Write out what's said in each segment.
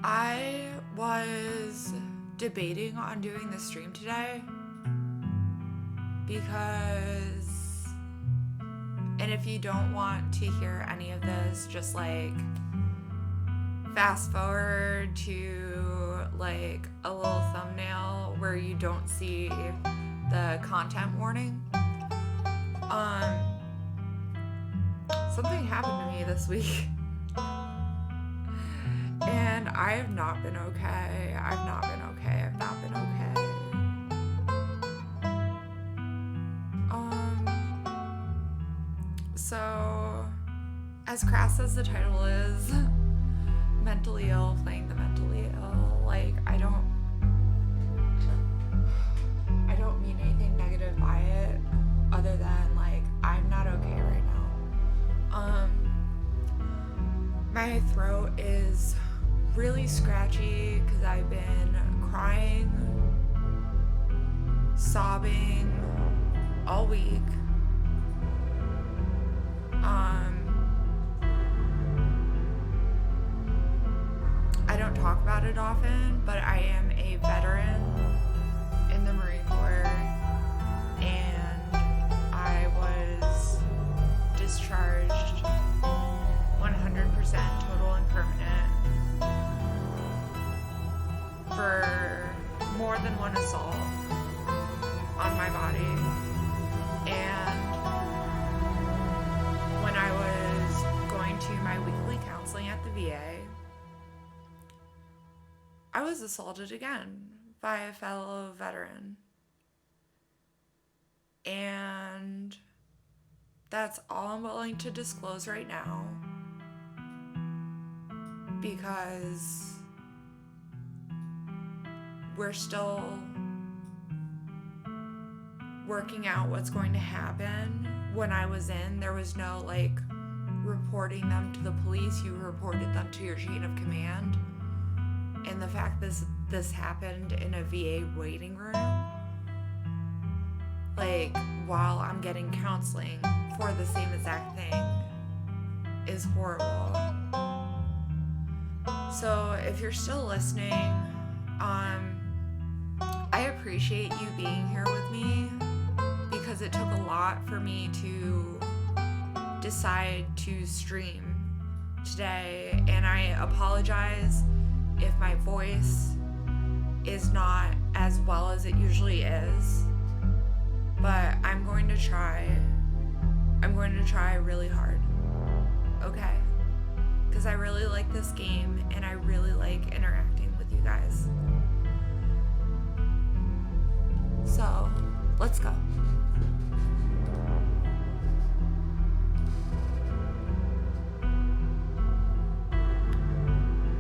I was debating on doing the stream today because, and if you don't want to hear any of this, just like fast forward to like a little thumbnail where you don't see the content warning. Something happened to me this week. And I have not been okay. I've not been okay. So, as crass as the title is, mentally ill, playing the mentally ill, like, I don't mean anything negative by it, other than, like, I'm not okay right now. My throat is really scratchy because I've been crying, sobbing all week. I don't talk about it often, but I am a veteran in the Marine Corps, and I was discharged 100% total and permanent for more than one assault on my body. And when I was going to my weekly counseling at the VA, I was assaulted again by a fellow veteran. And that's all I'm willing to disclose right now, because we're still working out what's going to happen. When I was in, there was no like reporting them to the police. You reported them to your chain of command. And the fact this happened in a VA waiting room, like while I'm getting counseling for the same exact thing, is horrible. So if you're still listening, I appreciate you being here with me, because it took a lot for me to decide to stream today, and I apologize if my voice is not as well as it usually is, but I'm going to try really hard, okay? Because I really like this game, and I really like interacting with you guys. So, let's go.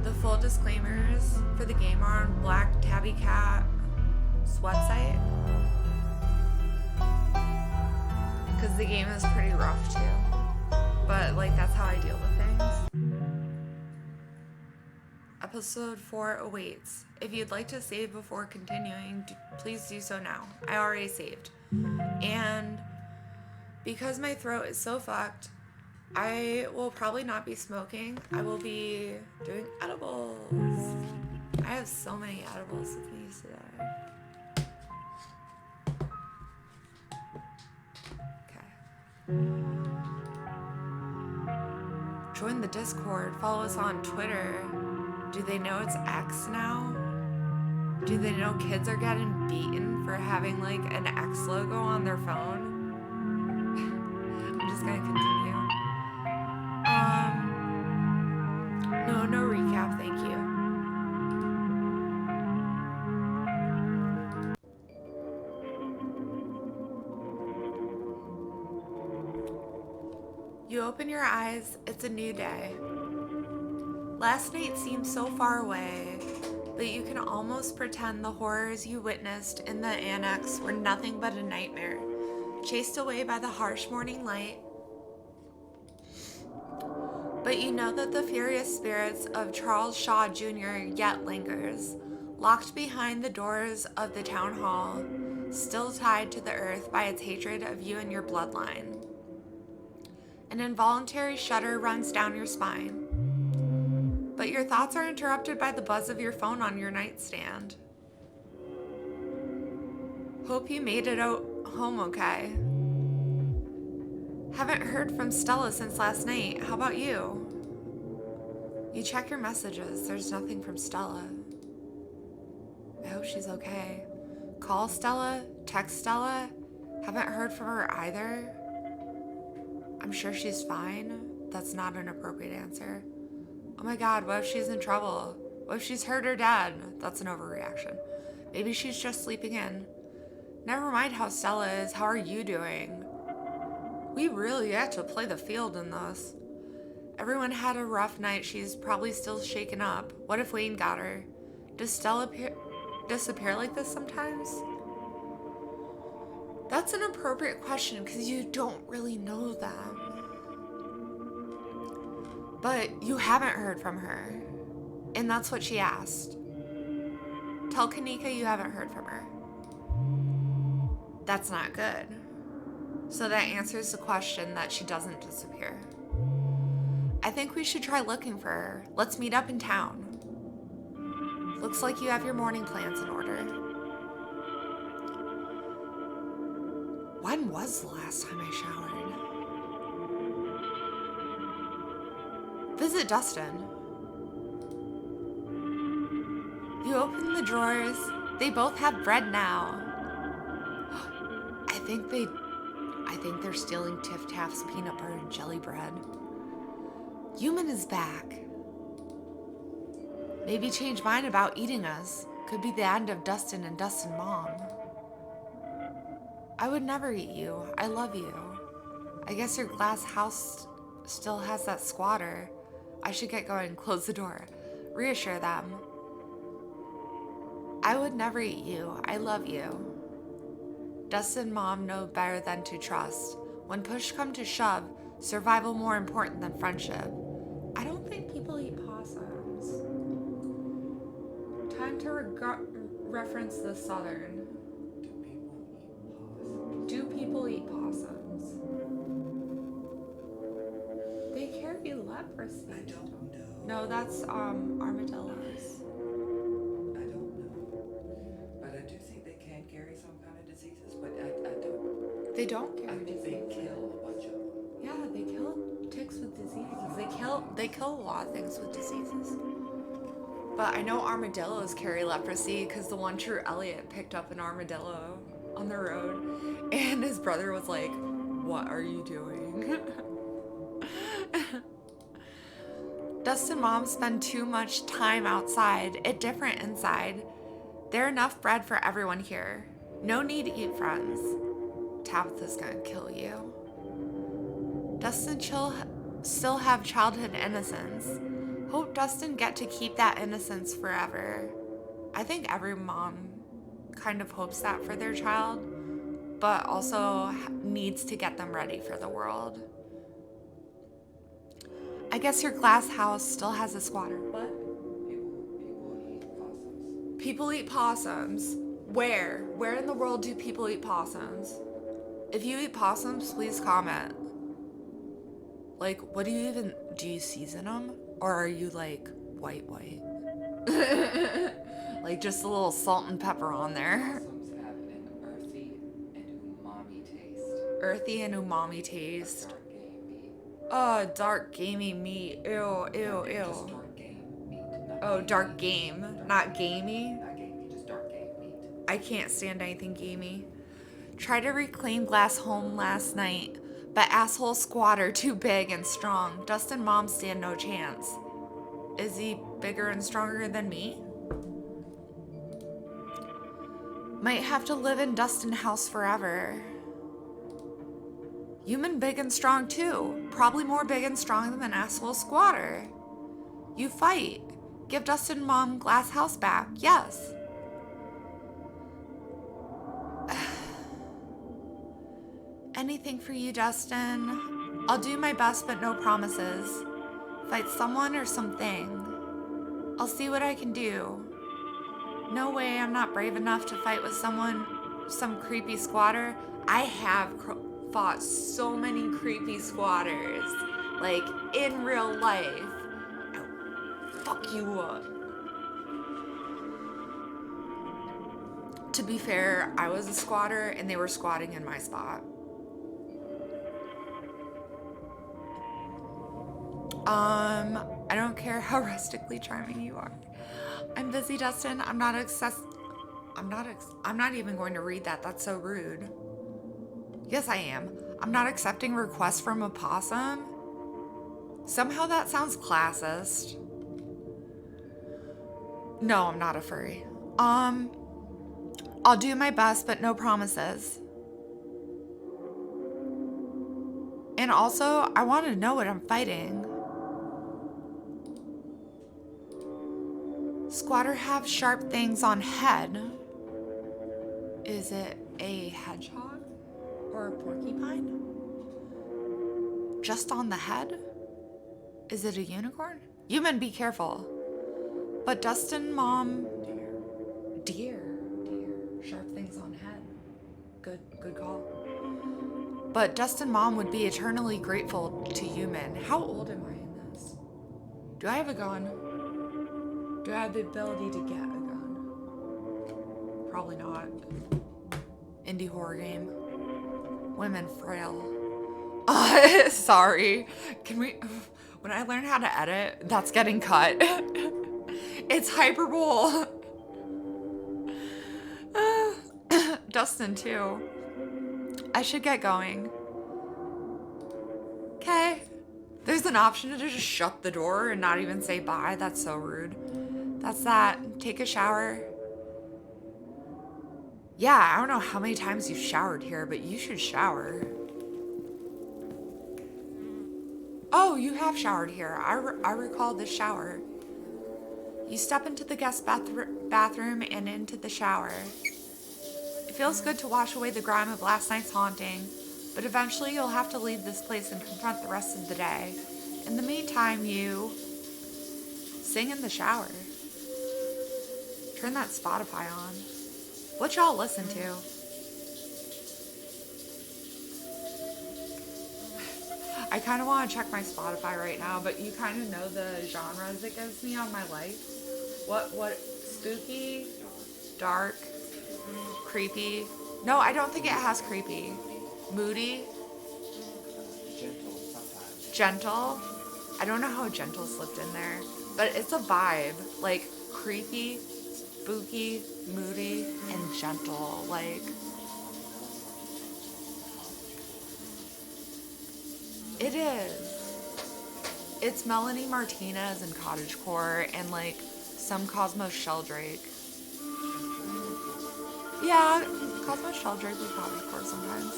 The full disclaimers for the game are on Black Tabby Cat's website, because the game is pretty rough too, but like that's how I deal with things. Episode 4 awaits. If you'd like to save before continuing, please do so now. I already saved. And because my throat is so fucked, I will probably not be smoking. I will be doing edibles. I have so many edibles with me today. Okay. Join the Discord. Follow us on Twitter. Do they know it's X now? Do they know kids are getting beaten for having like an X logo on their phone? I'm just gonna continue. No recap, thank you. You open your eyes, it's a new day. Last night seems so far away, but you can almost pretend the horrors you witnessed in the annex were nothing but a nightmare, chased away by the harsh morning light. But you know that the furious spirits of Charles Shaw Jr. yet lingers, locked behind the doors of the town hall, still tied to the earth by its hatred of you and your bloodline. An involuntary shudder runs down your spine. but your thoughts are interrupted by the buzz of your phone on your nightstand. Hope you made it out home okay. Haven't heard from Stella since last night. How about you? You check your messages. There's nothing from Stella. I hope she's okay. Call Stella, text Stella. Haven't heard from her either. I'm sure she's fine. That's not an appropriate answer. Oh my god, what if she's in trouble? What if she's hurt or dead? That's an overreaction. Maybe she's just sleeping in. Never mind how Stella is. How are you doing? We really had to play the field in this. Everyone had a rough night. She's probably still shaken up. What if Wayne got her? Does Stella disappear like this sometimes? That's an appropriate question because you don't really know them. But you haven't heard from her. And that's what she asked. Tell Kanika you haven't heard from her. That's not good. So that answers the question that she doesn't disappear. I think we should try looking for her. Let's meet up in town. Looks like you have your morning plans in order. When was the last time I showered? Visit Dustin. You open the drawers. They both have bread now. I think they're stealing Tiff Taff's peanut butter and jelly bread. Human is back. Maybe change mind about eating us. Could be the end of Dustin and Dustin Mom. I would never eat you. I love you. I guess your glass house still has that squatter. I should get going. Close the door. Reassure them. I would never eat you. I love you. Dustin and Mom know better than to trust. When push come to shove, survival more important than friendship. I don't think people eat possums. Time to reference the Southern. Do people eat possums? They carry leprosy. I don't know. No, that's armadillos. I don't know. But I do think they can carry some kind of diseases, but I don't. They don't carry I think they diseases. kill a bunch of them. Yeah, they kill ticks with diseases. They kill a lot of things with diseases. But I know armadillos carry leprosy because the one true Elliot picked up an armadillo on the road and his brother was like, "What are you doing?" Dustin and Mom spend too much time outside. It's different inside. There's enough bread for everyone here. No need to eat, friends. Tabitha's gonna kill you. Dustin still have childhood innocence. Hope Dustin get to keep that innocence forever. I think every mom kind of hopes that for their child, but also needs to get them ready for the world. I guess your glass house still has a squatter. What? People People eat eat possums. possums. Where? Where in the world do people eat possums? If you eat possums, please comment. Like, what do you season them? Or are you like white? Like just a little salt and pepper on there. Possums have an earthy and umami taste. Earthy and umami taste. Dark game meat. Oh, dark gamey meat. Ew, ew, Just ew. dark game meat. Not Oh, gamey. dark game, not gamey. Not gamey, just dark game meat. I can't stand anything gamey. Tried to reclaim glass home last night, but asshole squatter too big and strong. Dustin Mom stand no chance. Is he bigger and stronger than me? Might have to live in Dustin house forever. Human big and strong too. Probably more big and strong than an asshole squatter. You fight. Give Dustin Mom glass house back. Yes. Anything for you, Dustin. I'll do my best, but no promises. Fight someone or something. I'll see what I can do. No way I'm not brave enough to fight with some creepy squatter. I have fought so many creepy squatters, like in real life. Fuck you. To be fair, I was a squatter and they were squatting in my spot. I don't care how rustically charming you are. I'm busy, Dustin. I'm not even going to read that. That's so rude. Yes, I am. I'm not accepting requests from a possum. Somehow that sounds classist. No, I'm not a furry. I'll do my best, but no promises. And also, I want to know what I'm fighting. Squatter have sharp things on head. Is it a hedgehog or a porcupine? Just on the head? Is it a unicorn? Human, be careful. But Dustin, Mom... Deer. Sharp things on head. Good call. But Dustin, Mom would be eternally grateful to Human. How old am I in this? Do I have a gun? Do I have the ability to get a gun? Probably not. Indie horror game. Women frail. Sorry. Can we... When I learn how to edit, that's getting cut. It's hyperbole. Dustin, too. I should get going. Okay. There's an option to just shut the door and not even say bye. That's so rude. That's that. Take a shower. Yeah, I don't know how many times you've showered here, but you should shower. Oh, you have showered here. I recall this shower. You step into the guest bathroom and into the shower. It feels good to wash away the grime of last night's haunting, but eventually you'll have to leave this place and confront the rest of the day. In the meantime, you sing in the shower. Turn that Spotify on. What y'all listen to? I kind of want to check my Spotify right now, but you kind of know the genres it gives me on my life. What? Spooky? Dark? Creepy? No, I don't think it has creepy. Moody? Gentle sometimes. Gentle? I don't know how gentle slipped in there, but it's a vibe. Like, creepy, spooky, moody, and gentle. Like, it is. It's Melanie Martinez and Cottagecore and like some Cosmos Sheldrake. Yeah, Cosmos Sheldrake with Cottagecore sometimes.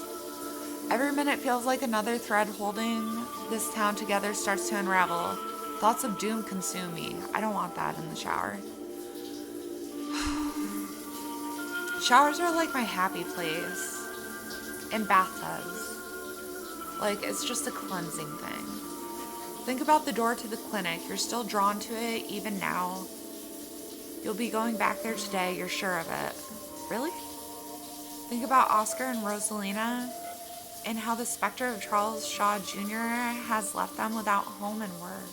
Every minute feels like another thread holding this town together starts to unravel. Thoughts of doom consume me. I don't want that in the shower. Showers are like my happy place. And bathtubs. Like, it's just a cleansing thing. Think about the door to the clinic. You're still drawn to it even now. You'll be going back there today, you're sure of it. Really? Think about Oscar and Rosalina and how the specter of Charles Shaw Jr. has left them without home and work.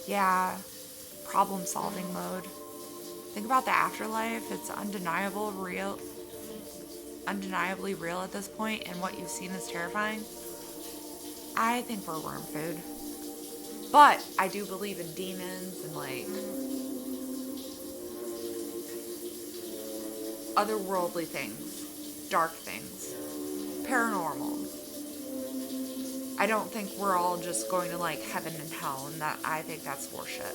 Yeah, problem-solving mode. Think about the afterlife. It's undeniably real at this point, and what you've seen is terrifying. I think we're worm food. But I do believe in demons and like otherworldly things, dark things, paranormal. I don't think we're all just going to like heaven and hell, and that I think that's horseshit.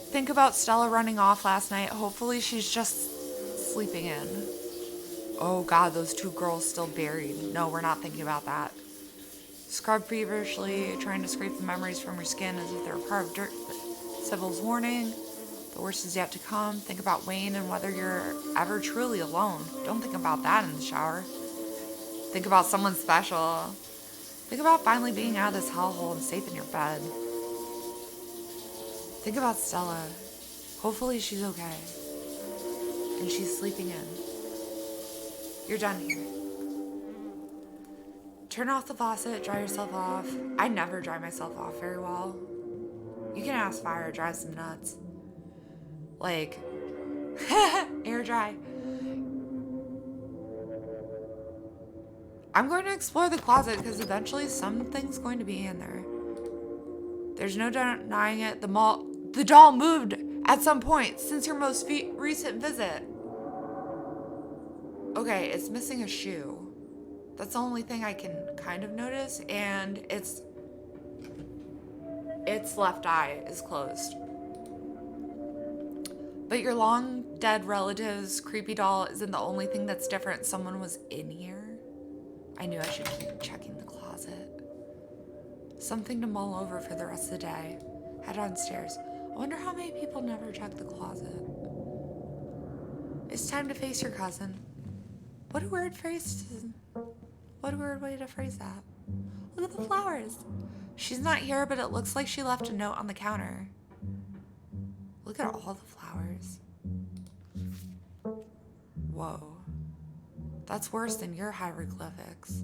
Think about Stella running off last night. Hopefully she's just sleeping in. Oh God, those two girls still buried. No, we're not thinking about that. Scrub feverishly, trying to scrape the memories from your skin as if they're a part of dirt. Sybil's warning. The worst is yet to come. Think about Wayne and whether you're ever truly alone. Don't think about that in the shower. Think about someone special. Think about finally being out of this hellhole and safe in your bed. Think about Stella. Hopefully she's okay. And she's sleeping in. You're done here. Turn off the faucet, dry yourself off. I never dry myself off very well. You can ask Fire, drives some nuts. Like, air dry. I'm going to explore the closet because eventually something's going to be in there. There's no denying it. The doll moved at some point since your most recent visit. Okay, it's missing a shoe. That's the only thing I can kind of notice, and its left eye is closed. But your long dead relative's creepy doll isn't the only thing that's different. Someone was in here. I knew I should keep checking the closet. Something to mull over for the rest of the day. Head downstairs. I wonder how many people never check the closet. It's time to face your cousin. What a weird way to phrase that. Look at the flowers. She's not here, but it looks like she left a note on the counter. Look at all the flowers. Whoa. That's worse than your hieroglyphics.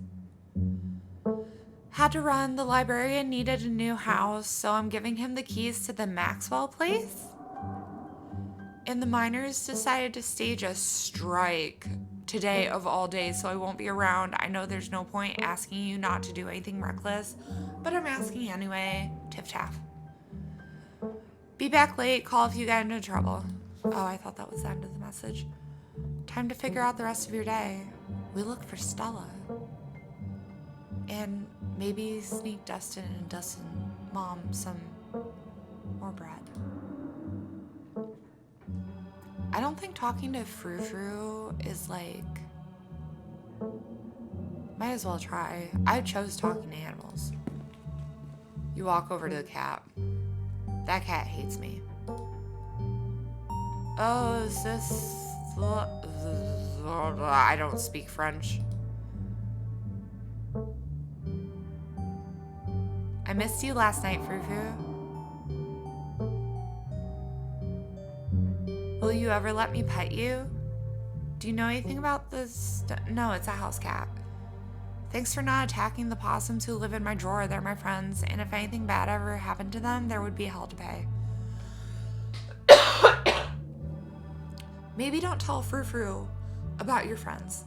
Had to run. The librarian needed a new house, so I'm giving him the keys to the Maxwell place. And the miners decided to stage a strike today of all days, so I won't be around. I know there's no point asking you not to do anything reckless, but I'm asking anyway. Tiff-taff. Be back late. Call if you get into trouble. Oh, I thought that was the end of the message. Time to figure out the rest of your day. We look for Stella. And maybe sneak Dustin and Dustin mom some more bread. I don't think talking to Frou-Frou is like... Might as well try. I chose talking to animals. You walk over to the cat. That cat hates me. Oh, is this... I don't speak French. I missed you last night, Frou-Frou. Will you ever let me pet you? Do you know anything about this? No, it's a house cat. Thanks for not attacking the possums who live in my drawer. They're my friends, and if anything bad ever happened to them, there would be hell to pay. Maybe don't tell Frou-Frou about your friends.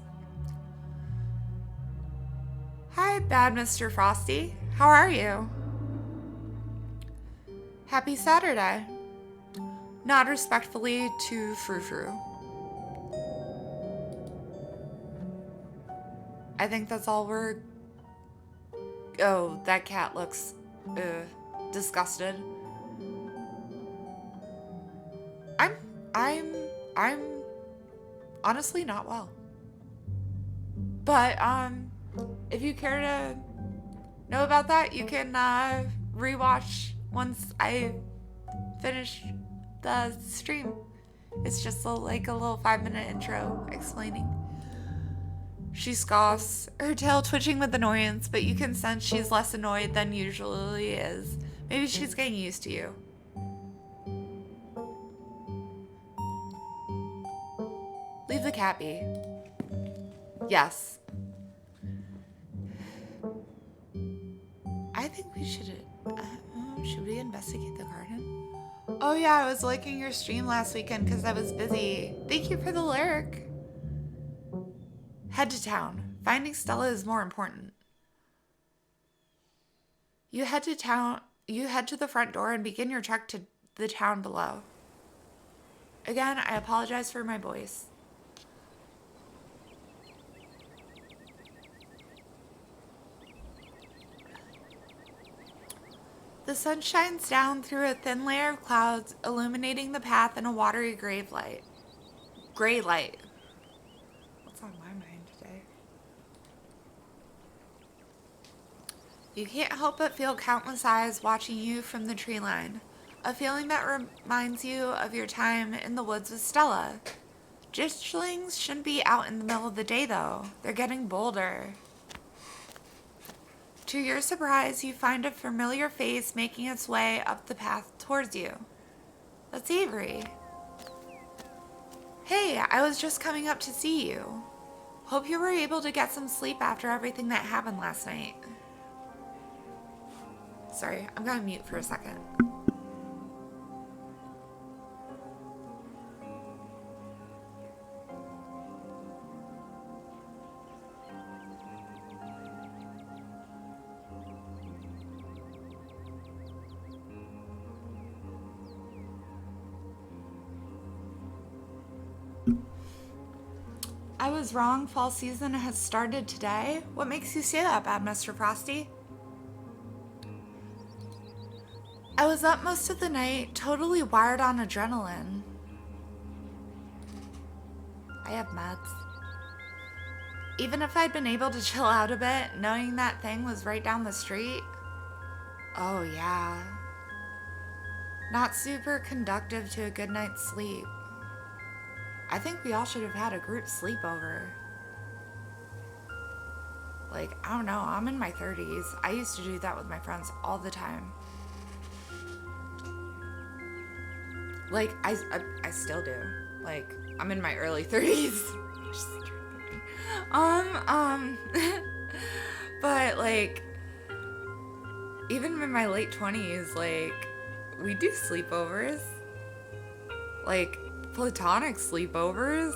Hi, bad Mr. Frosty. How are you? Happy Saturday. Nod respectfully to Frou-Frou. I think that's all we're... Oh, that cat looks disgusted. I'm honestly not well. But if you care to know about that, you can rewatch once I finish the stream. It's just like a little 5-minute intro explaining. She scoffs, her tail twitching with annoyance, but you can sense she's less annoyed than usually is. Maybe she's getting used to you. Leave the cat be. Yes. I think we should we investigate the garden? Oh yeah, I was liking your stream last weekend because I was busy. Thank you for the lurk. Head to town. Finding Stella is more important. You head to the front door and begin your trek to the town below. Again, I apologize for my voice. The sun shines down through a thin layer of clouds, illuminating the path in a watery gray light. What's on my mind today? You can't help but feel countless eyes watching you from the tree line. A feeling that reminds you of your time in the woods with Stella. Ditchlings shouldn't be out in the middle of the day, though. They're getting bolder. To your surprise, you find a familiar face making its way up the path towards you. That's Avery. Hey, I was just coming up to see you. Hope you were able to get some sleep after everything that happened last night. Sorry, I'm gonna mute for a second. I was wrong. Fall season has started today. What makes you say that, Bad Mr. Frosty? I was up most of the night, totally wired on adrenaline. I have meds. Even if I'd been able to chill out a bit, knowing that thing was right down the street. Oh yeah. Not super conductive to a good night's sleep. I think we all should have had a group sleepover. Like, I don't know, I'm in my 30s. I used to do that with my friends all the time. Like, I still do. Like, I'm in my early 30s. But like, even in my late 20s, like, we do sleepovers. Like, platonic sleepovers.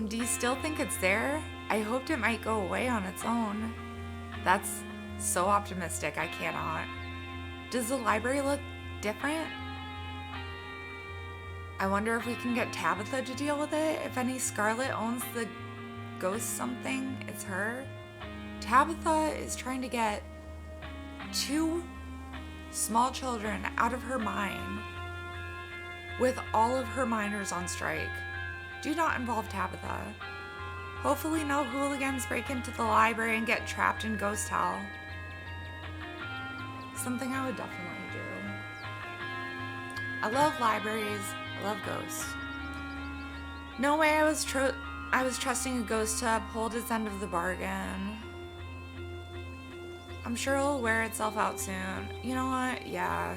Do you still think it's there? I hoped it might go away on its own. That's so optimistic, I cannot. Does the library look different? I wonder if we can get Tabitha to deal with it. If any Scarlet owns the ghost something, it's her. Tabitha is trying to get 2 small children out of her mind with all of her minors on strike. Do not involve Tabitha. Hopefully no hooligans break into the library and get trapped in ghost hell. Something I would definitely do. I love libraries. I love ghosts. No way I was trusting a ghost to uphold its end of the bargain. I'm sure it'll wear itself out soon. You know what? Yeah.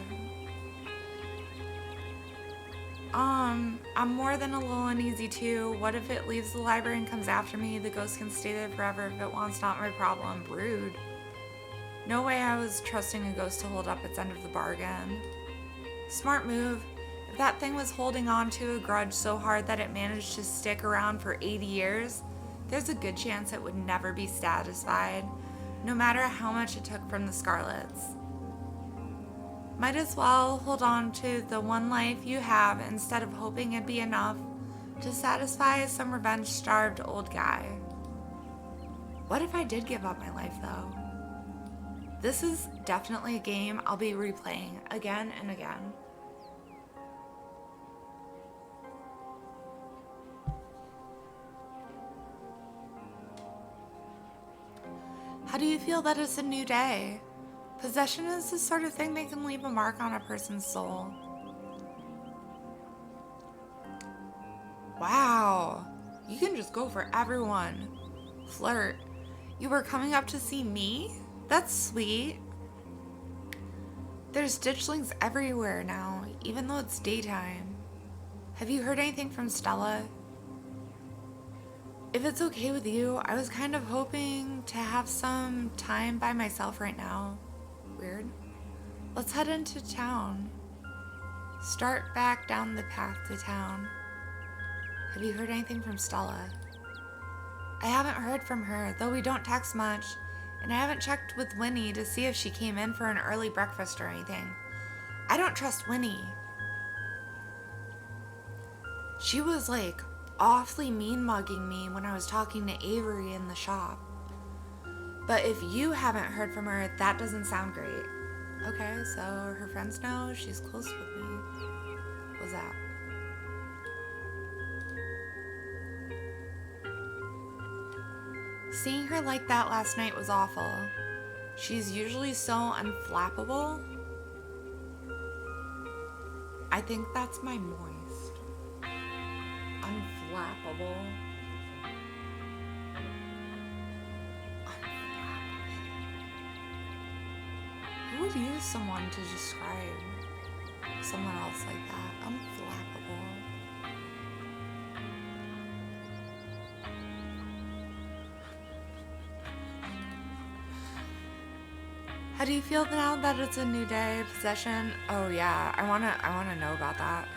I'm more than a little uneasy too. What if it leaves the library and comes after me? The ghost can stay there forever if it wants, not my problem. Rude. No way I was trusting a ghost to hold up its end of the bargain. Smart move. If that thing was holding on to a grudge so hard that it managed to stick around for 80 years, there's a good chance it would never be satisfied, no matter how much it took from the Scarlets. Might as well hold on to the one life you have instead of hoping it'd be enough to satisfy some revenge-starved old guy. What if I did give up my life, though? This is definitely a game I'll be replaying again and again. How do you feel that it's a new day? Possession is the sort of thing that can leave a mark on a person's soul. Wow, you can just go for everyone. Flirt. You were coming up to see me? That's sweet. There's ditchlings everywhere now, even though it's daytime. Have you heard anything from Stella? If it's okay with you, I was kind of hoping to have some time by myself right now. Weird. Let's head into town. Start back down the path to town. Have you heard anything from Stella? I haven't heard from her, though we don't text much, and I haven't checked with Winnie to see if she came in for an early breakfast or anything. I don't trust Winnie. She was like awfully mean mugging me when I was talking to Avery in the shop. But if you haven't heard from her, that doesn't sound great. Okay, so her friends know she's close with me. What's that? Seeing her like that last night was awful. She's usually so unflappable. I think that's my moist. Unflappable. Who would use someone to describe someone else like that? Unflappable. How do you feel now that it's a new day? Possession? Oh yeah, I wanna know about that.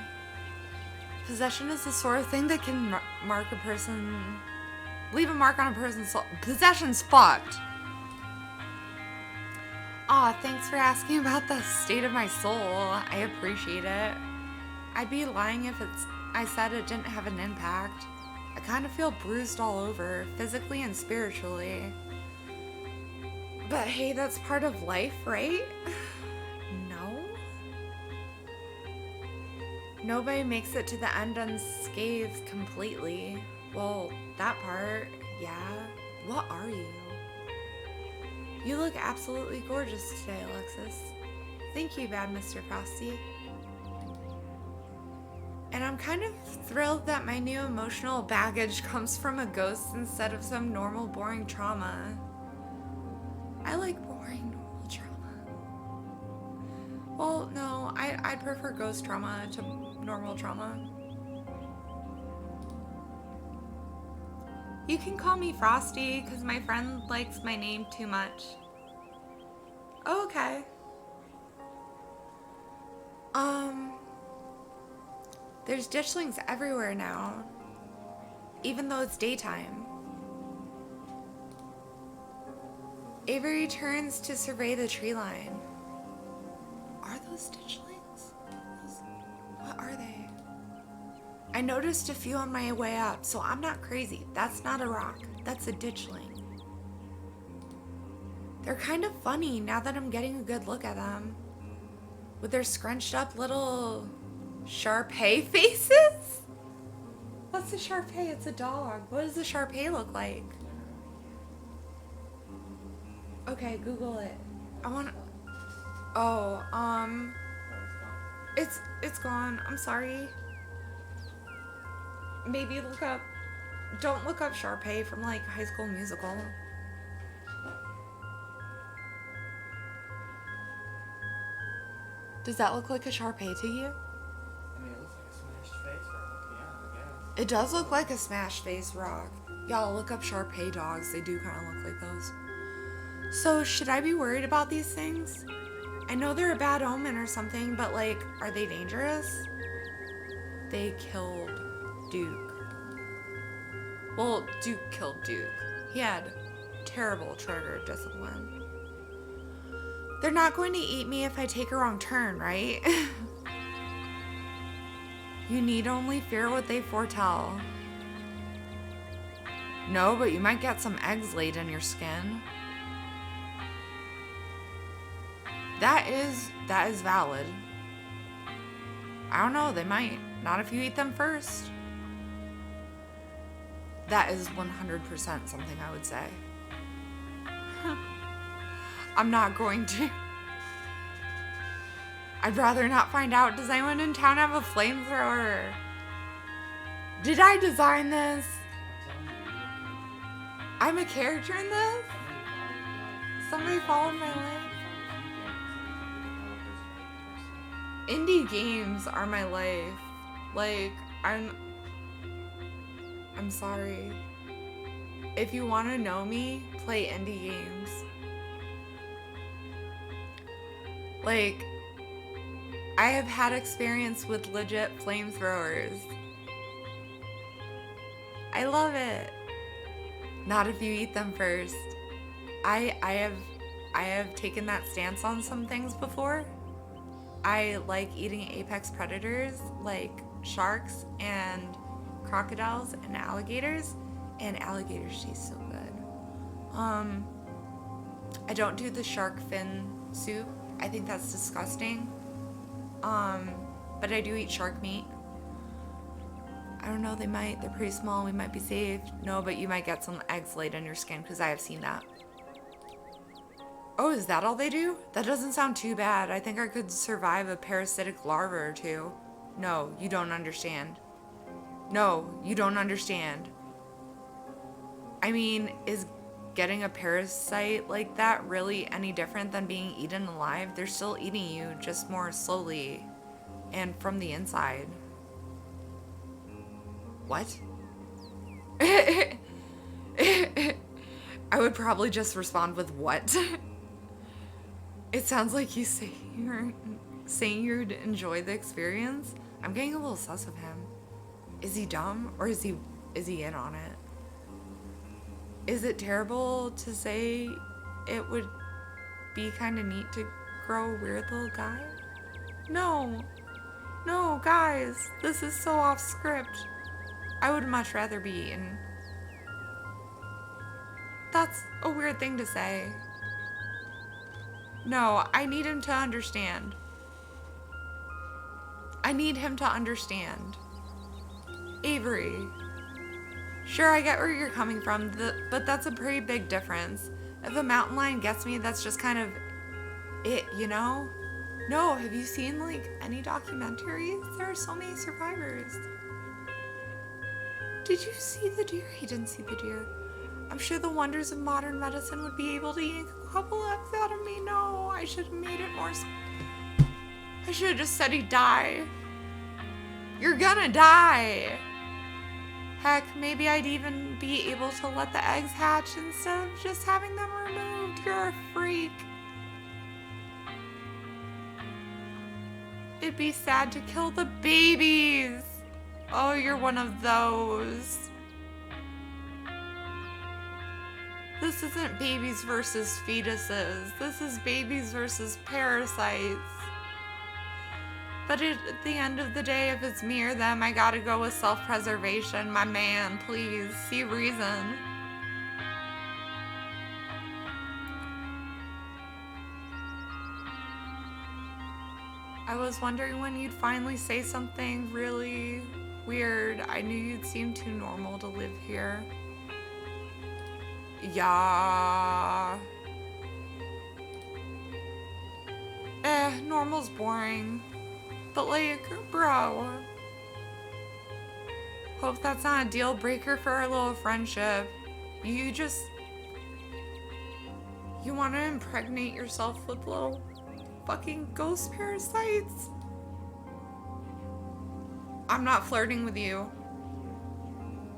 Possession is the sort of thing that can mark a person, leave a mark on a person's soul. Possession's fucked. Aw, thanks for asking about the state of my soul. I appreciate it. I'd be lying if I said it didn't have an impact. I kind of feel bruised all over, physically and spiritually. But hey, that's part of life, right? No? Nobody makes it to the end unscathed completely. Well, that part, yeah. What are you? You look absolutely gorgeous today, Alexis. Thank you, bad Mr. Frosty. And I'm kind of thrilled that my new emotional baggage comes from a ghost instead of some normal, boring trauma. I like boring, normal trauma. Well, no, I'd prefer ghost trauma to normal trauma. You can call me Frosty, because my friend likes my name too much. Oh, okay. There's ditchlings everywhere now, even though it's daytime. Avery turns to survey the tree line. Are those ditchlings? What are they? I noticed a few on my way up, so I'm not crazy. That's not a rock. That's a ditchling. They're kind of funny now that I'm getting a good look at them. With their scrunched up little Shar-Pei faces? What's a Shar-Pei? It's a dog. What does a Shar-Pei look like? Okay, Google it. I want to... Oh, It's gone. I'm sorry. Maybe look up... Don't look up Shar-Pei from, like, High School Musical. Does that look like a Shar-Pei to you? I mean, it looks like a smashed face rock. Yeah, I guess. It does look like a smashed face rock. Y'all look up Shar-Pei dogs. They do kind of look like those. So, should I be worried about these things? I know they're a bad omen or something, but like, are they dangerous? They killed Duke. Well, Duke killed Duke. He had terrible trigger discipline. They're not going to eat me if I take a wrong turn, right? You need only fear what they foretell. No, but you might get some eggs laid in your skin. That is valid. I don't know, they might. Not if you eat them first. That is 100% something I would say. I'm not going to. I'd rather not find out. Does anyone in town have a flamethrower? Did I design this? I'm a character in this? Somebody followed my life. Indie games are my life. Like, I'm sorry. If you want to know me, play indie games. Like, I have had experience with legit flamethrowers. I love it. Not if you eat them first. I have taken that stance on some things before. I like eating apex predators like sharks and crocodiles and alligators taste so good. I don't do the shark fin soup. I think that's disgusting. But I do eat shark meat. I don't know, they're pretty small, we might be safe. No, but you might get some eggs laid in your skin, because I have seen that. Oh, is that all they do? That doesn't sound too bad. I think I could survive a parasitic larva or two. No, you don't understand. No, you don't understand. I mean, is getting a parasite like that really any different than being eaten alive? They're still eating you, just more slowly and from the inside. What? I would probably just respond with what? It sounds like you say saying you'd enjoy the experience. I'm getting a little sus of him. Is he dumb or is he in on it? Is it terrible to say it would be kind of neat to grow a weird little guy? No. No, guys, this is so off script. I would much rather be eaten. That's a weird thing to say. No, I need him to understand. I need him to understand. Avery. Sure, I get where you're coming from, but that's a pretty big difference. If a mountain lion gets me, that's just kind of it, you know? No, have you seen, like, any documentaries? There are so many survivors. Did you see the deer? He didn't see the deer. I'm sure the wonders of modern medicine would be able to yank a couple eggs out of me. No, I should have made it more... I should have just said he'd die. You're gonna die. Heck, maybe I'd even be able to let the eggs hatch instead of just having them removed. You're a freak. It'd be sad to kill the babies. Oh, you're one of those. This isn't babies versus fetuses. This is babies versus parasites. But at the end of the day, if it's me or them, I gotta go with self-preservation. My man, please, see reason. I was wondering when you'd finally say something really weird. I knew you'd seem too normal to live here. Yeah. Normal's boring. But like, bro. Hope that's not a deal breaker for our little friendship. You want to impregnate yourself with little fucking ghost parasites? I'm not flirting with you.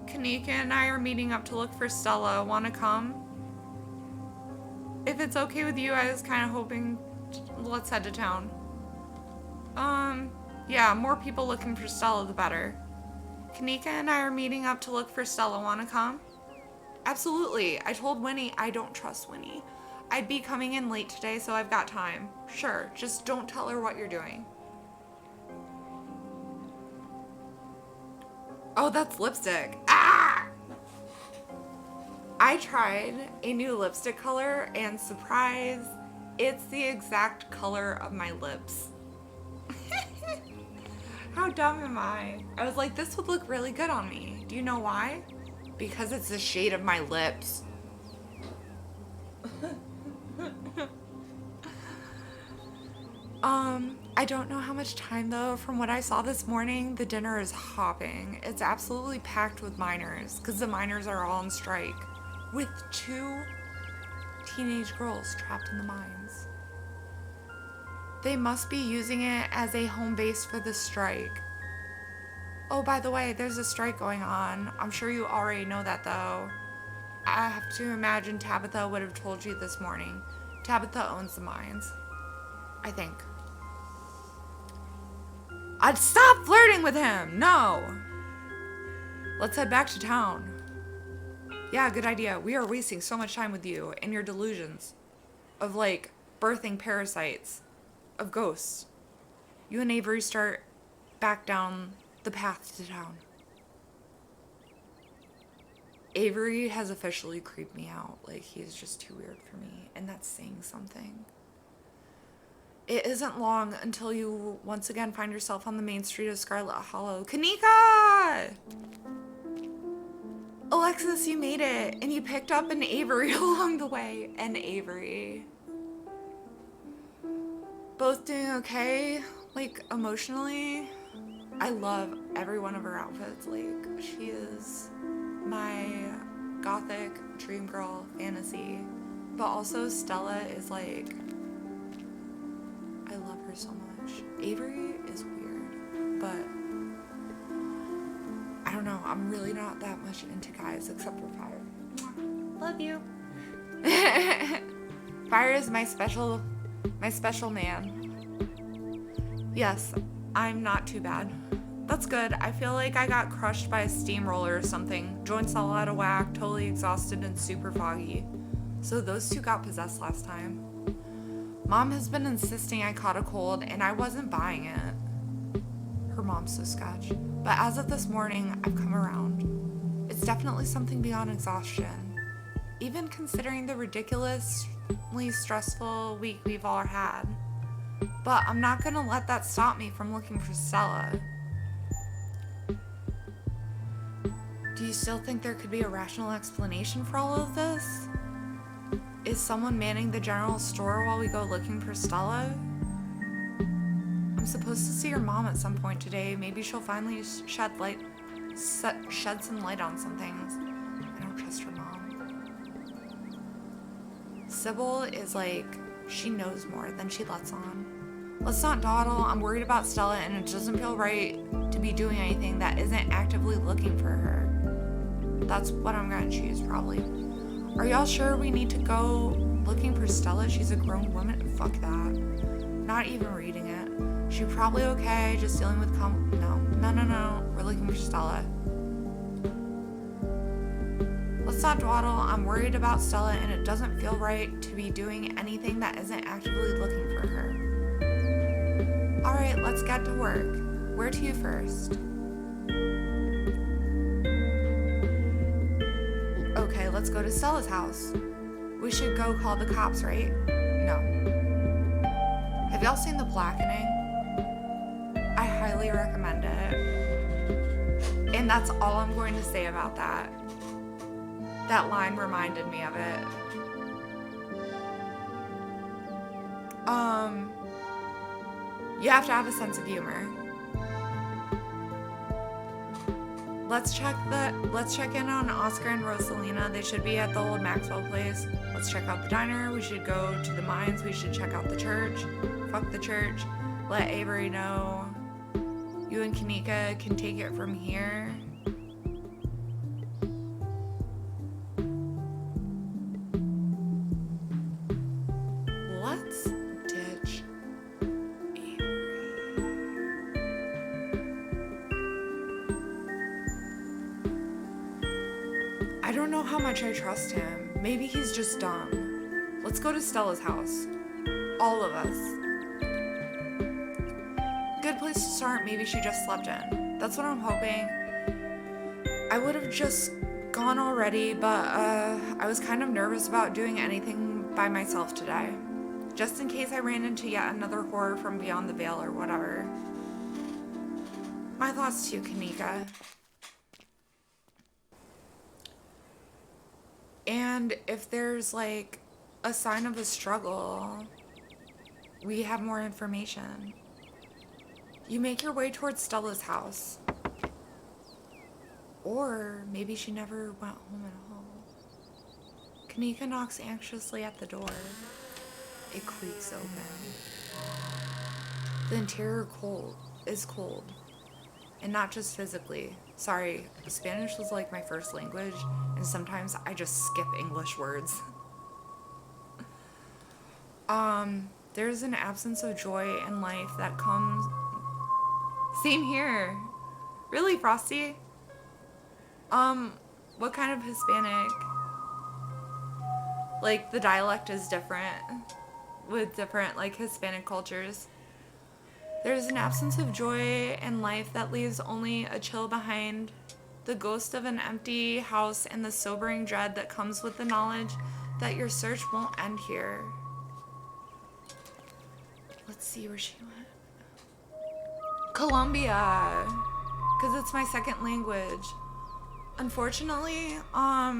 Kanika and I are meeting up to look for Stella. Wanna come? If it's okay with you, I was kind of hoping... Let's head to town. Yeah, more people looking for Stella, the better. Kanika and I are meeting up to look for Stella. Wanna come? Absolutely. I told Winnie I don't trust Winnie. I'd be coming in late today, so I've got time. Sure, just don't tell her what you're doing. Oh, that's lipstick. Ah! I tried a new lipstick color, and surprise, it's the exact color of my lips. How dumb am I? I was like, this would look really good on me. Do you know why? Because it's the shade of my lips. I don't know how much time though. From what I saw this morning, the dinner is hopping. It's absolutely packed with miners because the miners are all on strike with 2 teenage girls trapped in the mines. They must be using it as a home base for the strike. Oh, by the way, there's a strike going on. I'm sure you already know that though. I have to imagine Tabitha would have told you this morning. Tabitha owns the mines. I think. I'd stop flirting with him! No! Let's head back to town. Yeah, good idea. We are wasting so much time with you and your delusions of, like, birthing parasites, of ghosts. You and Avery start back down the path to town. Avery has officially creeped me out. Like, he's just too weird for me, and that's saying something. It isn't long until you once again find yourself on the main street of Scarlet Hollow. Kanika! Alexis, you made it, and you picked up an Avery along the way. An Avery. Both doing okay, like, emotionally. I love every one of her outfits. Like, she is my gothic dream girl fantasy. But also Stella is like, I love her so much. Avery is weird, but I don't know. I'm really not that much into guys except for Fire. Love you. Fire is my special My special man. Yes, I'm not too bad. That's good. I feel like I got crushed by a steamroller or something. Joints all out of whack, totally exhausted and super foggy. So those two got possessed last time. Mom has been insisting I caught a cold and I wasn't buying it. Her mom's so sketch. But as of this morning, I've come around. It's definitely something beyond exhaustion. Even considering the ridiculously stressful week we've all had. But I'm not gonna let that stop me from looking for Stella. Do you still think there could be a rational explanation for all of this? Is someone manning the general store while we go looking for Stella? I'm supposed to see your mom at some point today. Maybe she'll finally shed some light on some things. I don't trust her mom. Sybil is like, she knows more than she lets on. Let's not dawdle. I'm worried about Stella and it doesn't feel right to be doing anything that isn't actively looking for her. That's what I'm gonna choose, probably. Are y'all sure we need to go looking for Stella? She's a grown woman. Fuck that. Not even reading it. She's probably okay, just dealing with No. We're looking for Stella. Let's not dawdle. I'm worried about Stella and it doesn't feel right to be doing anything that isn't actively looking for her. Alright, let's get to work. Where to first? Okay, let's go to Stella's house. We should go call the cops, right? No. Have y'all seen The Blackening? I highly recommend it. And that's all I'm going to say about that. That line reminded me of it. You have to have a sense of humor. Let's check in on Oscar and Rosalina. They should be at the old Maxwell place. Let's check out the diner. We should go to the mines. We should check out the church. Fuck the church. Let Avery know. You and Kanika can take it from here. Let's ditch I don't know how much I trust him. Maybe he's just dumb. Let's go to Stella's house. All of us. Good place to start. Maybe she just slept in. That's what I'm hoping. I would have just gone already, but I was kind of nervous about doing anything by myself today. Just in case I ran into yet another horror from beyond the veil or whatever. My thoughts too, Kanika. And if there's like a sign of a struggle, we have more information. You make your way towards Stella's house. Or maybe she never went home at all. Kanika knocks anxiously at the door. It creaks open. The interior is cold. And not just physically. Sorry, Spanish was like my first language, and sometimes I just skip English words. There's an absence of joy in life that comes... Same here. Really, Frosty? What kind of Hispanic? Like, the dialect is different with different, like, Hispanic cultures. There's an absence of joy in life that leaves only a chill behind, the ghost of an empty house and the sobering dread that comes with the knowledge that your search won't end here. Let's see where she went. Colombia, because it's my second language. Unfortunately, I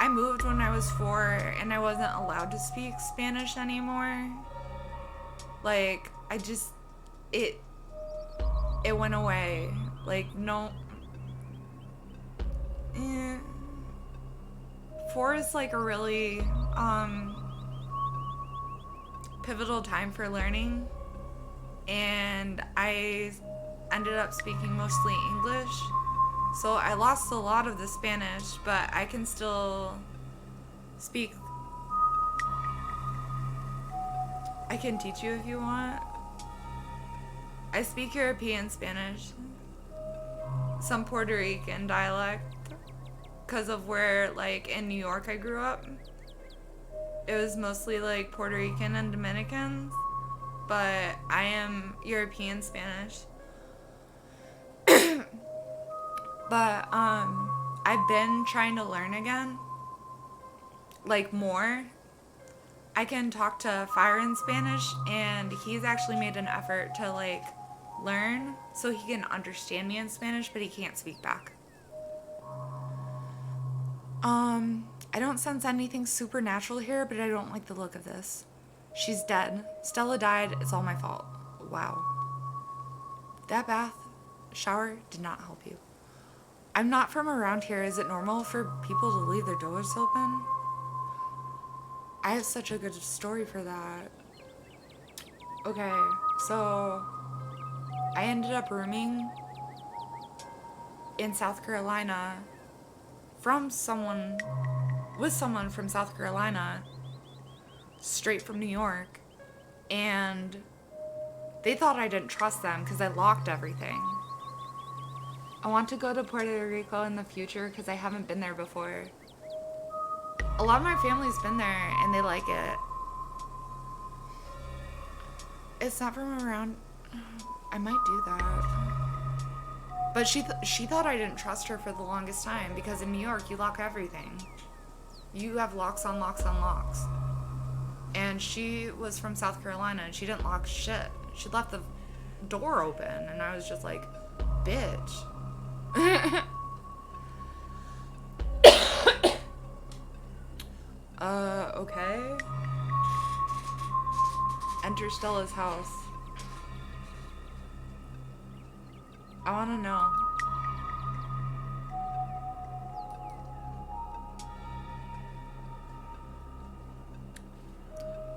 moved when I was 4 and I wasn't allowed to speak Spanish anymore. Like, it went away. Like, no. 4 is like a really, pivotal time for learning. And I ended up speaking mostly English. So I lost a lot of the Spanish, but I can still speak I can teach you if you want. I speak European Spanish, some Puerto Rican dialect, because of where, like, in New York I grew up. It was mostly, like, Puerto Rican and Dominicans, but I am European Spanish. But, I've been trying to learn again, like, more. I can talk to Fire in Spanish, and he's actually made an effort to, like, learn so he can understand me in Spanish, but he can't speak back. I don't sense anything supernatural here, but I don't like the look of this. She's dead. Stella died. It's all my fault. Wow. That bath shower did not help you. I'm not from around here. Is it normal for people to leave their doors open? I have such a good story for that. Okay, so I ended up rooming in South Carolina with someone from South Carolina, straight from New York, and they thought I didn't trust them because I locked everything. I want to go to Puerto Rico in the future because I haven't been there before. A lot of my family's been there and they like it. It's not from around. I might do that. But she thought I didn't trust her for the longest time because in New York you lock everything. You have locks on locks on locks. And she was from South Carolina and she didn't lock shit. She left the door open and I was just like, bitch. Okay. Enter Stella's house. I want to know.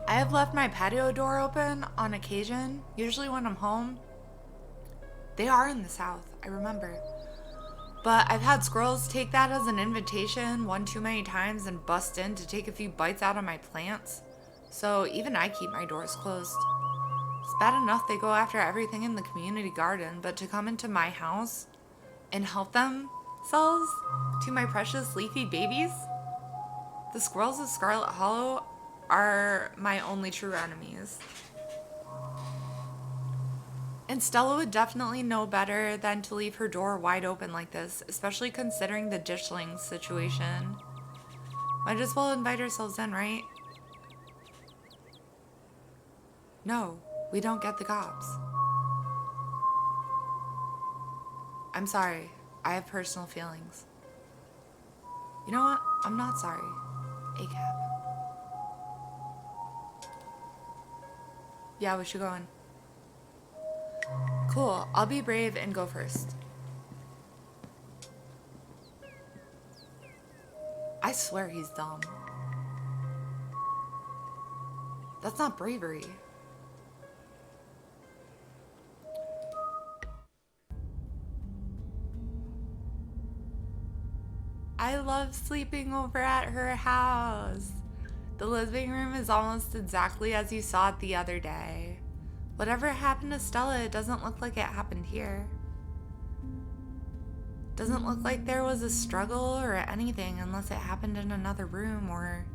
I have left my patio door open on occasion, usually when I'm home. They are in the south, I remember. But I've had squirrels take that as an invitation one too many times and bust in to take a few bites out of my plants. So even I keep my doors closed. It's bad enough they go after everything in the community garden, but to come into my house and help themselves to my precious leafy babies? The squirrels of Scarlet Hollow are my only true enemies. And Stella would definitely know better than to leave her door wide open like this, especially considering the ditchling situation. Might as well invite ourselves in, right? No, we don't get the cops. I'm sorry. I have personal feelings. You know what? I'm not sorry. ACAB. Yeah, we should go in. Cool. I'll be brave and go first. I swear he's dumb. That's not bravery. I love sleeping over at her house. The living room is almost exactly as you saw it the other day. Whatever happened to Stella, it doesn't look like it happened here. Doesn't look like there was a struggle or anything unless it happened in another room, or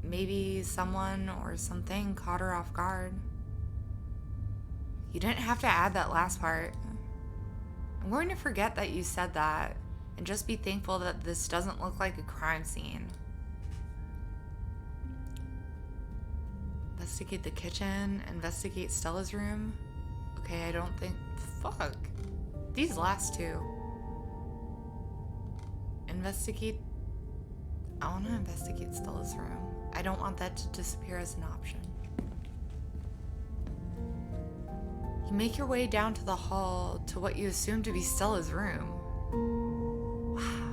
maybe someone or something caught her off guard. You didn't have to add that last part. I'm going to forget that you said that and just be thankful that this doesn't look like a crime scene. Investigate the kitchen, investigate Stella's room. Okay, I don't think... Fuck. These last two. Investigate... I want to investigate Stella's room. I don't want that to disappear as an option. You make your way down to the hall to what you assume to be Stella's room. Wow.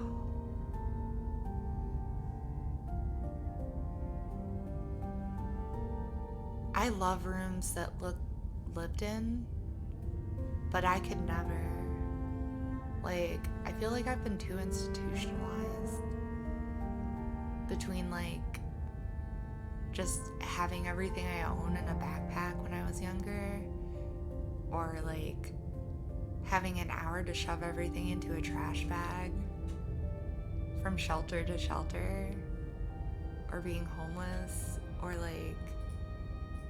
I love rooms that look lived in, but I could never. Like, I feel like I've been too institutionalized between, like, just having everything I own in a backpack when I was younger, or like having an hour to shove everything into a trash bag from shelter to shelter, or being homeless, or like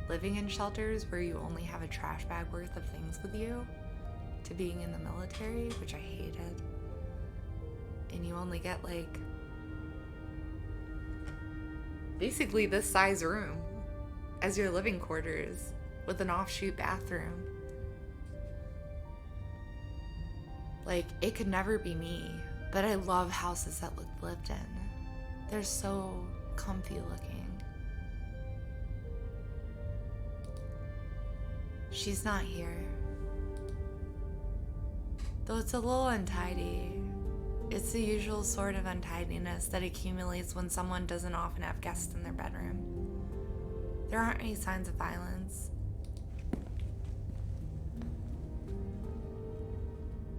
living in shelters where you only have a trash bag worth of things with you, to being in the military, which I hated, and you only get like basically this size room as your living quarters with an offshoot bathroom. Like, it could never be me, but I love houses that look lived in. They're so comfy looking. She's not here. Though it's a little untidy. It's the usual sort of untidiness that accumulates when someone doesn't often have guests in their bedroom. There aren't any signs of violence.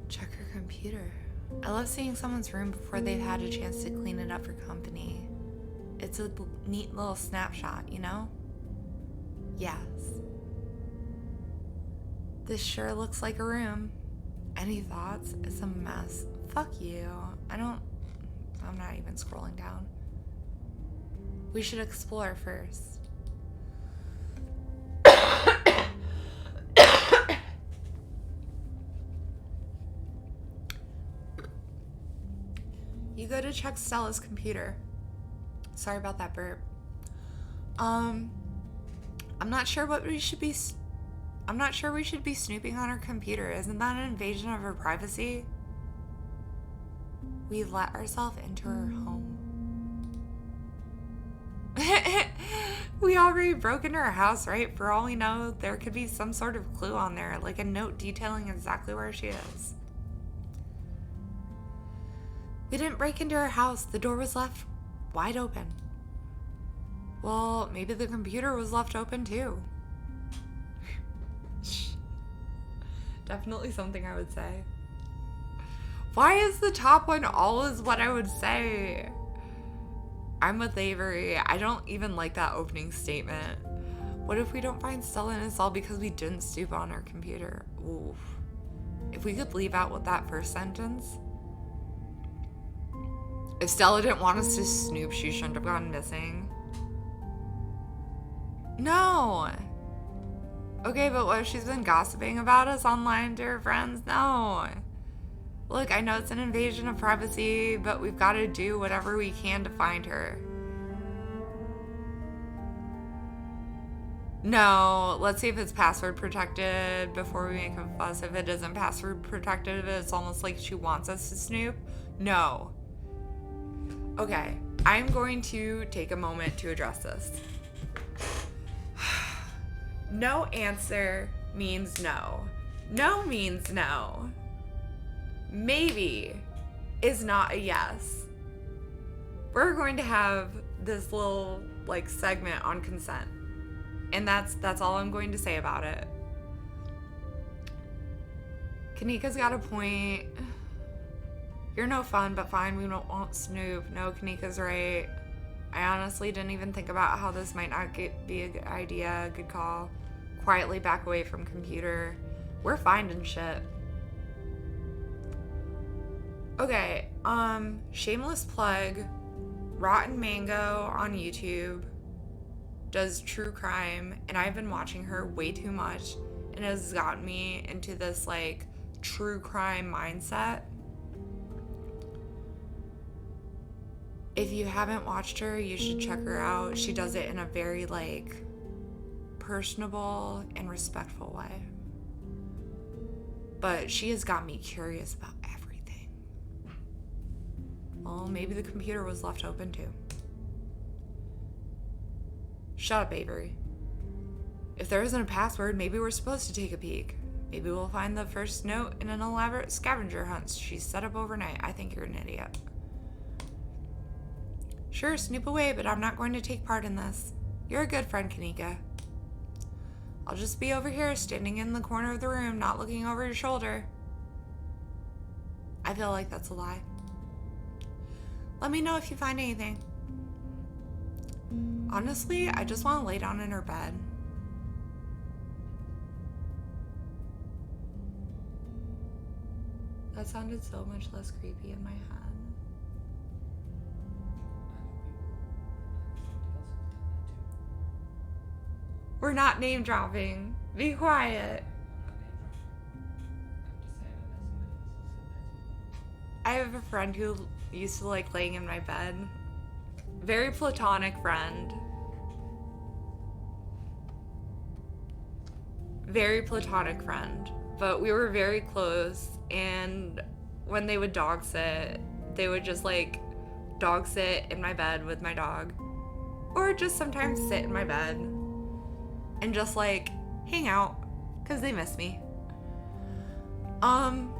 Check her computer. I love seeing someone's room before they've had a chance to clean it up for company. It's a neat little snapshot, you know? Yes. This sure looks like a room. Any thoughts? It's a mess. Fuck you. I'm not even scrolling down. We should explore first. You go to check Stella's computer. Sorry about that burp. I'm not sure we should be snooping on her computer. Isn't that an invasion of her privacy? We let ourselves into her home. We already broke into her house, right? For all we know, there could be some sort of clue on there, like a note detailing exactly where she is. We didn't break into her house. The door was left wide open. Well, maybe the computer was left open too. Definitely something I would say. Why is the top one always what I would say? I'm with Avery. I don't even like that opening statement. What if we don't find Stella and it's all because we didn't snoop on her computer? Oof. If we could leave out with that first sentence. If Stella didn't want us to snoop, she shouldn't have gone missing. No. Okay, but what if she's been gossiping about us online to her friends? No. Look, I know it's an invasion of privacy, but we've got to do whatever we can to find her. No, let's see if it's password protected before we make a fuss. If it isn't password protected, it's almost like she wants us to snoop. No. Okay, I'm going to take a moment to address this. No answer means no. No means no. Maybe is not a yes. We're going to have this little segment on consent. And that's all I'm going to say about it. Kanika's got a point. You're no fun, but fine, we won't snoop. No, Kanika's right. I honestly didn't even think about how this might not be a good idea. Good call. Quietly back away from computer. We're finding shit. Okay, shameless plug. Rotten Mango on YouTube does true crime, and I've been watching her way too much, and it has gotten me into this true crime mindset. If you haven't watched her, you should check her out. She does it in a very personable and respectful way. But she has got me curious about everything. Well, maybe the computer was left open too. Shut up, Avery. If there isn't a password, maybe we're supposed to take a peek. Maybe we'll find the first note in an elaborate scavenger hunt she set up overnight. I think you're an idiot. Sure, snoop away, but I'm not going to take part in this. You're a good friend, Kanika. I'll just be over here, standing in the corner of the room, not looking over your shoulder. I feel like that's a lie. Let me know if you find anything. Honestly, I just want to lay down in her bed. That sounded so much less creepy in my head. We're not name dropping. Be quiet. I have a friend who used to like laying in my bed. Very platonic friend. Very platonic friend. But we were very close, and when they would dog sit, they would just like dog sit in my bed with my dog. Or just sometimes sit in my bed and just like hang out because they miss me.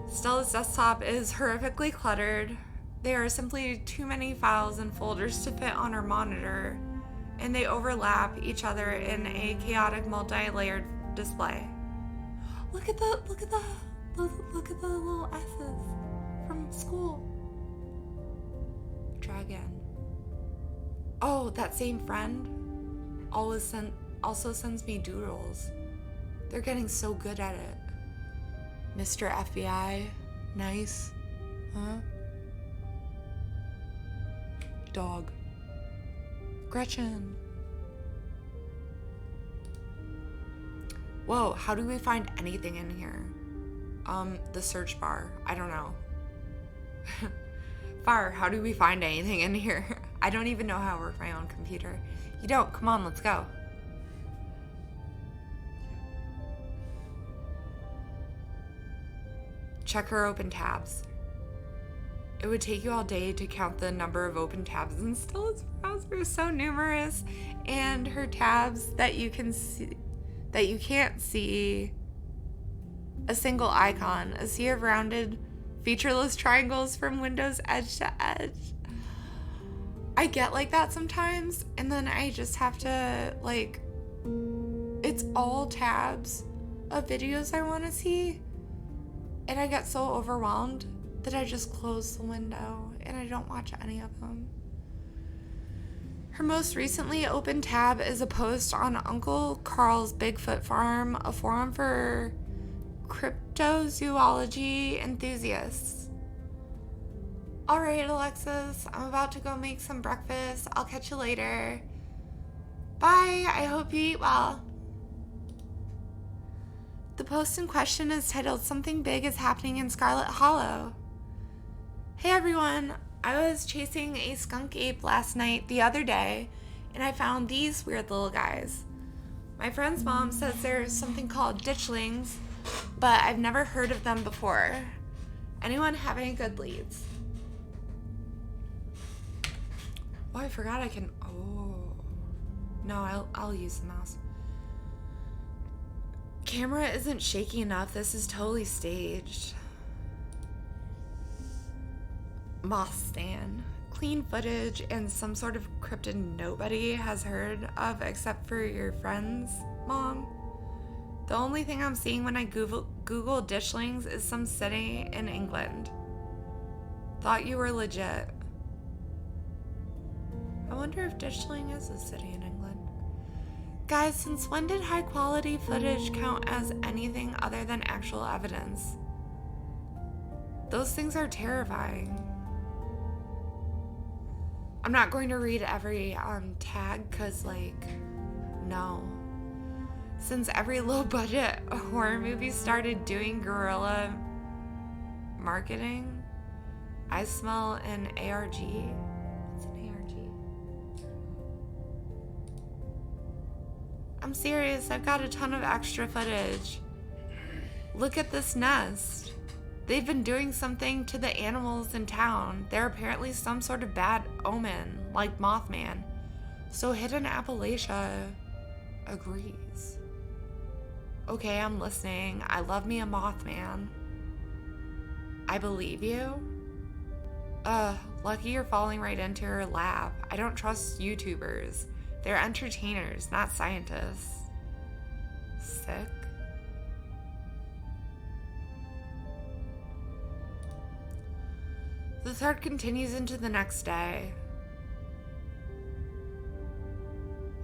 Stella's desktop is horrifically cluttered. There are simply too many files and folders to fit on her monitor, and they overlap each other in a chaotic multi-layered display. Look at the little S's from school. Dragon. Oh, that same friend also sends me doodles. They're getting so good at it. Mr. FBI, nice, huh? Dog. Gretchen. Whoa, how do we find anything in here? The search bar. I don't know. Fire, how do we find anything in here? I don't even know how to work my own computer. You don't? Come on, let's go. Check her open tabs. It would take you all day to count the number of open tabs in Stella's browser is so numerous, and her tabs that you can see, that you can't see a single icon, a sea of rounded, featureless triangles from Windows edge to edge. I get like that sometimes, and then I just have to, like, it's all tabs of videos I want to see, and I get so overwhelmed that I just close the window and I don't watch any of them. Her most recently opened tab is a post on Uncle Carl's Bigfoot Farm, a forum for cryptozoology enthusiasts. All right, Alexis, I'm about to go make some breakfast. I'll catch you later. Bye, I hope you eat well. The post in question is titled "Something Big is Happening in Scarlet Hollow." Hey everyone, I was chasing a skunk ape the other day, and I found these weird little guys. My friend's mom says there's something called ditchlings, but I've never heard of them before. Anyone have any good leads? Oh, I forgot I can, no, I'll use the mouse. Camera isn't shaky enough. This is totally staged. Moth stand. Clean footage and some sort of cryptid nobody has heard of except for your friends, Mom. The only thing I'm seeing when I Google ditchlings is some city in England. Thought you were legit. I wonder if ditchling is a city in England. Guys, since when did high quality footage count as anything other than actual evidence? Those things are terrifying. I'm not going to read every tag because, like, no. Since every low budget horror movie started doing guerrilla marketing, I smell an ARG. What's an ARG? I'm serious, I've got a ton of extra footage. Look at this nest. They've been doing something to the animals in town. They're apparently some sort of bad omen, like Mothman. So Hidden Appalachia agrees. Okay, I'm listening. I love me a Mothman. I believe you? Lucky you're falling right into her lap. I don't trust YouTubers. They're entertainers, not scientists. Sick. The thread continues into the next day.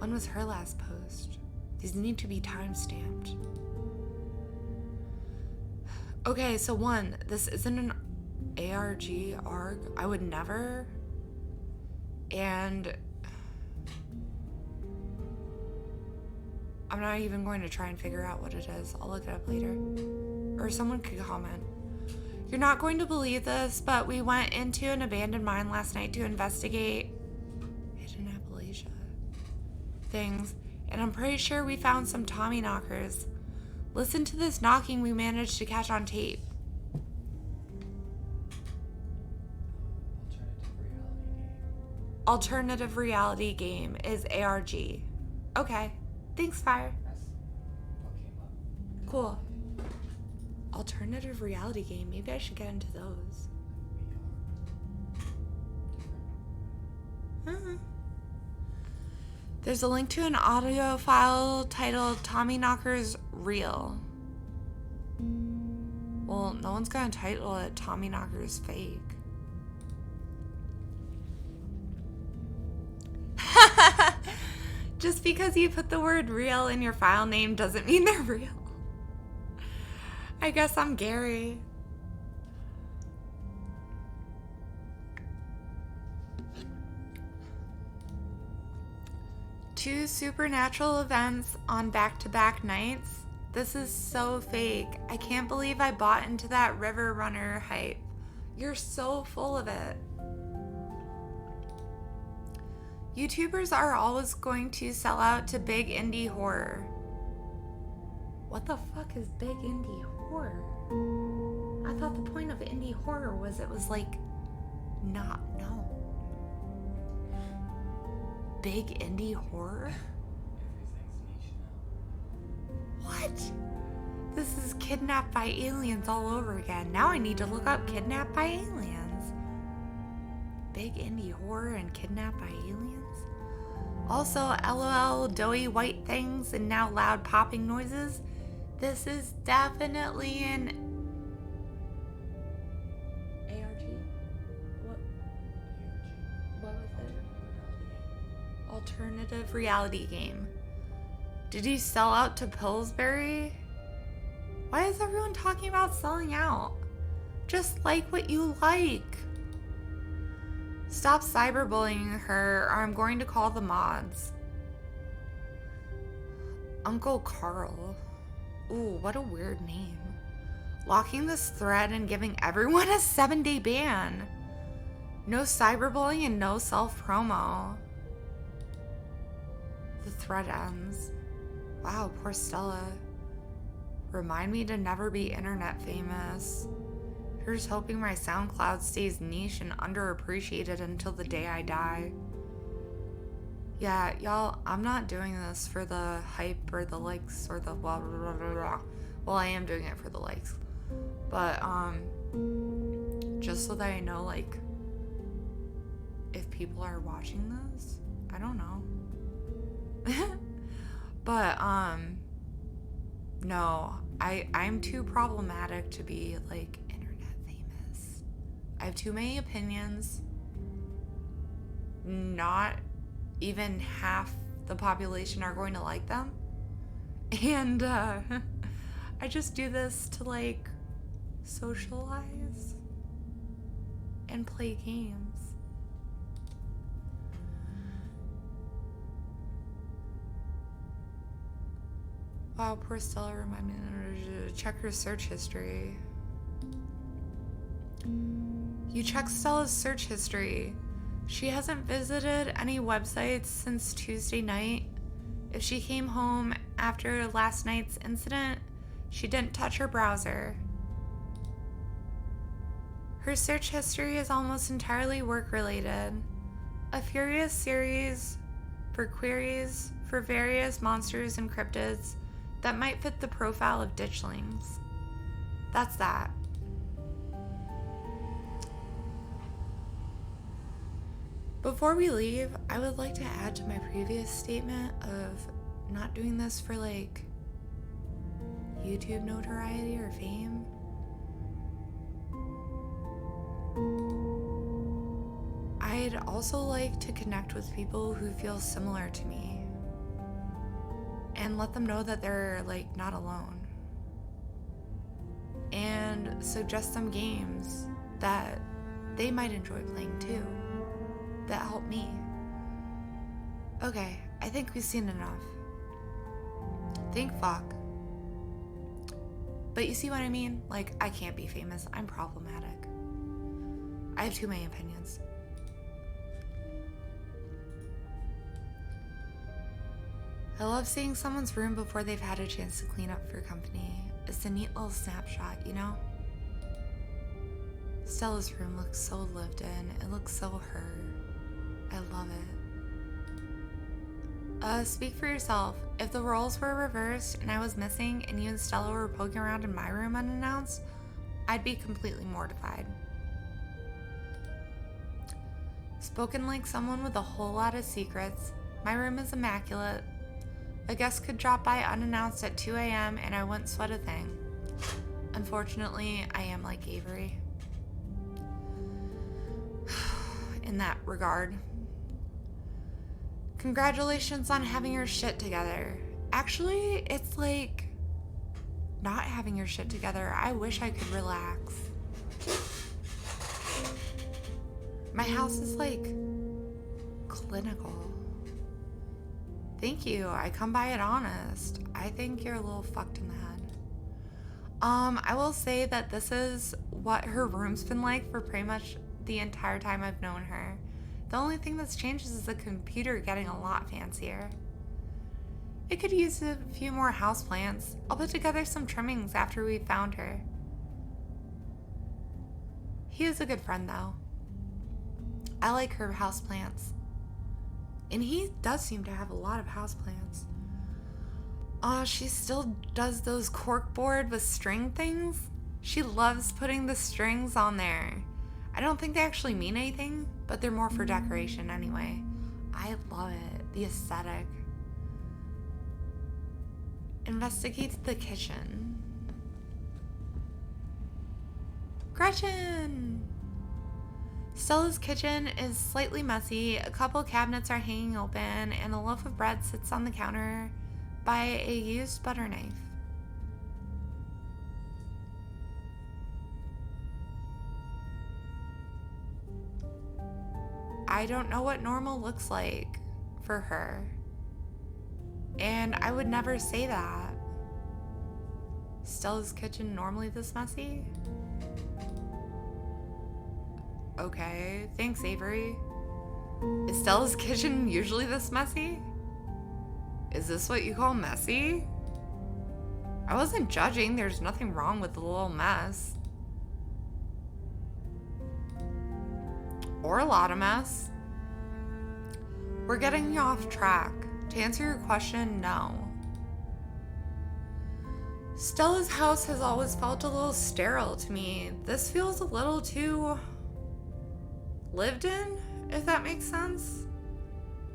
When was her last post? These need to be time-stamped. Okay, so one, this isn't an ARG. I would never. And I'm not even going to try and figure out what it is. I'll look it up later. Or someone could comment. You're not going to believe this, but we went into an abandoned mine last night to investigate hidden Appalachia things, and I'm pretty sure we found some Tommy knockers. Listen to this knocking we managed to catch on tape. Alternative reality game is ARG. Okay. Thanks, Fire. That's what came up. Cool. Alternative reality game. Maybe I should get into those. There's a link to an audio file titled Tommy Knockers Real. Well, no one's gonna title it Tommy Knockers Fake. Just because you put the word real in your file name doesn't mean they're real. I guess I'm Gary. Two supernatural events on back-to-back nights. This is so fake. I can't believe I bought into that River Runner hype. You're so full of it. YouTubers are always going to sell out to big indie horror. What the fuck is big indie horror? I thought the point of indie horror was it was like not known. Big indie horror? Everything's niche now. What? This is Kidnapped by Aliens all over again. Now I need to look up Kidnapped by Aliens. Big indie horror and Kidnapped by Aliens? Also, LOL, doughy white things and now loud popping noises. This is definitely an ARG? What was it? Alternative reality game. Did you sell out to Pillsbury? Why is everyone talking about selling out? Just like what you like. Stop cyberbullying her or I'm going to call the mods. Uncle Carl. Ooh, what a weird name. Locking this thread and giving everyone a 7-day ban. No cyberbullying and no self-promo. The thread ends. Wow, poor Stella. Remind me to never be internet famous. Here's hoping my SoundCloud stays niche and underappreciated until the day I die. Yeah, y'all, I'm not doing this for the hype or the likes or the blah blah blah blah blah. Well, I am doing it for the likes. But, just so that I know, like, if people are watching this, I don't know. But, no, I'm too problematic to be, like, internet famous. I have too many opinions. Not even half the population are going to like them. And, I just do this to, like, socialize and play games. Wow, poor Stella reminded me to check her search history. You check Stella's search history. She hasn't visited any websites since Tuesday night. If she came home after last night's incident, she didn't touch her browser. Her search history is almost entirely work-related. A furious series for queries for various monsters and cryptids that might fit the profile of ditchlings. That's that. Before we leave, I would like to add to my previous statement of not doing this for like YouTube notoriety or fame. I'd also like to connect with people who feel similar to me and let them know that they're like not alone. And suggest some games that they might enjoy playing too, that help me. Okay, I think we've seen enough. Think fuck. But you see what I mean? Like, I can't be famous. I'm problematic. I have too many opinions. I love seeing someone's room before they've had a chance to clean up for company. It's a neat little snapshot, you know? Stella's room looks so lived in. It looks so her. I love it. Speak for yourself. If the roles were reversed and I was missing and you and Stella were poking around in my room unannounced, I'd be completely mortified. Spoken like someone with a whole lot of secrets. My room is immaculate. A guest could drop by unannounced at 2 a.m. and I wouldn't sweat a thing. Unfortunately, I am like Avery. In that regard. Congratulations on having your shit together. Actually, it's like not having your shit together. I wish I could relax. My house is like clinical. Thank you. I come by it honest. I think you're a little fucked in the head. I will say that this is what her room's been like for pretty much the entire time I've known her. The only thing that's changed is the computer getting a lot fancier. It could use a few more houseplants. I'll put together some trimmings after we found her. He is a good friend though. I like her houseplants. And he does seem to have a lot of houseplants. She still does those corkboard with string things. She loves putting the strings on there. I don't think they actually mean anything, but they're more for decoration anyway. I love it. The aesthetic. Investigates the kitchen. Gretchen! Stella's kitchen is slightly messy. A couple cabinets are hanging open, and a loaf of bread sits on the counter by a used butter knife. I don't know what normal looks like for her. And I would never say that. Stella's kitchen normally this messy? Okay, thanks, Avery. Is Stella's kitchen usually this messy? Is this what you call messy? I wasn't judging. There's nothing wrong with the little mess. Or a lot of mess. We're getting you off track. To answer your question, no. Stella's house has always felt a little sterile to me. This feels a little too lived in, if that makes sense.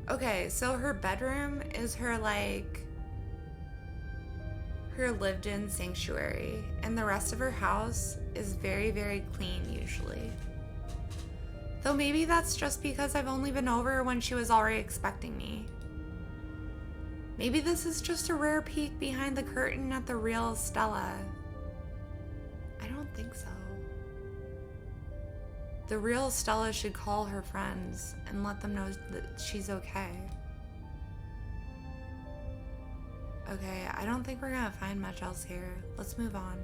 Okay, so her bedroom is her lived in sanctuary, and the rest of her house is very, very clean usually. Though maybe that's just because I've only been over when she was already expecting me. Maybe this is just a rare peek behind the curtain at the real Stella. I don't think so. The real Stella should call her friends and let them know that she's okay. Okay, I don't think we're gonna find much else here. Let's move on.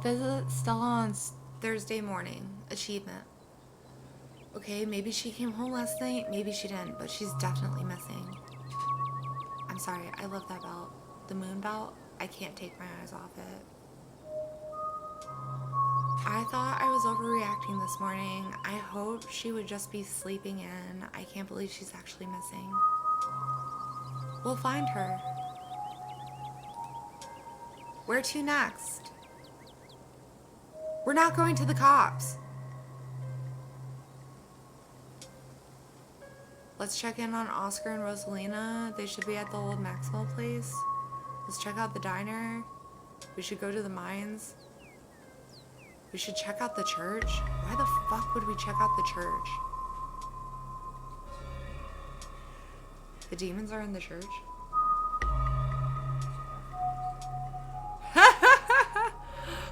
Visit Stella on Thursday morning. Achievement. Okay, maybe she came home last night, maybe she didn't, but she's definitely missing. I'm sorry, I love that belt. The moon belt, I can't take my eyes off it. I thought I was overreacting this morning. I hope she would just be sleeping in. I can't believe she's actually missing. We'll find her. Where to next? We're not going to the cops. Let's check in on Oscar and Rosalina. They should be at the old Maxwell place. Let's check out the diner. We should go to the mines. We should check out the church. Why the fuck would we check out the church? The demons are in the church?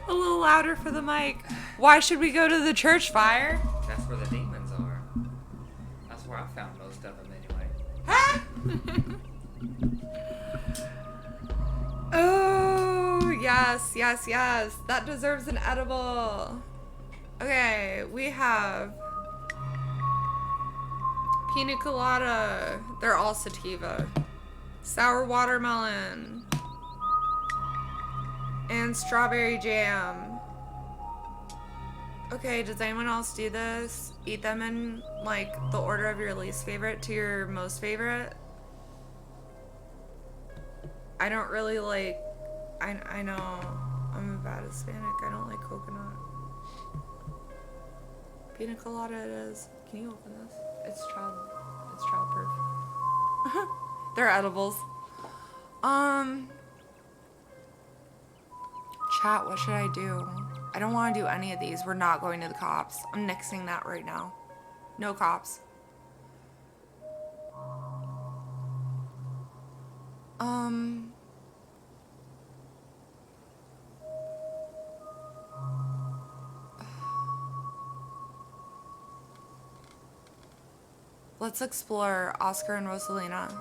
A little louder for the mic. Why should we go to the church, Fire? That's where the demons are. That's where I found most of them anyway. Oh, yes, yes, yes. That deserves an edible. Okay, we have pina colada. They're all sativa. Sour watermelon. And strawberry jam. Okay, does anyone else do this? Eat them in, like, the order of your least favorite to your most favorite? I don't really like... I know I'm a bad Hispanic. I don't like coconut. Pina colada it is. Can you open this? It's childproof. They're edibles. Chat, what should I do? I don't want to do any of these. We're not going to the cops. I'm nixing that right now. No cops. Let's explore Oscar and Rosalina.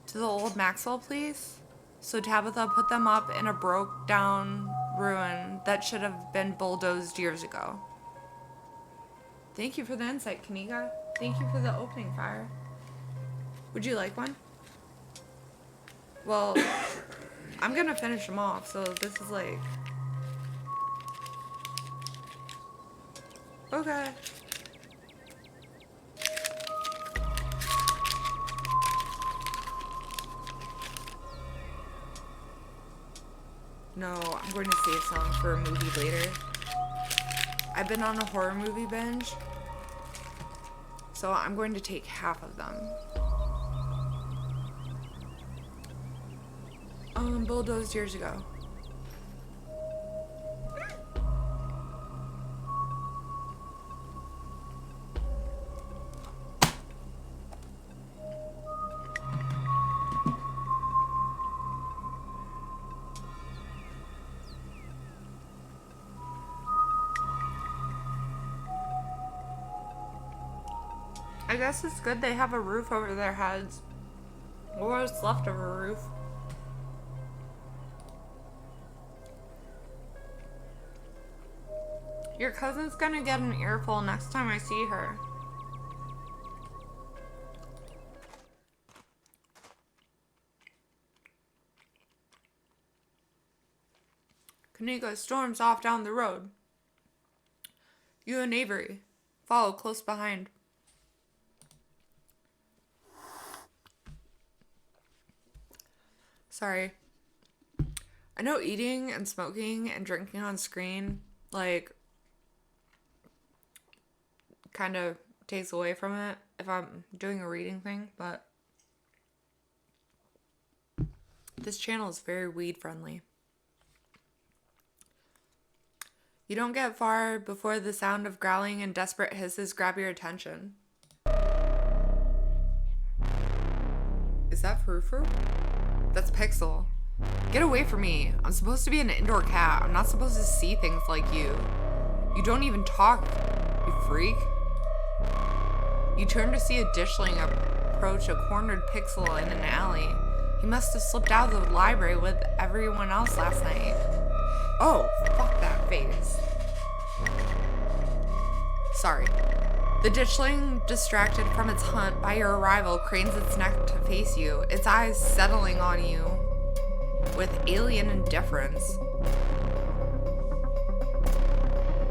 To the old Maxwell, please. So Tabitha put them up in a broke down ruin that should have been bulldozed years ago. Thank you for the insight, Kanika. Thank you for the opening, Fire. Would you like one? Well, I'm gonna finish them off, so this is like... Okay. No, I'm going to save some for a movie later. I've been on a horror movie binge, so I'm going to take half of them. Bulldozed years ago. I guess it's good they have a roof over their heads. Or what's left of a roof. Your cousin's gonna get an earful next time I see her. Kanika storms off down the road. You and Avery follow close behind. Sorry. I know eating and smoking and drinking on screen, like, kind of takes away from it if I'm doing a reading thing, but this channel is very weed friendly. You don't get far before the sound of growling and desperate hisses grab your attention. Is that Frou-Frou? That's Pixel. Get away from me. I'm supposed to be an indoor cat. I'm not supposed to see things like you. You don't even talk, you freak. You turn to see a dishling approach a cornered Pixel in an alley. He must have slipped out of the library with everyone else last night. Oh, fuck that face. Sorry. The ditchling, distracted from its hunt by your arrival, cranes its neck to face you, its eyes settling on you with alien indifference.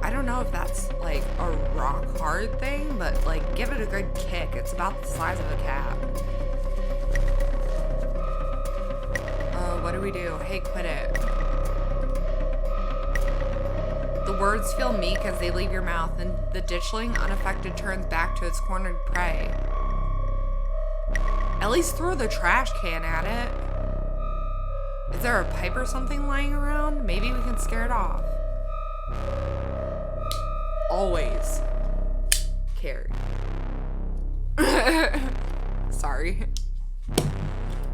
I don't know if that's like a rock hard thing, but like give it a good kick. It's about the size of a cat. What do we do? Hey, quit it. The words feel meek as they leave your mouth, and the ditchling, unaffected, turns back to its cornered prey. At least throw the trash can at it. Is there a pipe or something lying around? Maybe we can scare it off. Always. carry. Sorry.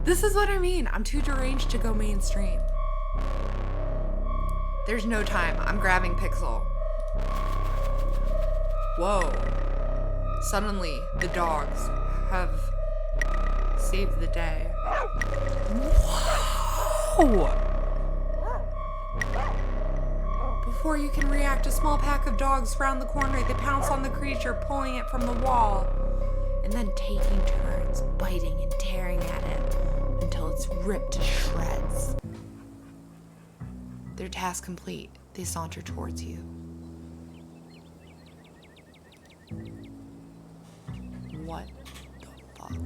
This is what I mean. I'm too deranged to go mainstream. There's no time. I'm grabbing Pixel. Whoa. Suddenly, the dogs have saved the day. Whoa! Before you can react, a small pack of dogs round the corner. They pounce on the creature, pulling it from the wall, and then taking turns, biting and tearing at it until it's ripped to shreds. Their task complete, they saunter towards you. What the fuck?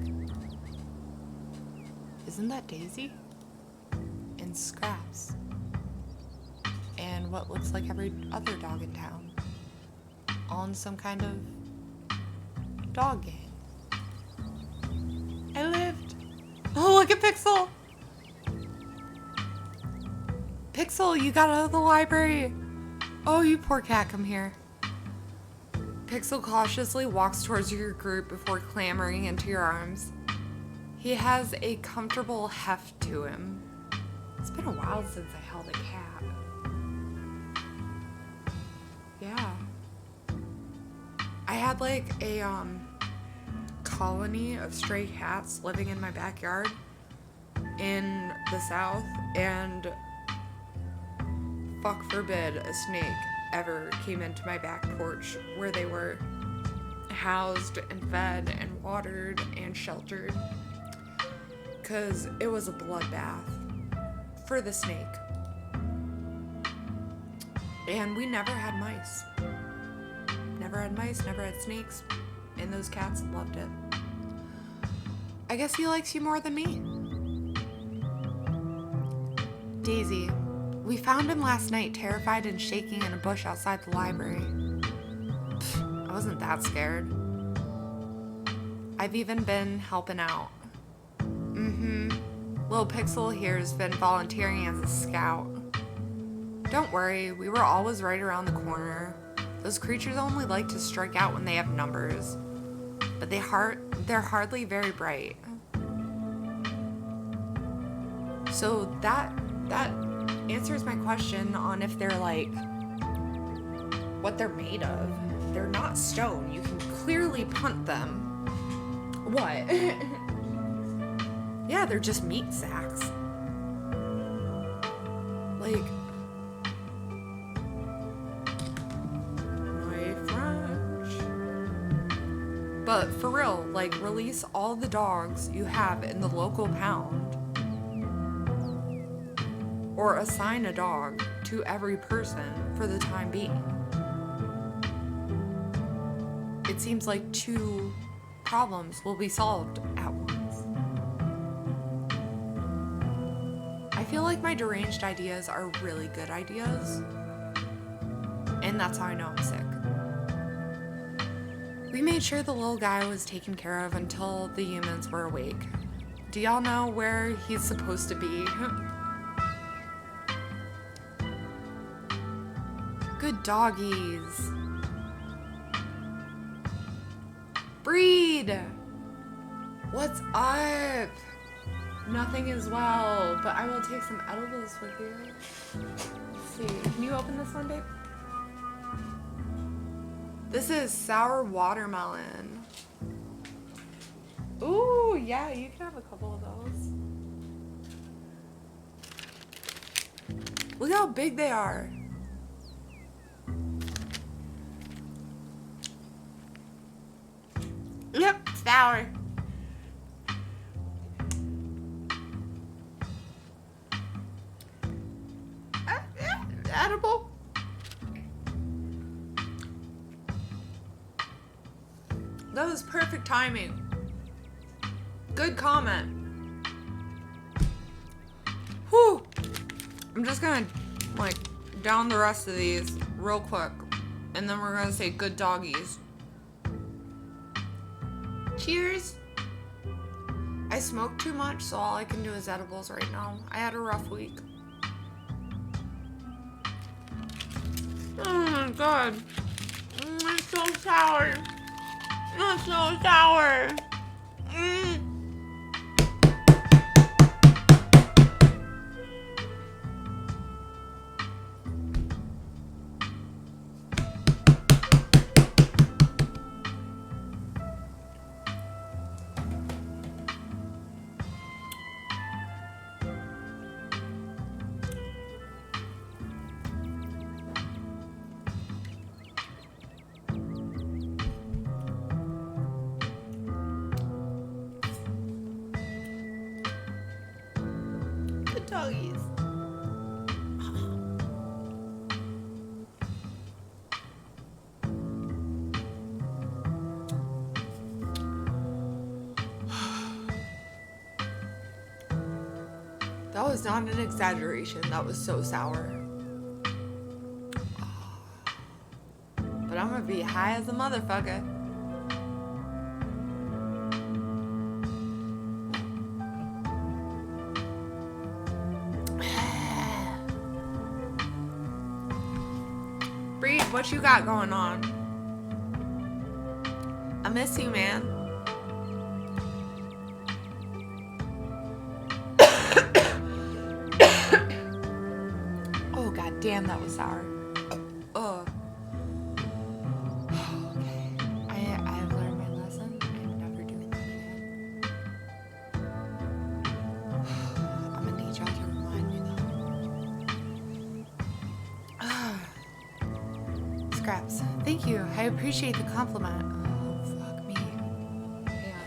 Isn't that Daisy? And Scraps. And what looks like every other dog in town. On some kind of dog game. I lived. Oh, look at Pixel! Pixel, you got out of the library. Oh, you poor cat, come here. Pixel cautiously walks towards your group before clambering into your arms. He has a comfortable heft to him. It's been a while since I held a cat. Yeah. I had like a colony of stray cats living in my backyard in the South, and fuck forbid a snake ever came into my back porch where they were housed and fed and watered and sheltered, because it was a bloodbath for the snake. And we never had mice. Never had mice, never had snakes, and those cats loved it. I guess he likes you more than me. Daisy. We found him last night, terrified and shaking in a bush outside the library. Pfft, I wasn't that scared. I've even been helping out. Little Pixel here has been volunteering as a scout. Don't worry, we were always right around the corner. Those creatures only like to strike out when they have numbers, but they're hardly very bright. So that answers my question on if they're like what they're made of. They're not stone. You can clearly punt them. What? Yeah, they're just meat sacks. Like, my French. But for real, like, release all the dogs you have in the local pound. Or assign a dog to every person for the time being. It seems like 2 problems will be solved at once. I feel like my deranged ideas are really good ideas. And that's how I know I'm sick. We made sure the little guy was taken care of until the humans were awake. Do y'all know where he's supposed to be? Good doggies. Breed! What's up? Nothing as well, but I will take some edibles with you. Let's see. Can you open this one, babe? This is sour watermelon. Ooh, yeah, you can have a couple of those. Look how big they are. Yep, sour. Edible. That was perfect timing. Good comment. Whew. I'm just gonna like down the rest of these real quick, and then we're gonna say good doggies. Cheers. I smoke too much, so all I can do is edibles right now. I had a rough week. Oh my god. It's so sour. That's so sour. Mm. The doggies. That was not an exaggeration. That was so sour. But I'm gonna be high as a motherfucker. Breed, what you got going on? I miss you, man. Oh, god damn, that was sour. Oh. Okay. I've learned my lesson. I'm never doing that again. I'm gonna need y'all to remind me though. Scraps. Thank you. I appreciate the compliment. Oh, fuck me. Yeah.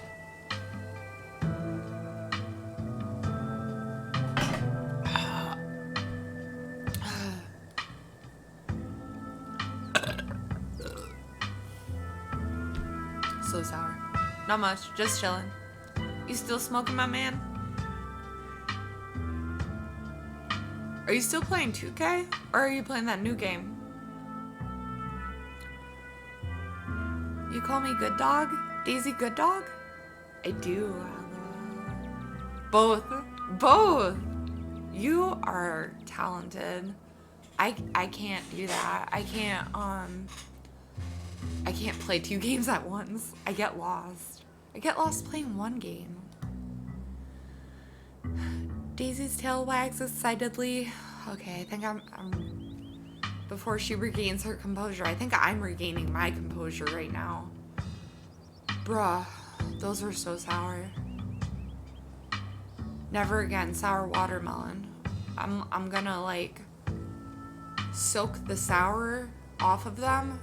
So sour. Not much, just chilling. You still smoking, my man? Are you still playing 2K? Or are you playing that new game? You call me good dog? Daisy good dog? I do. Both. Both. You are talented. I can't do that. I can't play 2 games at once. I get lost. I get lost playing 1 game. Daisy's tail wags excitedly. Okay, I think I'm before she regains her composure, I think I'm regaining my composure right now. Bruh, those were so sour. Never again sour watermelon. I'm gonna like soak the sour off of them.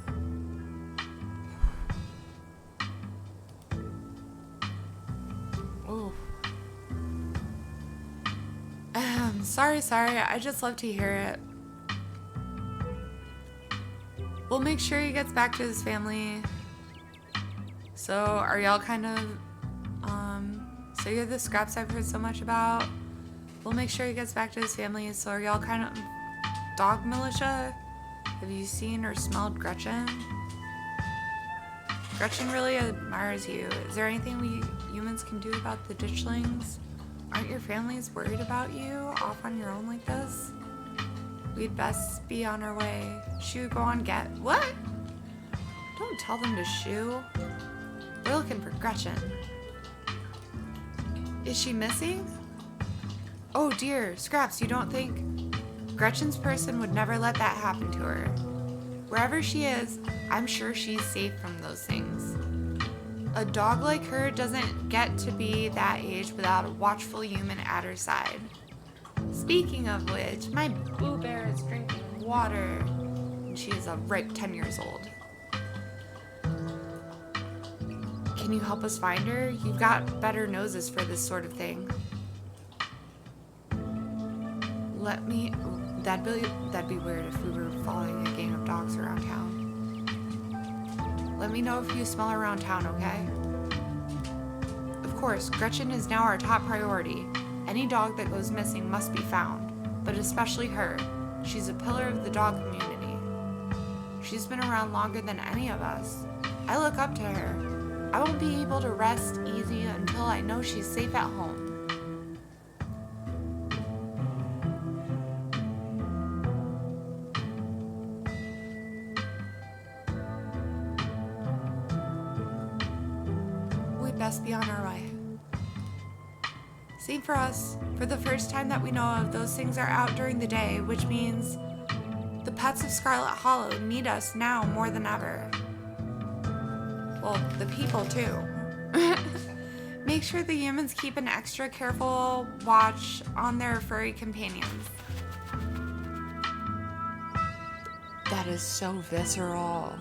Oh. Sorry. I just love to hear it. We'll make sure he gets back to his family. So, are y'all kind of, so you're the Scraps I've heard so much about. We'll make sure he gets back to his family. So, are y'all kind of dog militia? Have you seen or smelled Gretchen? Gretchen really admires you. Is there anything we humans can do about the ditchlings? Aren't your families worried about you off on your own like this? We'd best be on our way. Shoo, go on, get. What? Don't tell them to shoo. They're looking for Gretchen. Is she missing? Oh dear, Scraps, you don't think Gretchen's person would never let that happen to her? Wherever she is, I'm sure she's safe from those things. A dog like her doesn't get to be that age without a watchful human at her side. Speaking of which, my Boo Bear is drinking water, and she is a ripe 10 years old. Can you help us find her? You've got better noses for this sort of thing. That'd be weird if we were following a gang of dogs around town. Let me know if you smell around town, okay? Of course, Gretchen is now our top priority. Any dog that goes missing must be found, but especially her. She's a pillar of the dog community. She's been around longer than any of us. I look up to her. I won't be able to rest easy until I know she's safe at home. best be on our way. Same for us. For the first time that we know of, those things are out during the day, which means the pets of Scarlet Hollow need us now more than ever. Well, the people too. Make sure the humans keep an extra careful watch on their furry companions. That is so visceral.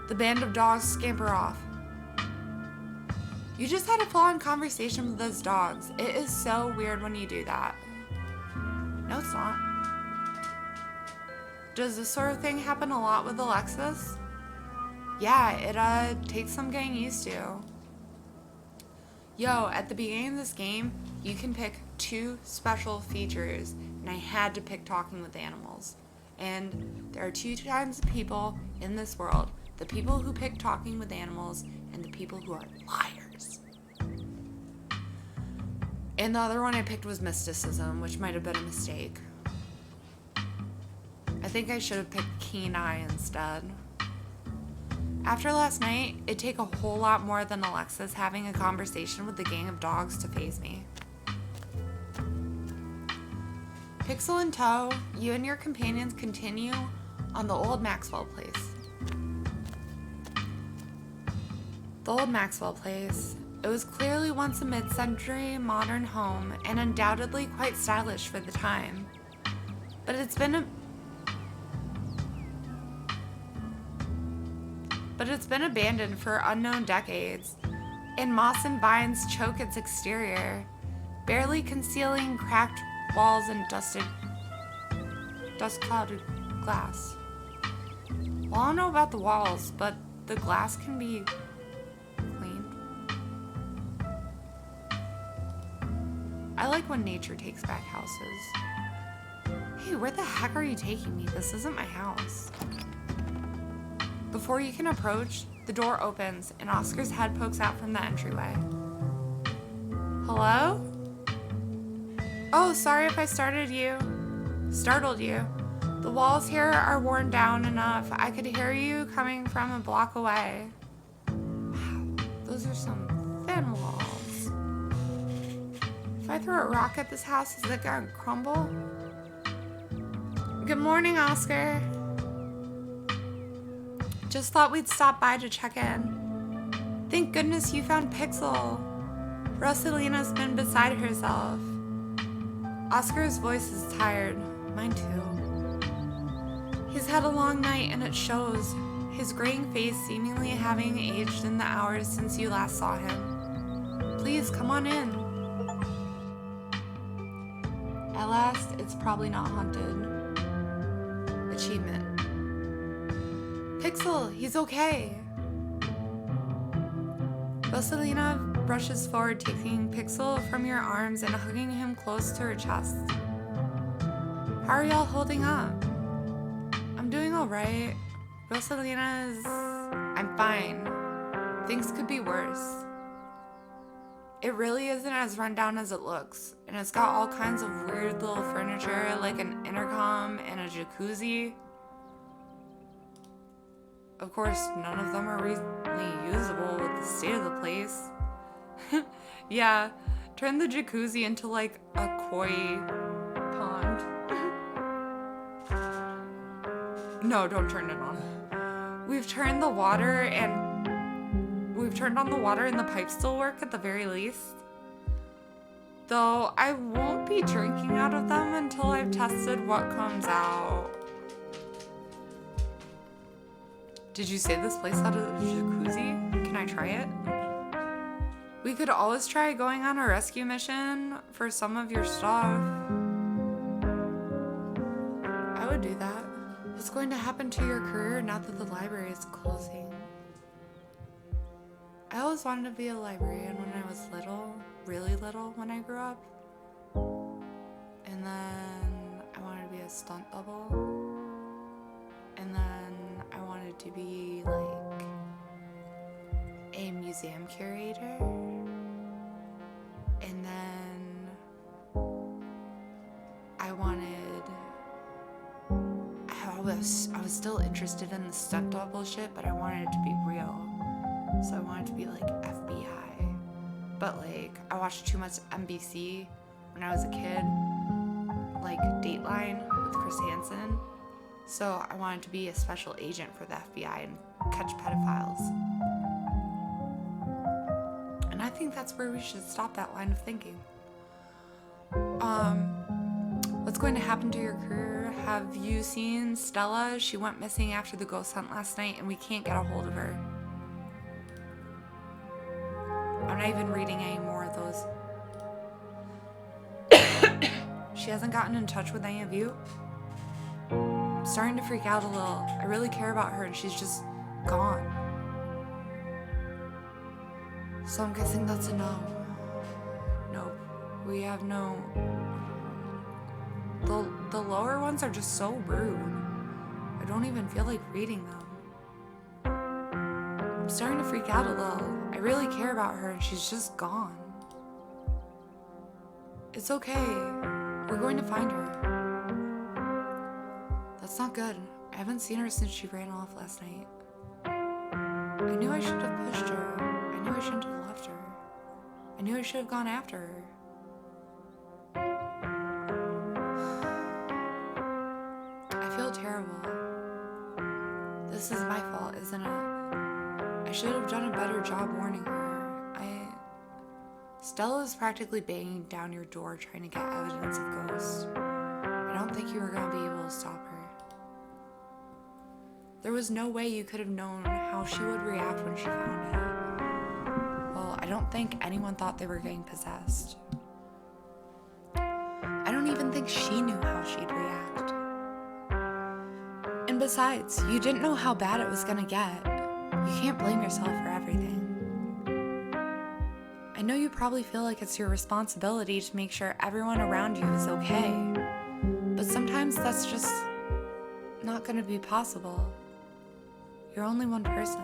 The band of dogs scamper off. You just had a full-on conversation with those dogs. It is so weird when you do that. No, it's not. Does this sort of thing happen a lot with Alexis? Yeah, it takes some getting used to. Yo, at the beginning of this game, you can pick 2 special features, and I had to pick talking with animals. And there are 2 kinds of people in this world. The people who pick talking with animals and the people who are liars. And the other one I picked was mysticism, which might have been a mistake. I think I should have picked keen eye instead. After last night, it'd take a whole lot more than Alexis having a conversation with the gang of dogs to faze me. Pixel in tow, you and your companions continue on the old Maxwell place. The old Maxwell place. It was clearly once a mid-century modern home and undoubtedly quite stylish for the time. But it's been abandoned for unknown decades, and moss and vines choke its exterior, barely concealing cracked walls and dust-clouded glass. Well, I don't know about the walls, but the glass can be cleaned. I like when nature takes back houses. Hey, where the heck are you taking me? This isn't my house. Before you can approach, the door opens and Oscar's head pokes out from the entryway. Hello? Oh, sorry if I startled you. The walls here are worn down enough. I could hear you coming from a block away. Wow, those are some thin walls. If I throw a rock at this house, is it gonna crumble? Good morning, Oscar. Just thought we'd stop by to check in. Thank goodness you found Pixel. Rosalina's been beside herself. Oscar's voice is tired. Mine too. He's had a long night and it shows. His graying face seemingly having aged in the hours since you last saw him. Please, come on in. At last, it's probably not haunted. Achievement. Pixel, he's okay. Rosalina brushes forward, taking Pixel from your arms and hugging him close to her chest. How are y'all holding up? I'm doing alright. I'm fine. Things could be worse. It really isn't as rundown as it looks, and it's got all kinds of weird little furniture like an intercom and a jacuzzi. Of course, none of them are really usable with the state of the place. Yeah, turn the jacuzzi into like a koi pond. No, don't turn it on. We've turned on the water and the pipes still work at the very least. Though I won't be drinking out of them until I've tested what comes out. Did you say this place had a jacuzzi? Can I try it? We could always try going on a rescue mission for some of your stuff. I would do that. What's going to happen to your career now that the library is closing? I always wanted to be a librarian when I was little, really little when I grew up. And then I wanted to be a stunt double. And then I wanted to be like a museum curator. And then I was still interested in the stunt double shit, but I wanted it to be real. So I wanted to be like FBI. But like, I watched too much NBC when I was a kid, like Dateline with Chris Hansen. So I wanted to be a special agent for the FBI and catch pedophiles. And I think that's where we should stop that line of thinking. What's going to happen to your career? Have you seen Stella? She went missing after the ghost hunt last night and we can't get a hold of her. I'm not even reading any more of those. She hasn't gotten in touch with any of you? I'm starting to freak out a little. I really care about her and she's just gone. So I'm guessing that's a no. Nope. We have no... The lower ones are just so rude. I don't even feel like reading them. I'm starting to freak out a little. I really care about her and she's just gone. It's okay. We're going to find her. That's not good. I haven't seen her since she ran off last night. I knew I should have pushed her. I knew I shouldn't have left her. I knew I should have gone after her. I feel terrible. This is my fault, isn't it? I should have done a better job warning her. Stella was practically banging down your door trying to get evidence of ghosts. I don't think you were going to be able to stop her. There was no way you could have known how she would react when she found it. Well, I don't think anyone thought they were getting possessed. I don't even think she knew how she'd react. And besides, you didn't know how bad it was going to get. You can't blame yourself for everything. I know you probably feel like it's your responsibility to make sure everyone around you is okay, but sometimes that's just not going to be possible. You're only one person.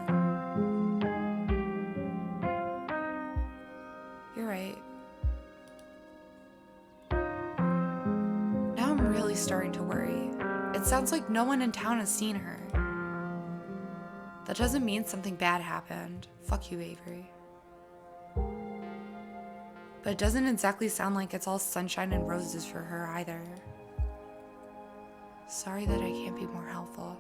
You're right. Now I'm really starting to worry. It sounds like no one in town has seen her. That doesn't mean something bad happened. Fuck you, Avery. But it doesn't exactly sound like it's all sunshine and roses for her either. Sorry that I can't be more helpful.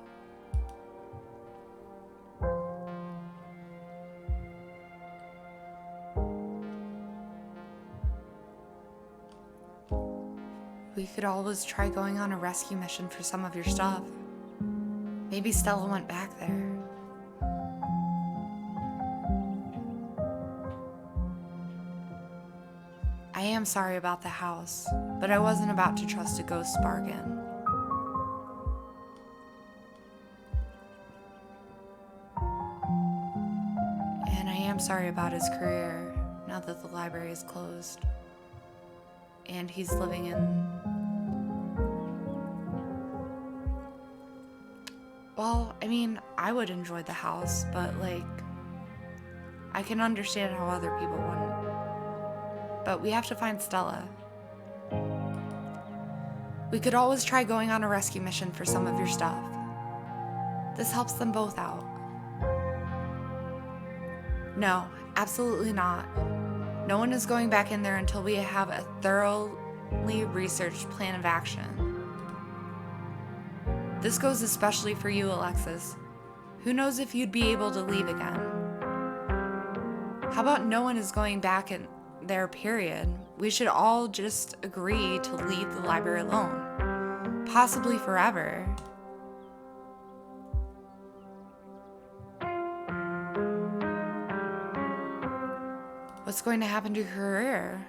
We could always try going on a rescue mission for some of your stuff. Maybe Stella went back there. I am sorry about the house, but I wasn't about to trust a ghost's bargain. And I am sorry about his career, now that the library is closed. And he's living in... Well, I mean, I would enjoy the house, but like... I can understand how other people wouldn't. But we have to find Stella. We could always try going on a rescue mission for some of your stuff. This helps them both out. No, absolutely not. No one is going back in there until we have a thoroughly researched plan of action. This goes especially for you, Alexis. Who knows if you'd be able to leave again? How about no one is going back in there, period? We should all just agree to leave the library alone. Possibly forever. What's going to happen to your career?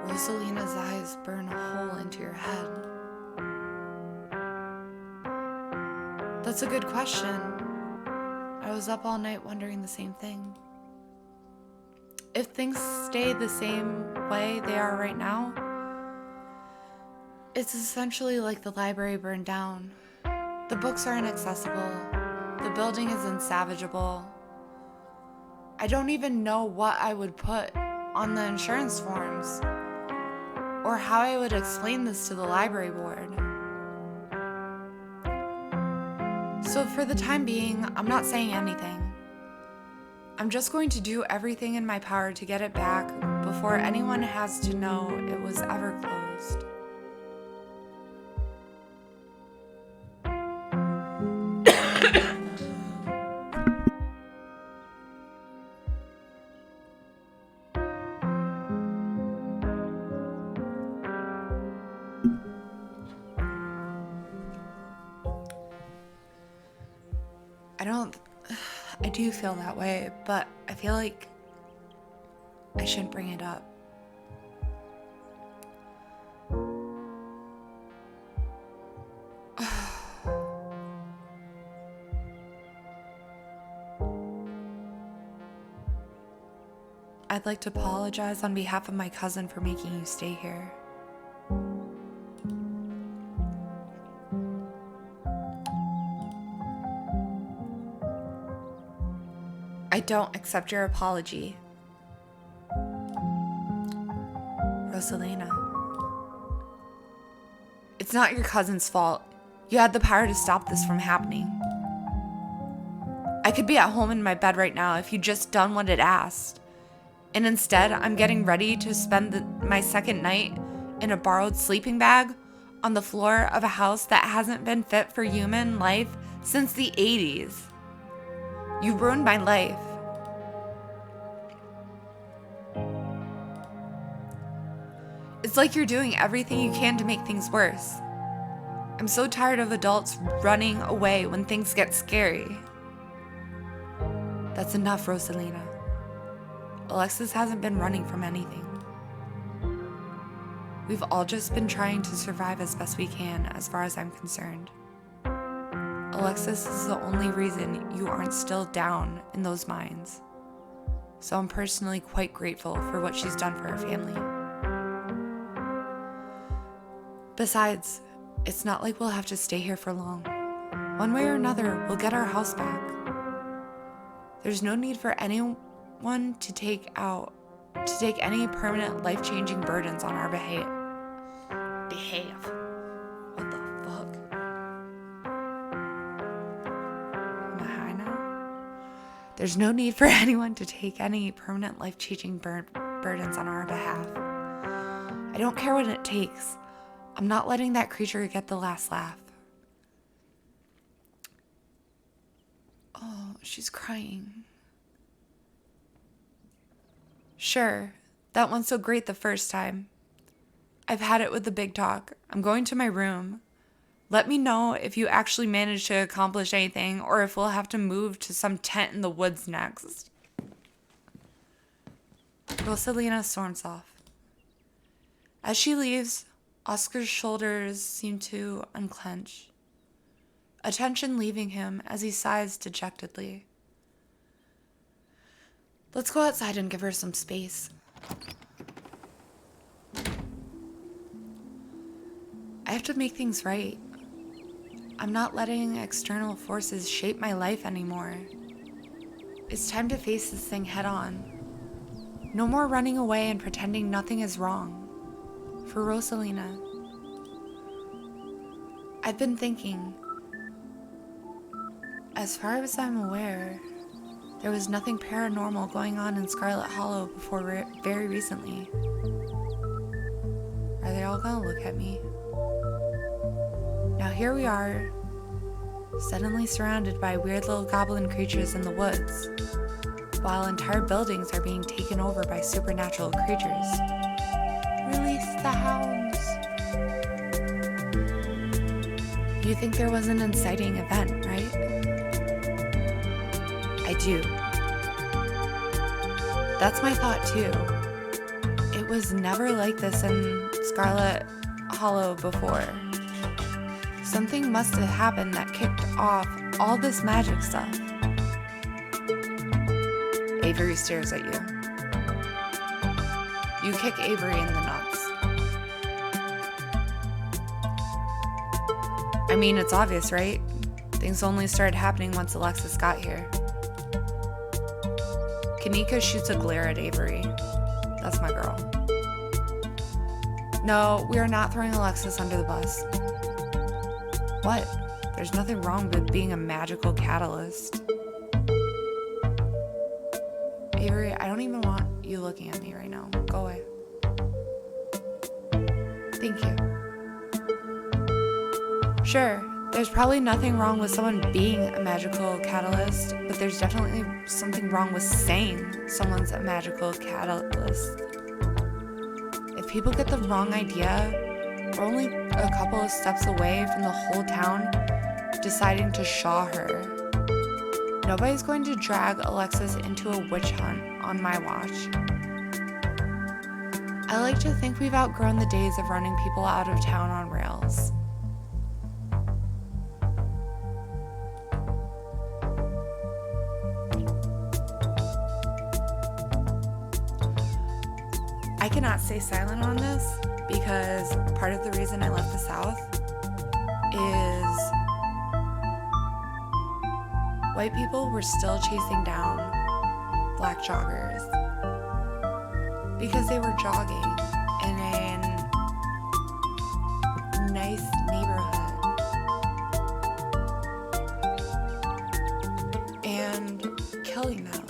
Rosalina's eyes burn a hole into your head. That's a good question. I was up all night wondering the same thing. If things stay the same way they are right now, it's essentially like the library burned down. The books are inaccessible. The building is unsavageable. I don't even know what I would put on the insurance forms or how I would explain this to the library board. So for the time being, I'm not saying anything. I'm just going to do everything in my power to get it back before anyone has to know it was ever closed. I do feel that way, but I feel like I shouldn't bring it up. I'd like to apologize on behalf of my cousin for making you stay here. I don't accept your apology. Rosalina. It's not your cousin's fault. You had the power to stop this from happening. I could be at home in my bed right now if you'd just done what it asked. And instead, I'm getting ready to spend my second night in a borrowed sleeping bag on the floor of a house that hasn't been fit for human life since the 80s. You ruined my life. It's like you're doing everything you can to make things worse. I'm so tired of adults running away when things get scary. That's enough, Rosalina. Alexis hasn't been running from anything. We've all just been trying to survive as best we can, as far as I'm concerned. Alexis is the only reason you aren't still down in those mines. So I'm personally quite grateful for what she's done for her family. Besides, it's not like we'll have to stay here for long. One way or another, we'll get our house back. There's no need for anyone to take any permanent life-changing burdens on our behalf. What the fuck? Am I high now? There's no need for anyone to take any permanent life-changing burdens on our behalf. I don't care what it takes. I'm not letting that creature get the last laugh. Oh, she's crying. Sure, that went so great the first time. I've had it with the big talk. I'm going to my room. Let me know if you actually manage to accomplish anything or if we'll have to move to some tent in the woods next. Rosalina storms off. As she leaves, Oscar's shoulders seem to unclench, attention leaving him as he sighs dejectedly. Let's go outside and give her some space. I have to make things right. I'm not letting external forces shape my life anymore. It's time to face this thing head on. No more running away and pretending nothing is wrong. For Rosalina. I've been thinking, as far as I'm aware, there was nothing paranormal going on in Scarlet Hollow before very recently. Are they all gonna look at me? Now here we are, suddenly surrounded by weird little goblin creatures in the woods, while entire buildings are being taken over by supernatural creatures. Release the hounds! You think there was an inciting event, right? I do. That's my thought too. It was never like this in Scarlet Hollow before. Something must have happened that kicked off all this magic stuff. Avery stares at you. You kick Avery in the nuts. I mean, it's obvious, right? Things only started happening once Alexis got here. Kanika shoots a glare at Avery. That's my girl. No, we are not throwing Alexis under the bus. What? There's nothing wrong with being a magical catalyst. Avery, I don't even want you looking at me right now. Go away. Thank you. Sure, there's probably nothing wrong with someone being a magical catalyst, but there's definitely something wrong with saying someone's a magical catalyst. If people get the wrong idea, we're only a couple of steps away from the whole town deciding to shaw her. Nobody's going to drag Alexis into a witch hunt on my watch. I like to think we've outgrown the days of running people out of town on rails. I cannot stay silent on this because part of the reason I left the South is white people were still chasing down black joggers because they were jogging in a nice neighborhood and killing them.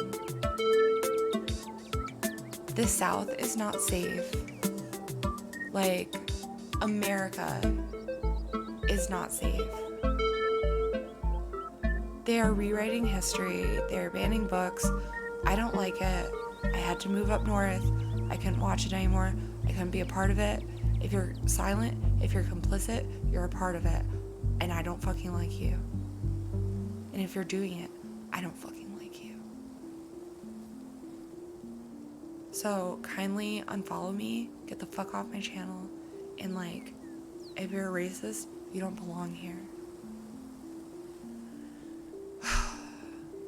The South is not safe. Like, America is not safe. They are rewriting history. They're banning books. I don't like it. I had to move up north. I couldn't watch it anymore. I couldn't be a part of it. If you're silent, if you're complicit, you're a part of it. And I don't fucking like you. And if you're doing it, I don't fucking like you. So kindly unfollow me, get the fuck off my channel, and like, if you're a racist, you don't belong here.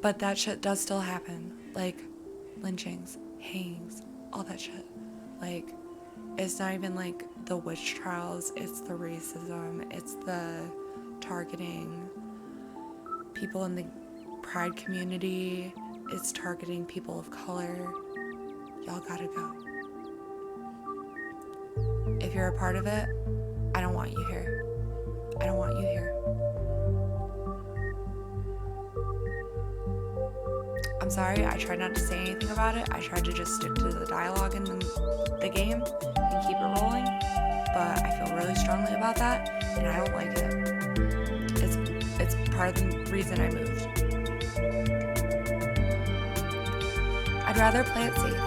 But that shit does still happen. Like, lynchings, hangings, all that shit. Like, it's not even like the witch trials, it's the racism, it's the targeting people in the pride community, it's targeting people of color. Y'all gotta go. If you're a part of it, I don't want you here. I don't want you here. I'm sorry, I tried not to say anything about it. I tried to just stick to the dialogue in the game and keep it rolling, but I feel really strongly about that, and I don't like it. It's part of the reason I moved. I'd rather play it safe.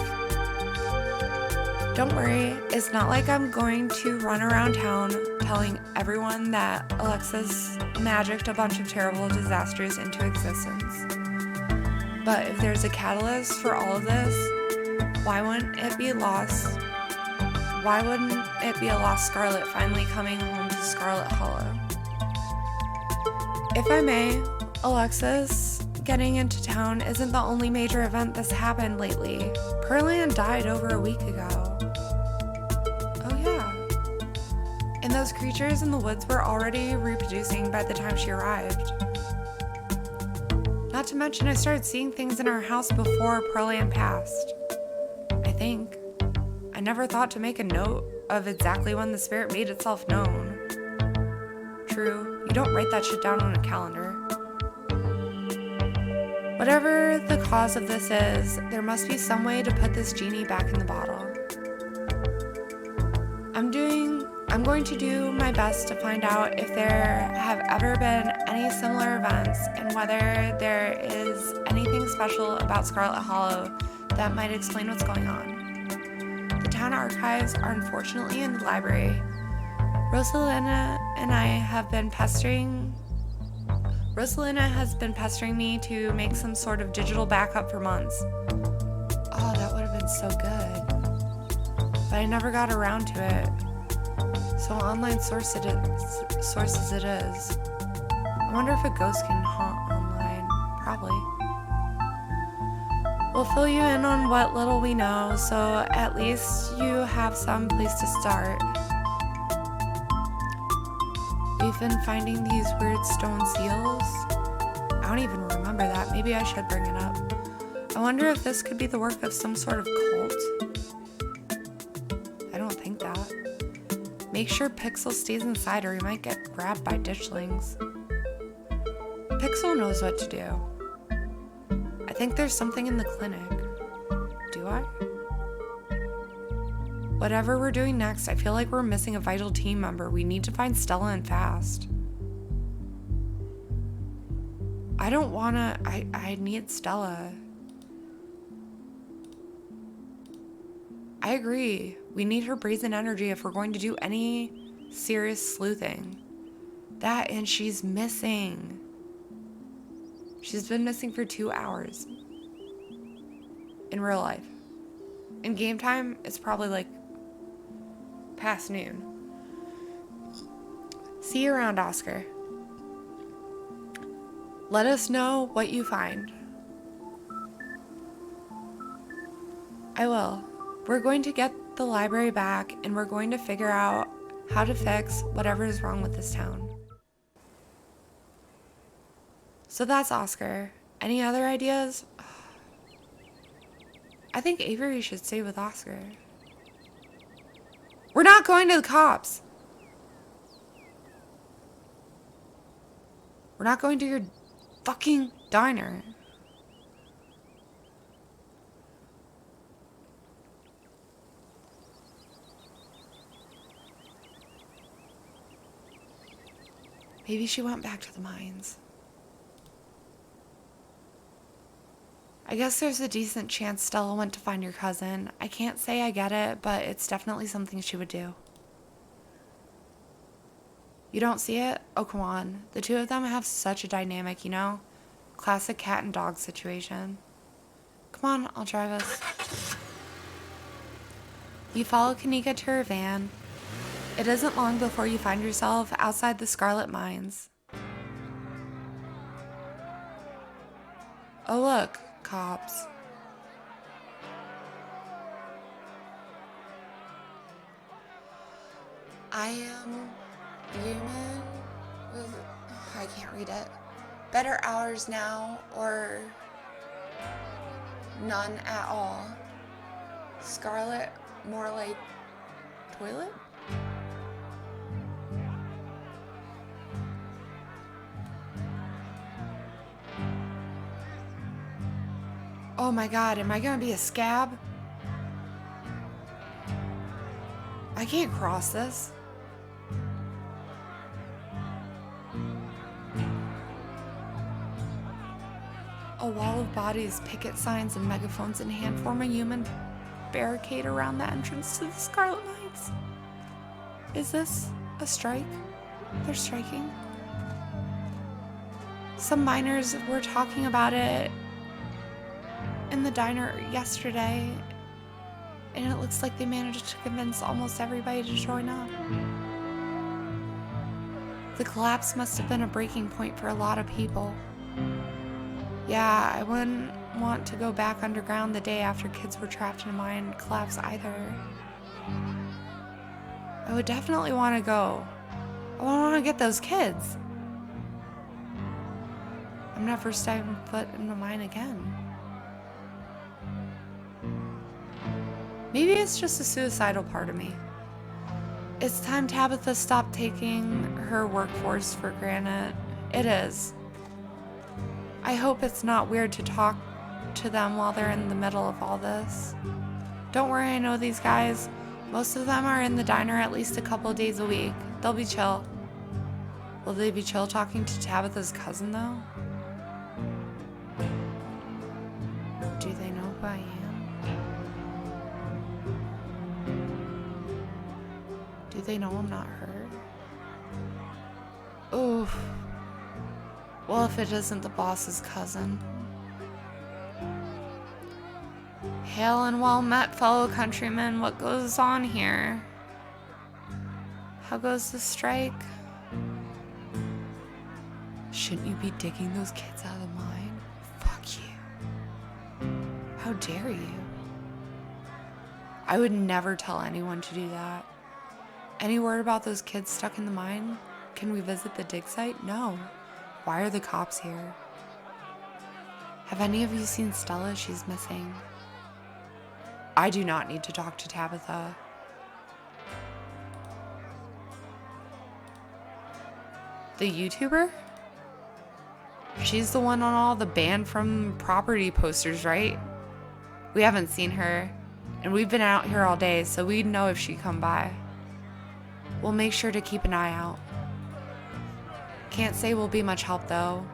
Don't worry, it's not like I'm going to run around town telling everyone that Alexis magicked a bunch of terrible disasters into existence. But if there's a catalyst for all of this, why wouldn't it be lost? Why wouldn't it be a lost Scarlet finally coming home to Scarlet Hollow? If I may, Alexis getting into town isn't the only major event that's happened lately. Pearland died over a week ago. Oh yeah. And those creatures in the woods were already reproducing by the time she arrived. Not to mention I started seeing things in our house before Pearland passed. I think. I never thought to make a note of exactly when the spirit made itself known. True, you don't write that shit down on a calendar. Whatever the cause of this is, there must be some way to put this genie back in the bottle. I'm going to do my best to find out if there have ever been any similar events and whether there is anything special about Scarlet Hollow that might explain what's going on. The town archives are unfortunately in the library. Rosalina has been pestering me to make some sort of digital backup for months. Oh, that would have been so good. But I never got around to it. So online sources it is. I wonder if a ghost can haunt online. Probably. We'll fill you in on what little we know, so at least you have some place to start. We've been finding these weird stone seals. I don't even remember that. Maybe I should bring it up. I wonder if this could be the work of some sort of cult. I don't think that. Make sure Pixel stays inside or he might get grabbed by ditchlings. Pixel knows what to do. I think there's something in the clinic. Do I? Whatever we're doing next, I feel like we're missing a vital team member. We need to find Stella and fast. I don't wanna... I need Stella. I agree. We need her brazen energy if we're going to do any serious sleuthing. That, and she's missing. She's been missing for 2 hours. In real life. In game time, it's probably like past noon. See you around, Oscar. Let us know what you find. I will. We're going to get the library back, and we're going to figure out how to fix whatever is wrong with this town. So that's Oscar. Any other ideas? I think Avery should stay with Oscar. We're not going to the cops. We're not going to your fucking diner. Maybe she went back to the mines. I guess there's a decent chance Stella went to find your cousin. I can't say I get it, but it's definitely something she would do. You don't see it? Oh, come on. The two of them have such a dynamic, you know? Classic cat and dog situation. Come on, I'll drive us. You follow Kanika to her van. It isn't long before you find yourself outside the Scarlet mines. Oh, look. Cops. I am human with... I can't read it. Better hours now, or none at all. Scarlet, more like toilet? Oh my god, am I gonna be a scab? I can't cross this. A wall of bodies, picket signs, and megaphones in hand form a human barricade around the entrance to the Scarlet Mines. Is this a strike? They're striking. Some miners were talking about it in the diner yesterday, and it looks like they managed to convince almost everybody to join up. The collapse must have been a breaking point for a lot of people. Yeah, I wouldn't want to go back underground the day after kids were trapped in a mine collapse either. I would definitely want to go. I want to get those kids. I'm never stepping foot in the mine again. Maybe it's just a suicidal part of me. It's time Tabitha stopped taking her workforce for granted. It is. I hope it's not weird to talk to them while they're in the middle of all this. Don't worry, I know these guys. Most of them are in the diner at least a couple of days a week. They'll be chill. Will they be chill talking to Tabitha's cousin, though? Do they know who I am? Do they know I'm not her? Oof. Well, if it isn't the boss's cousin. Hail and well met, fellow countrymen. What goes on here? How goes the strike? Shouldn't you be digging those kids out of the mine? Fuck you. How dare you? I would never tell anyone to do that. Any word about those kids stuck in the mine? Can we visit the dig site? No. Why are the cops here? Have any of you seen Stella? She's missing. I do not need to talk to Tabitha. The YouTuber? She's the one on all the banned from property posters, right? We haven't seen her, and we've been out here all day, so we'd know if she'd come by. We'll make sure to keep an eye out. Can't say we'll be much help, though.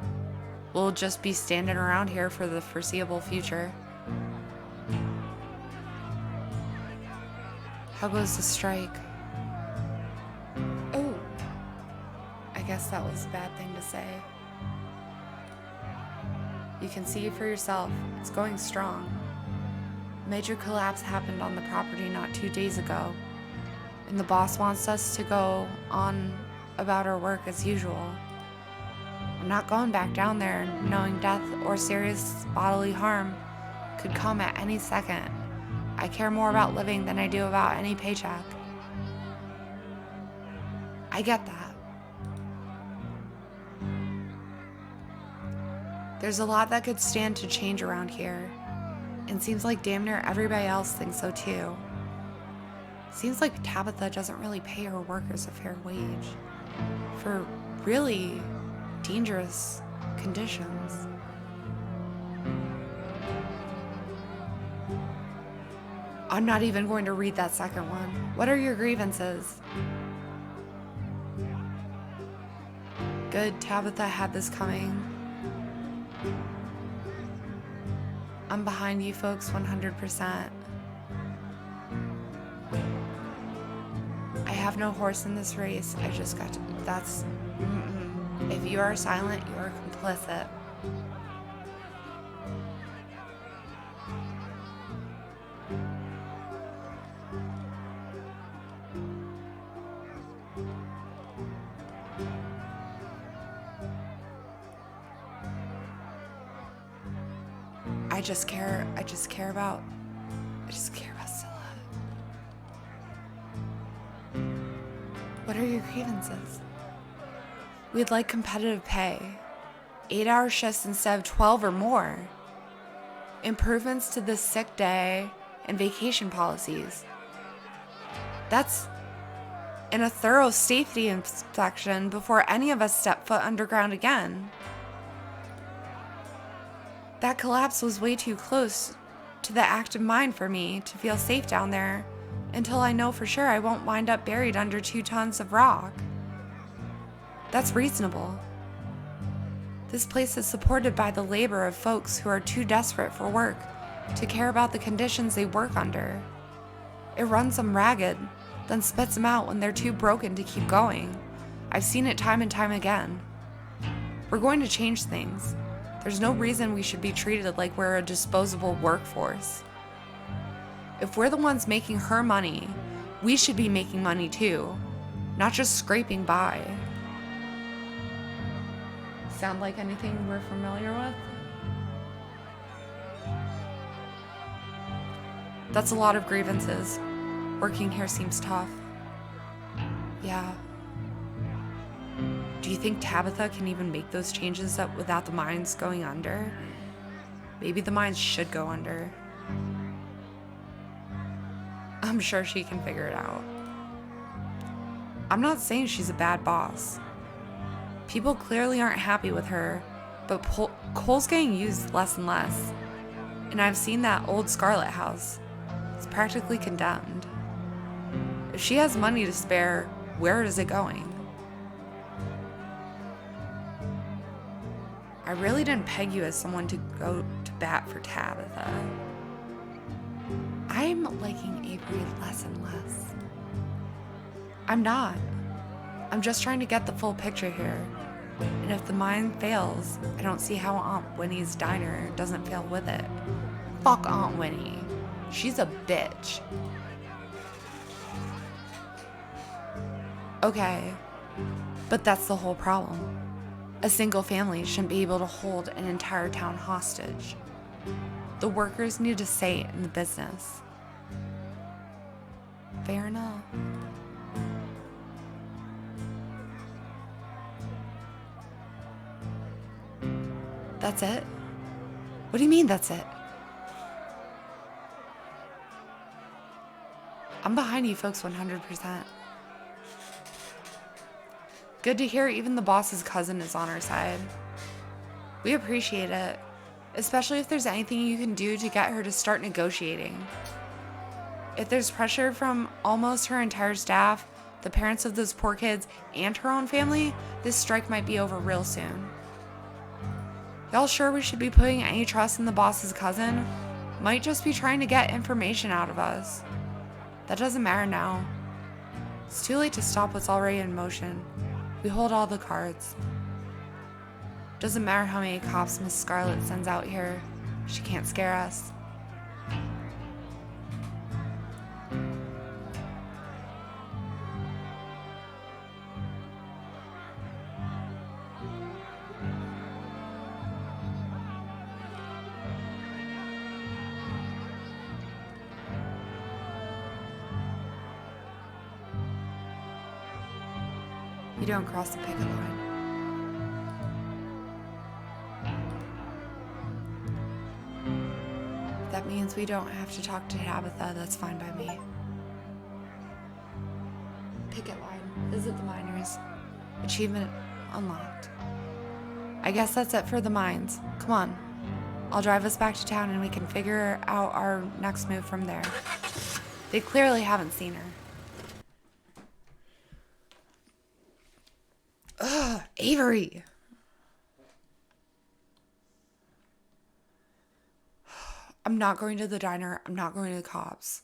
We'll just be standing around here for the foreseeable future. How goes the strike? Oh, I guess that was a bad thing to say. You can see for yourself, it's going strong. Major collapse happened on the property not 2 days ago, and the boss wants us to go on about our work as usual. I'm not going back down there knowing death or serious bodily harm could come at any second. I care more about living than I do about any paycheck. I get that. There's a lot that could stand to change around here, and seems like damn near everybody else thinks so too. Seems like Tabitha doesn't really pay her workers a fair wage for really dangerous conditions. I'm not even going to read that second one. What are your grievances? Good, Tabitha had this coming. I'm behind you folks 100%. I have no horse in this race. I just got to, that's, If you are silent, you are complicit. I just care about Scylla. What are your grievances? We'd like competitive pay. 8-hour shifts instead of 12 or more. Improvements to the sick day and vacation policies. That's in a thorough safety inspection before any of us step foot underground again. That collapse was way too close to the active mind for me to feel safe down there until I know for sure I won't wind up buried under 2 tons of rock. That's reasonable. This place is supported by the labor of folks who are too desperate for work to care about the conditions they work under. It runs them ragged, then spits them out when they're too broken to keep going. I've seen it time and time again. We're going to change things. There's no reason we should be treated like we're a disposable workforce. If we're the ones making her money, we should be making money too, not just scraping by. Sound like anything we're familiar with? That's a lot of grievances. Working here seems tough. Yeah. Do you think Tabitha can even make those changes up without the mines going under? Maybe the mines should go under. I'm sure she can figure it out. I'm not saying she's a bad boss. People clearly aren't happy with her, but coal's getting used less and less. And I've seen that old Scarlet house. It's practically condemned. If she has money to spare, where is it going? I really didn't peg you as someone to go to bat for Tabitha. I'm liking Avery less and less. I'm not. I'm just trying to get the full picture here. And if the mine fails, I don't see how Aunt Winnie's diner doesn't fail with it. Fuck Aunt Winnie. She's a bitch. Okay, but that's the whole problem. A single family shouldn't be able to hold an entire town hostage. The workers need a say in the business. Fair enough. That's it? What do you mean that's it? I'm behind you folks 100%. Good to hear even the boss's cousin is on our side. We appreciate it, especially if there's anything you can do to get her to start negotiating. If there's pressure from almost her entire staff, the parents of those poor kids, and her own family, this strike might be over real soon. Y'all sure we should be putting any trust in the boss's cousin? Might just be trying to get information out of us. That doesn't matter now. It's too late to stop what's already in motion. We hold all the cards. Doesn't matter how many cops Miss Scarlet sends out here. She can't scare us. You don't cross the picket line. That means we don't have to talk to Tabitha. That's fine by me. Picket line. Visit the miners. Achievement unlocked. I guess that's it for the mines. Come on. I'll drive us back to town and we can figure out our next move from there. They clearly haven't seen her. Ugh, Avery. I'm not going to the diner. I'm not going to the cops.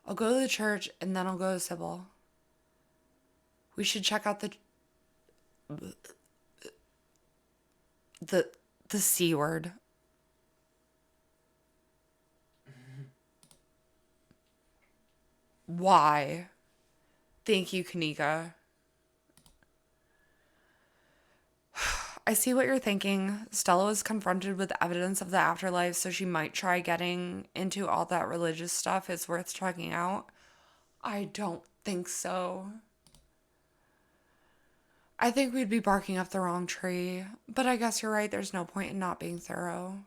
I'll go to the church and then I'll go to Sybil. We should check out the C word. Why? Thank you, Kanika. I see what you're thinking. Stella was confronted with evidence of the afterlife, so she might try getting into all that religious stuff. It's worth checking out. I don't think so. I think we'd be barking up the wrong tree, but I guess you're right. There's no point in not being thorough.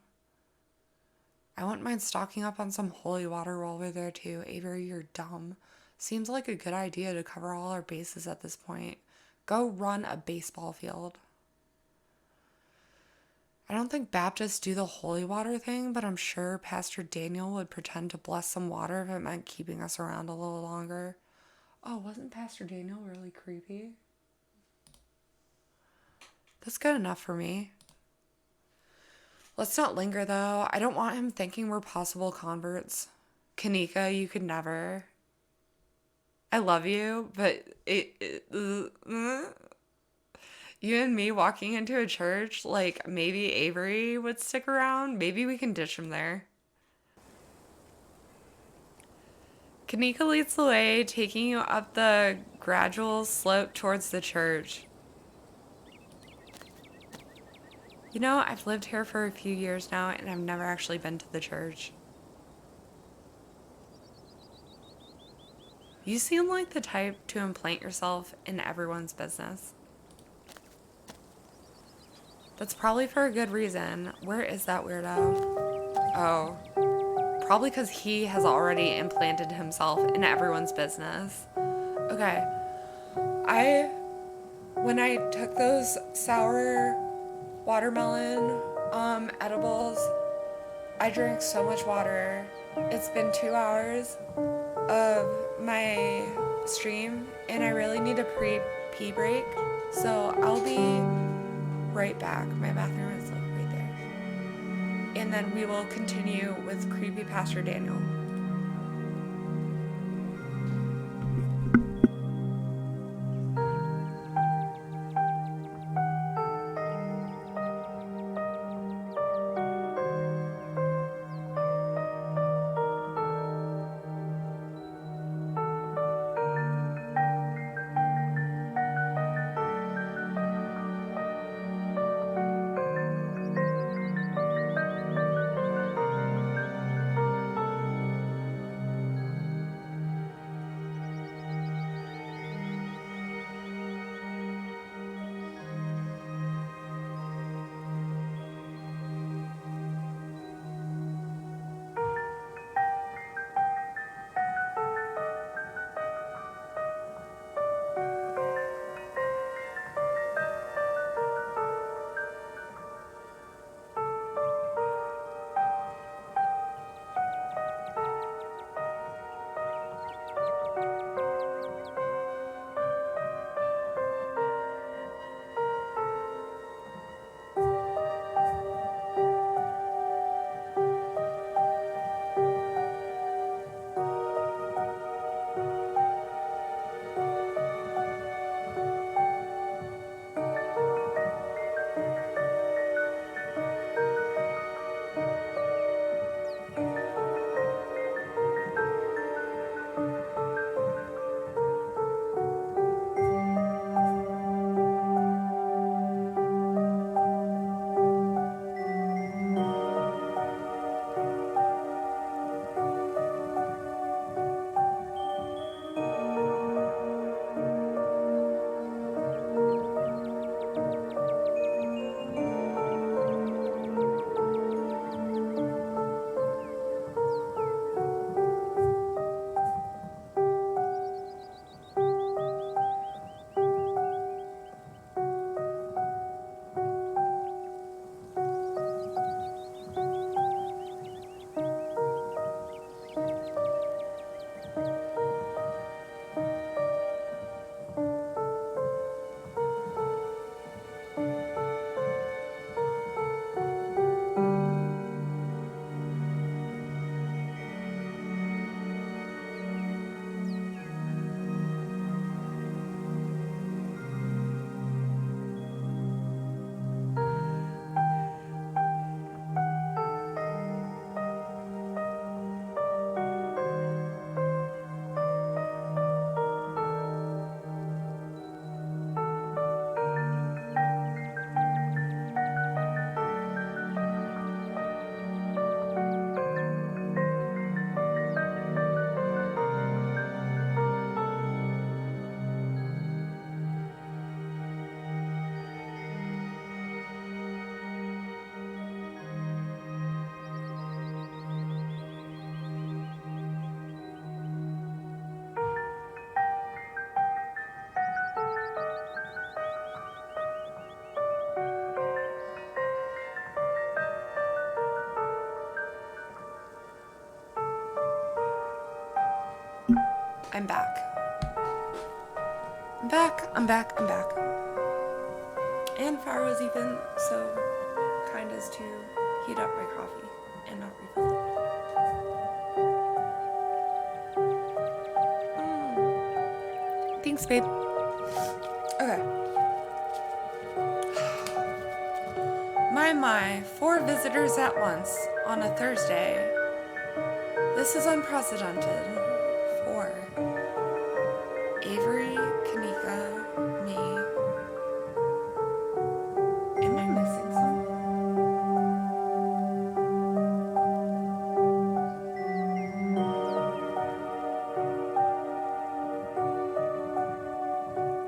I wouldn't mind stocking up on some holy water while we're there too. Avery, you're dumb. Seems like a good idea to cover all our bases at this point. Go run a baseball field. I don't think Baptists do the holy water thing, but I'm sure Pastor Daniel would pretend to bless some water if it meant keeping us around a little longer. Oh, wasn't Pastor Daniel really creepy? That's good enough for me. Let's not linger, though. I don't want him thinking we're possible converts. Kanika, you could never. I love you, but you and me walking into a church, like maybe Avery would stick around. Maybe we can ditch him there. Kanika leads the way, taking you up the gradual slope towards the church. You know, I've lived here for a few years now, and I've never actually been to the church. You seem like the type to implant yourself in everyone's business. That's probably for a good reason. Where is that weirdo? Oh, probably because he has already implanted himself in everyone's business. Okay. When I took those sour watermelon edibles, I drank so much water. It's been 2 hours of my stream and I really need a pre-pee break, so I'll be right back. My bathroom is like right there, and then we will continue with creepy Pastor Daniel. I'm back. I'm back, I'm back, I'm back. And Farah was even so kind as to heat up my coffee and not refill it. Thanks, babe. Okay. My, 4 visitors at once on a Thursday. This is unprecedented. 4. Avery, Kanika, me. Am I missing some?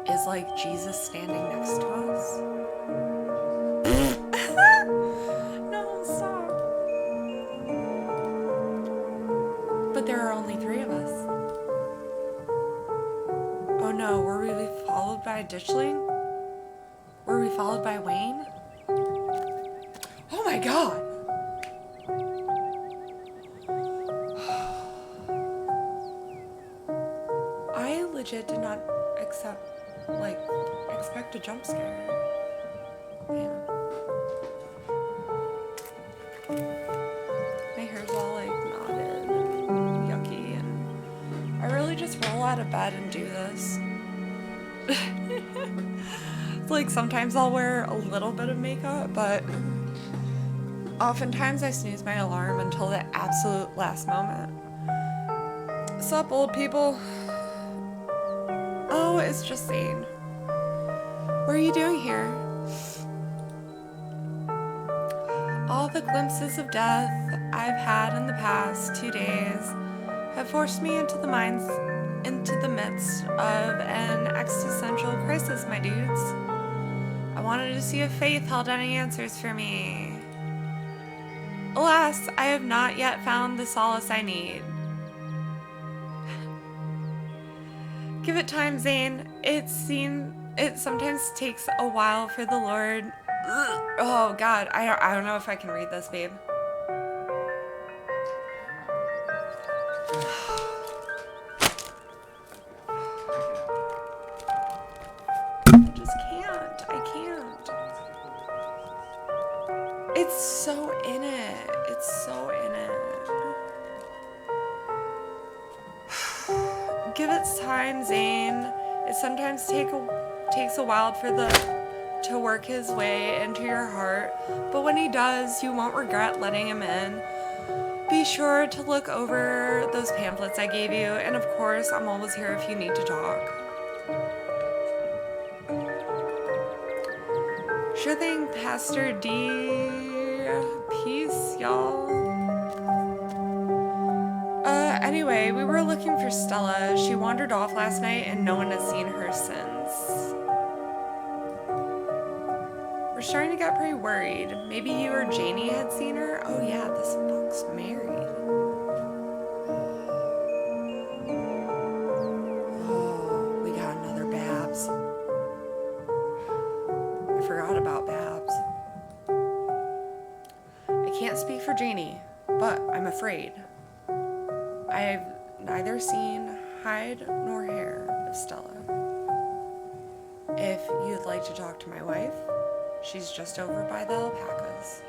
Is like Jesus standing next to us? No, stop. But there are only 3 of us. Oh no, were we followed by Ditchling? Were we followed by Wayne? Oh my god! I legit did not expect a jump scare. Damn. My hair's all like knotted and yucky, and I really just roll out of bed and do this. Like sometimes I'll wear a little bit of makeup, but oftentimes I snooze my alarm until the absolute last moment. Sup, old people? Oh, it's just Zane. What are you doing here? All the glimpses of death I've had in the past 2 days have forced me into the midst of an existential crisis, my dudes. I wanted to see if faith held any answers for me. Alas, I have not yet found the solace I need. Give it time, Zane. It sometimes takes a while for the Lord. Ugh. Oh God, I don't know if I can read this, babe. I just can't. I can't. It's so in it. It's so in it. give it time, Zane. It sometimes takes a while for to work his way into your heart, but when he does, you won't regret letting him in. Be sure to look over those pamphlets I gave you, and of course, I'm always here if you need to talk. Sure thing, Pastor D. Peace, y'all. Anyway, we were looking for Stella. She wandered off last night and no one has seen her since. We're starting to get pretty worried. Maybe you or Janie had seen her? Oh yeah, this book's married. Oh, we got another Babs. I forgot about Babs. I can't speak for Janie, but I'm afraid. I've neither seen hide nor hair of Stella. If you'd like to talk to my wife, she's just over by the alpacas.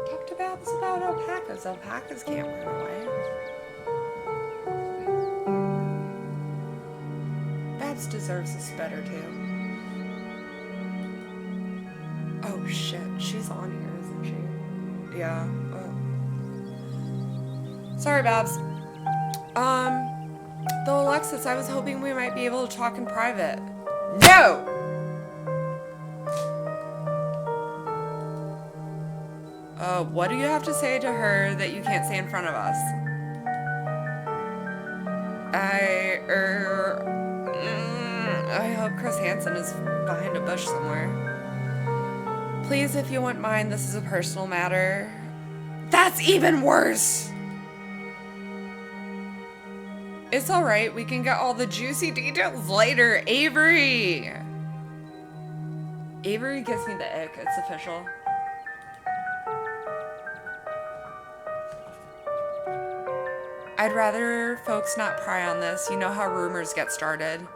Talk to Babs about alpacas. Alpacas can't run away. Babs deserves this better too. Oh shit, she's on here, isn't she? Yeah. Oh. Sorry, Babs. Though Alexis, I was hoping we might be able to talk in private. No! What do you have to say to her that you can't say in front of us? I hope Chris Hansen is behind a bush somewhere. Please, if you wouldn't mind, this is a personal matter. That's even worse! It's alright, we can get all the juicy details later. Avery! Avery gives me the ick, it's official. I'd rather folks not pry on this. You know how rumors get started.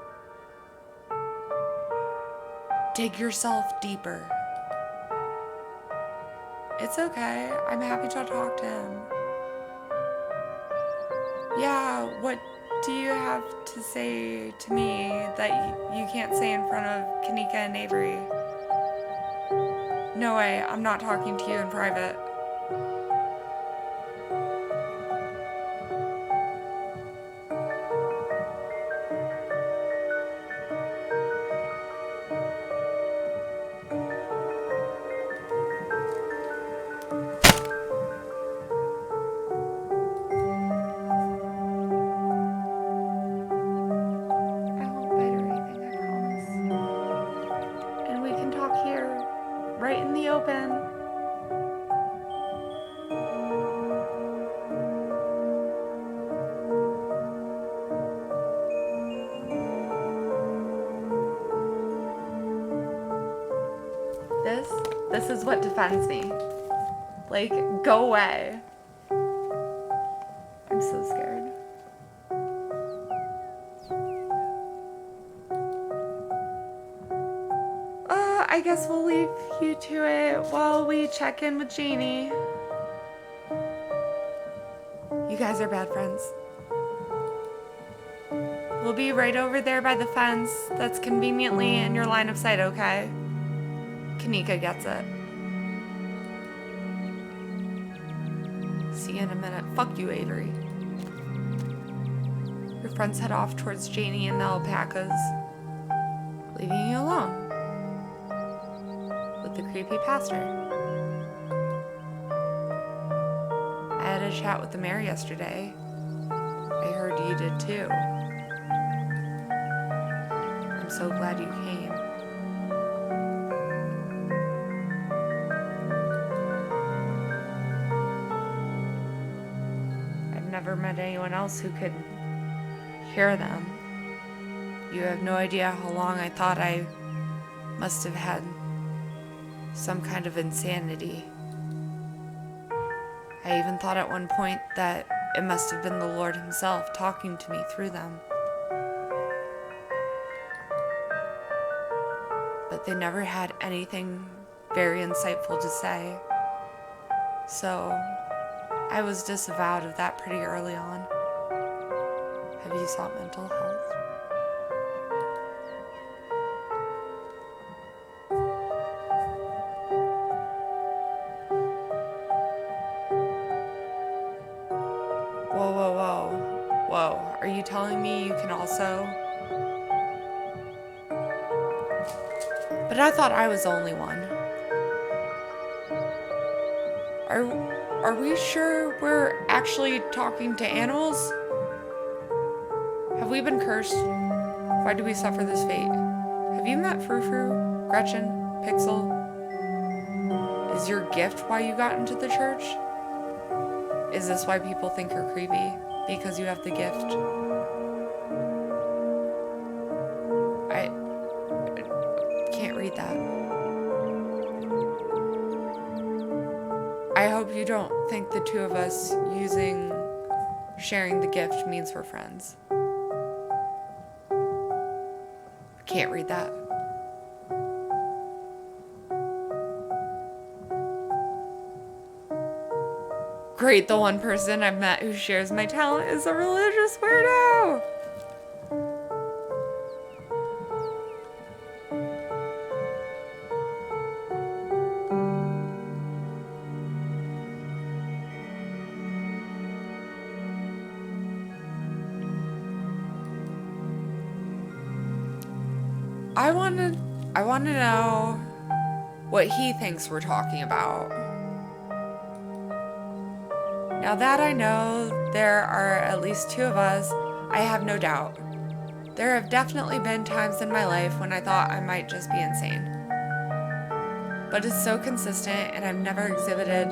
Dig yourself deeper. It's okay. I'm happy to talk to him. Yeah, what do you have to say to me that you can't say in front of Kanika and Avery? No way, I'm not talking to you in private. This is what defends me. Like, go away. I'm so scared. I guess we'll leave you to it while we check in with Janie. You guys are bad friends. We'll be right over there by the fence that's conveniently in your line of sight, okay? Kanika gets it. See you in a minute. Fuck you, Avery. Your friends head off towards Janie and the alpacas, leaving you alone with the creepy pastor. I had a chat with the mayor yesterday. I heard you did too. I'm so glad you came. Never met anyone else who could hear them. You have no idea how long I thought I must have had some kind of insanity. I even thought at one point that it must have been the Lord himself talking to me through them. But they never had anything very insightful to say. So I was disavowed of that pretty early on. sought mental health. Whoa, whoa, whoa. Whoa. Are you telling me you can also... But I thought I was the only one. Are we sure we're actually talking to animals? Have we been cursed? Why do we suffer this fate? Have you met Frou-Frou, Gretchen, Pixel? Is your gift why you got into the church? Is this why people think you're creepy? Because you have the gift? I can't read that. I hope you don't think the two of us sharing the gift means we're friends. Can't read that. Great, the one person I've met who shares my talent is a religious weirdo. I want to know what he thinks we're talking about. Now that I know there are at least two of us, I have no doubt. There have definitely been times in my life when I thought I might just be insane. But it's so consistent and I've never exhibited,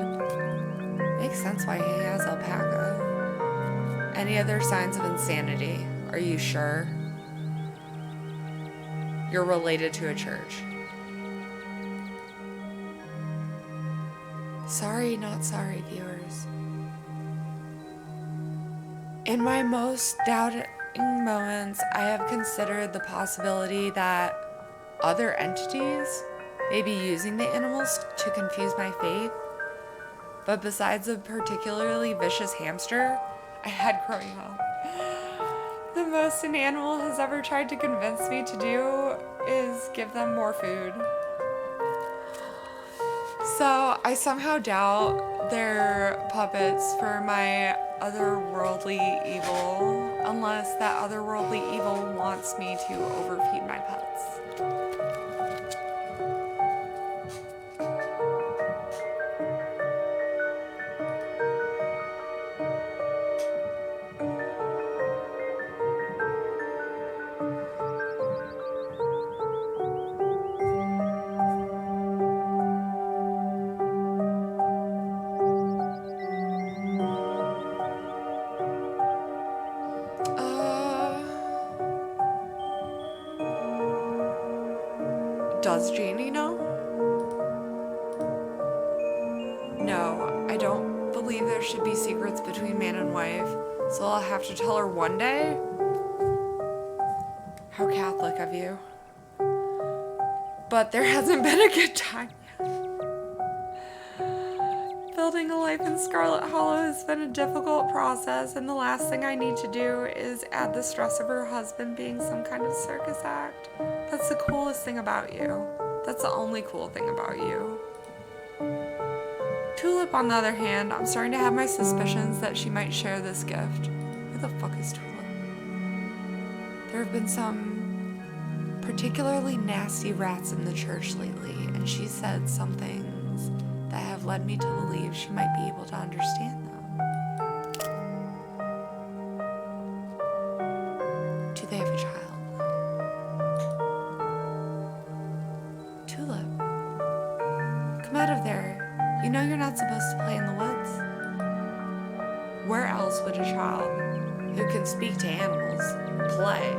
makes sense why he has alpaca, any other signs of insanity. Are you sure? You're related to a church. Sorry, not sorry, viewers. In my most doubting moments, I have considered the possibility that other entities may be using the animals to confuse my faith. But besides a particularly vicious hamster I had growing up, the most an animal has ever tried to convince me to do is give them more food. So I somehow doubt they're puppets for my otherworldly evil, unless that otherworldly evil wants me to overfeed my pets. Does Janie know? No, I don't believe there should be secrets between man and wife, so I'll have to tell her one day. How Catholic of you. But there hasn't been a good time yet. Building a life in Scarlet Hollow has been a difficult process, and the last thing I need to do is add the stress of her husband being some kind of circus act. That's the coolest thing about you. That's the only cool thing about you. Tulip, on the other hand, I'm starting to have my suspicions that she might share this gift. Who the fuck is Tulip? There have been some particularly nasty rats in the church lately, and she said some things that have led me to believe she might be able to understand them. Do they have a child? Tulip, come out of there. You know you're not supposed to play in the woods. Where else would a child who can speak to animals play?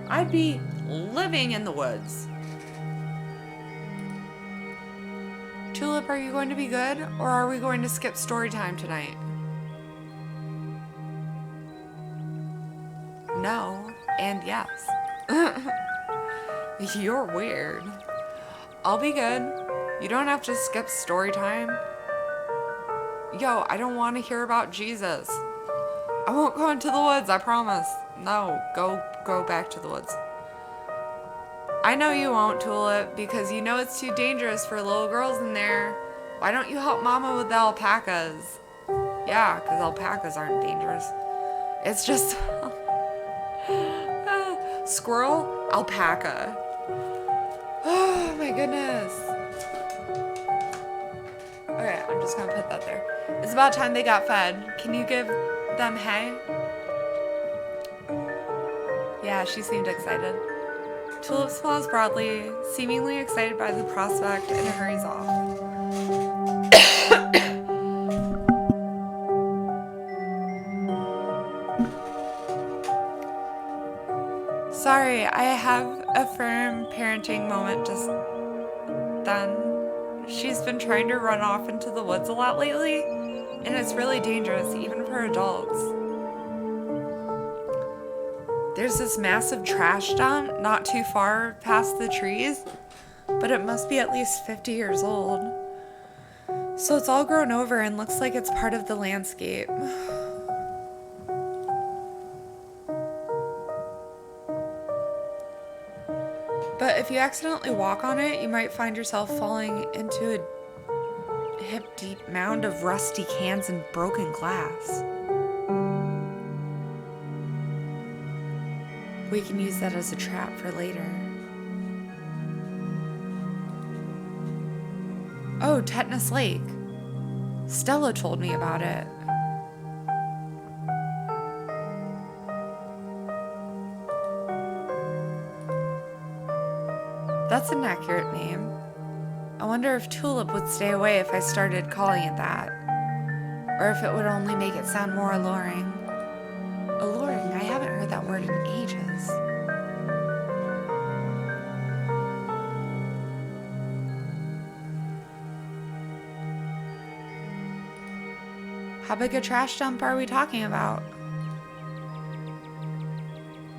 I'd be living in the woods. Tulip, are you going to be good, or are we going to skip story time tonight? No, and yes. You're weird. I'll be good. You don't have to skip story time. Yo, I don't want to hear about Jesus. I won't go into the woods, I promise. No, go back to the woods. I know you won't, Tulip, because you know it's too dangerous for little girls in there. Why don't you help Mama with the alpacas? Yeah, because alpacas aren't dangerous. It's just... squirrel, alpaca. Oh my goodness. Okay, I'm just gonna put that there. It's about time they got fed. Can you give them hay? Yeah, she seemed excited. Tulip smiles broadly, seemingly excited by the prospect, and hurries off. Sorry, I have a firm parenting moment just then. She's been trying to run off into the woods a lot lately, and it's really dangerous, even for adults. There's this massive trash dump not too far past the trees, but it must be at least 50 years old. So it's all grown over and looks like it's part of the landscape. But if you accidentally walk on it, you might find yourself falling into a hip-deep mound of rusty cans and broken glass. We can use that as a trap for later. Oh, Tetanus Lake. Stella told me about it. That's an accurate name. I wonder if Tulip would stay away if I started calling it that. Or if it would only make it sound more alluring. Alluring? I haven't heard that word in ages. How big a trash dump are we talking about?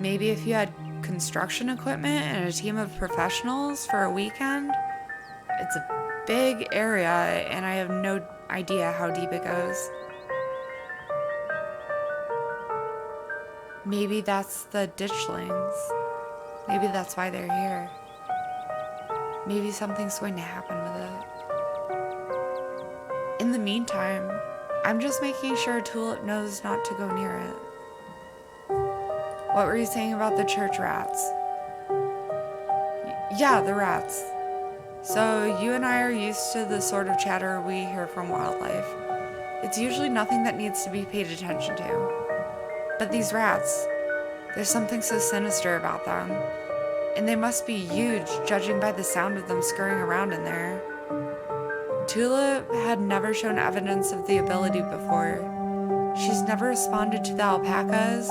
Maybe if you had construction equipment and a team of professionals for a weekend? It's a big area and I have no idea how deep it goes. Maybe that's the ditchlings. Maybe that's why they're here. Maybe something's going to happen with it. In the meantime, I'm just making sure Tulip knows not to go near it. What were you saying about the church rats? Yeah, the rats. So you and I are used to the sort of chatter we hear from wildlife. It's usually nothing that needs to be paid attention to. But these rats, there's something so sinister about them. And they must be huge, judging by the sound of them scurrying around in there. Tulip had never shown evidence of the ability before. She's never responded to the alpacas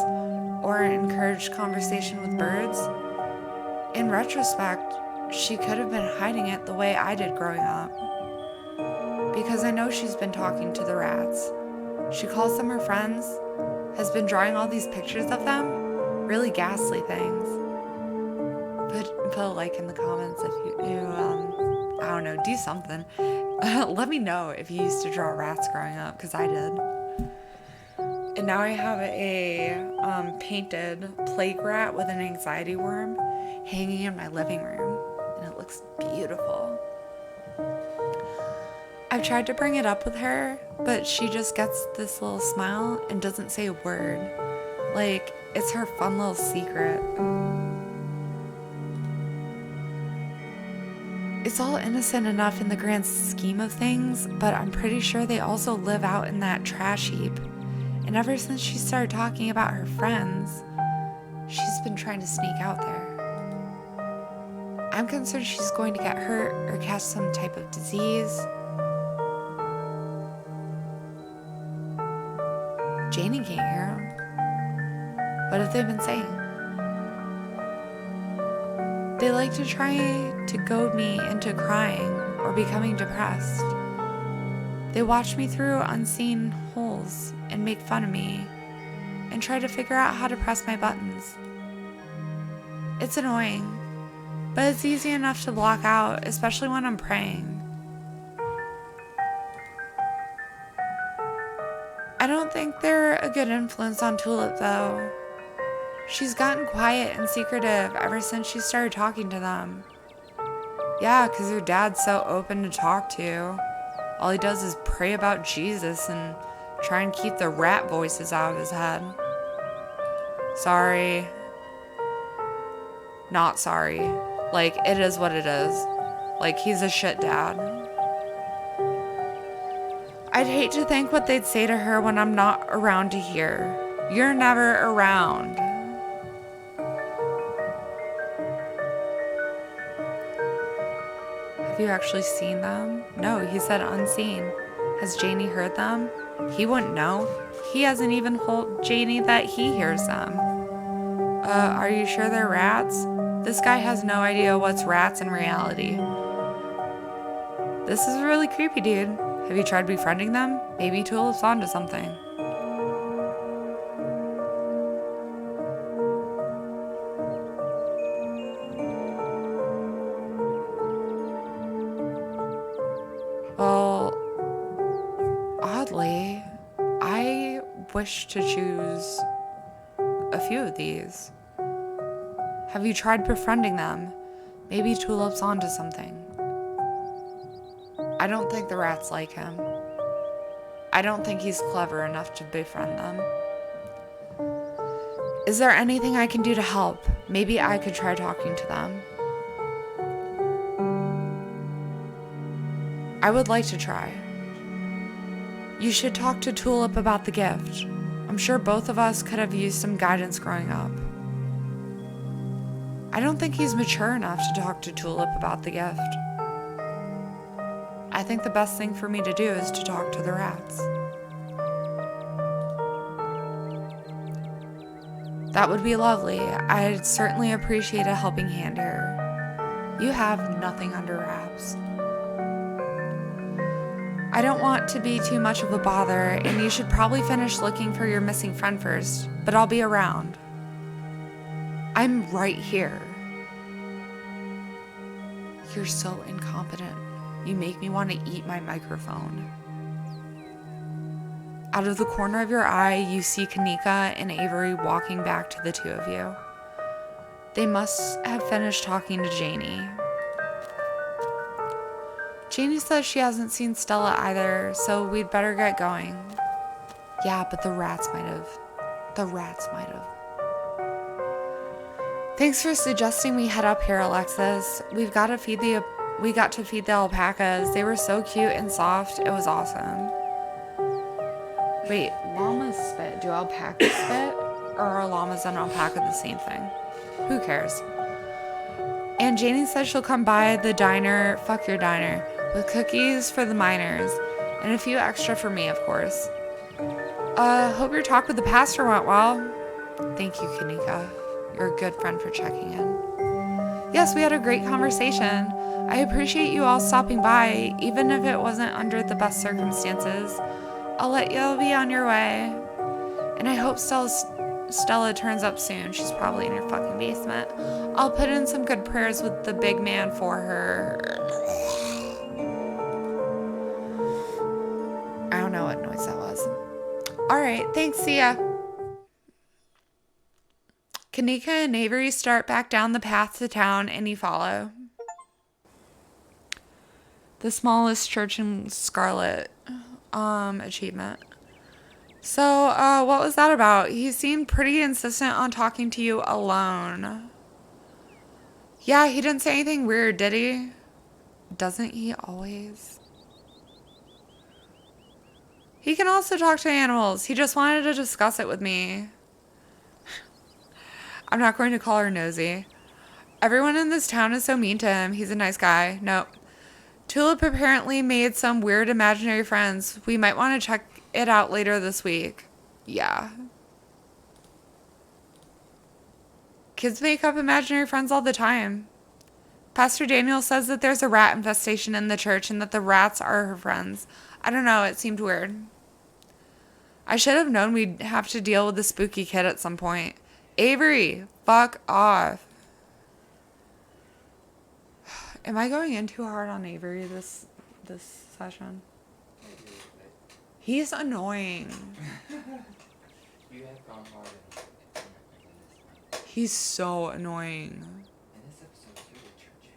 or encouraged conversation with birds. In retrospect, she could have been hiding it the way I did growing up. Because I know she's been talking to the rats. She calls them her friends, has been drawing all these pictures of them, really ghastly things. Put a like in the comments if you I don't know, do something. Let me know if you used to draw rats growing up, because I did. And now I have a painted plague rat with an anxiety worm hanging in my living room, and it looks beautiful. I've tried to bring it up with her, but she just gets this little smile and doesn't say a word. Like, it's her fun little secret. It's all innocent enough in the grand scheme of things, but I'm pretty sure they also live out in that trash heap. And ever since she started talking about her friends, she's been trying to sneak out there. I'm concerned she's going to get hurt or catch some type of disease. Janie can't hear them. What have they been saying? They like to try to goad me into crying or becoming depressed. They watch me through unseen holes and make fun of me and try to figure out how to press my buttons. It's annoying, but it's easy enough to block out, especially when I'm praying. I don't don't think they're a good influence on Tulip, though. She's gotten quiet and secretive ever since she started talking to them. Yeah, because her dad's so open to talk to. All he does is pray about Jesus and try and keep the rat voices out of his head. Sorry. Not sorry. Like, it is what it is. Like, he's a shit dad. I'd hate to think what they'd say to her when I'm not around to hear. You're never around. Have you actually seen them? No, he said unseen. Has Janie heard them? He wouldn't know. He hasn't even told Janie that he hears them. Are you sure they're rats? This guy has no idea what's rats in reality. This is really creepy, dude. Have you tried befriending them? Maybe Tulip's onto something. Well, oddly, I wish to choose a few of these. Have you tried befriending them? Maybe Tulip's onto something. I don't think the rats like him. I don't think he's clever enough to befriend them. Is there anything I can do to help? Maybe I could try talking to them. I would like to try. You should talk to Tulip about the gift. I'm sure both of us could have used some guidance growing up. I don't think he's mature enough to talk to Tulip about the gift. I think the best thing for me to do is to talk to the rats. That would be lovely. I'd certainly appreciate a helping hand here. You have nothing under wraps. I don't want to be too much of a bother, and you should probably finish looking for your missing friend first, but I'll be around. I'm right here. You're so incompetent. You make me want to eat my microphone. Out of the corner of your eye, you see Kanika and Avery walking back to the two of you. They must have finished talking to Janie. Janie says she hasn't seen Stella either, so we'd better get going. Yeah, but the rats might have. Thanks for suggesting we head up here, Alexis. We got to feed the alpacas. They were so cute and soft. It was awesome. Wait, llamas spit. Do alpacas spit? Or are llamas and alpaca the same thing? Who cares? And Janie says she'll come by the diner, fuck your diner, with cookies for the miners, and a few extra for me, of course. Hope your talk with the pastor went well. Thank you, Kanika. You're a good friend for checking in. Yes, we had a great conversation. I appreciate you all stopping by, even if it wasn't under the best circumstances. I'll let you be on your way. And I hope Stella turns up soon. She's probably in her fucking basement. I'll put in some good prayers with the big man for her. I don't know what noise that was. Alright, thanks, see ya. Kanika and Avery start back down the path to town and you follow. The smallest church in Scarlet. Achievement. So, what was that about? He seemed pretty insistent on talking to you alone. Yeah, he didn't say anything weird, did he? Doesn't he always? He can also talk to animals. He just wanted to discuss it with me. I'm not going to call her nosy. Everyone in this town is so mean to him. He's a nice guy. Nope. Tulip apparently made some weird imaginary friends. We might want to check it out later this week. Yeah. Kids make up imaginary friends all the time. Pastor Daniel says that there's a rat infestation in the church and that the rats are her friends. I don't know, it seemed weird. I should have known we'd have to deal with the spooky kid at some point. Avery, fuck off. Am I going in too hard on Avery this session? He's annoying. You have gone hard in this. He's so annoying. And this episode is really church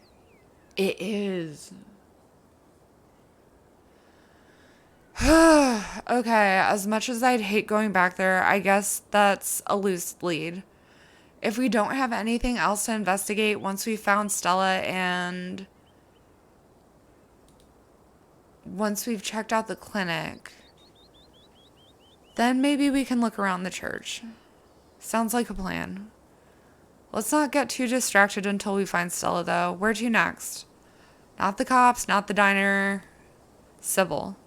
heavy. It is. Okay, as much as I'd hate going back there, I guess that's a loose lead. If we don't have anything else to investigate once we found Stella and once we've checked out the clinic, then maybe we can look around the church. Sounds like a plan. Let's not get too distracted until we find Stella, though. Where to next? Not the cops, not the diner. Sybil.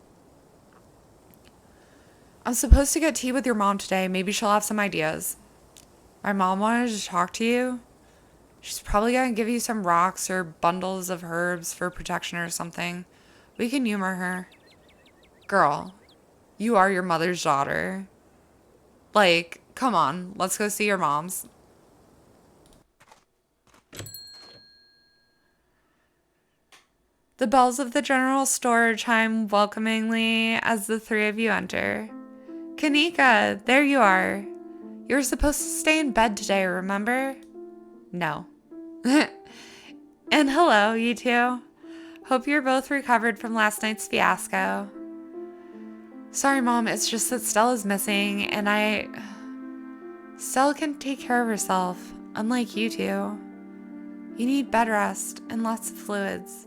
I'm supposed to get tea with your mom today. Maybe she'll have some ideas. My mom wanted to talk to you. She's probably going to give you some rocks or bundles of herbs for protection or something. We can humor her. Girl, you are your mother's daughter. Like, come on, let's go see your mom's. The bells of the general store chime welcomingly as the three of you enter. Kanika, there you are. You were supposed to stay in bed today, remember? No. And hello, you two. Hope you're both recovered from last night's fiasco. Sorry, Mom, it's just that Stella's missing, and Stella can take care of herself, unlike you two. You need bed rest and lots of fluids.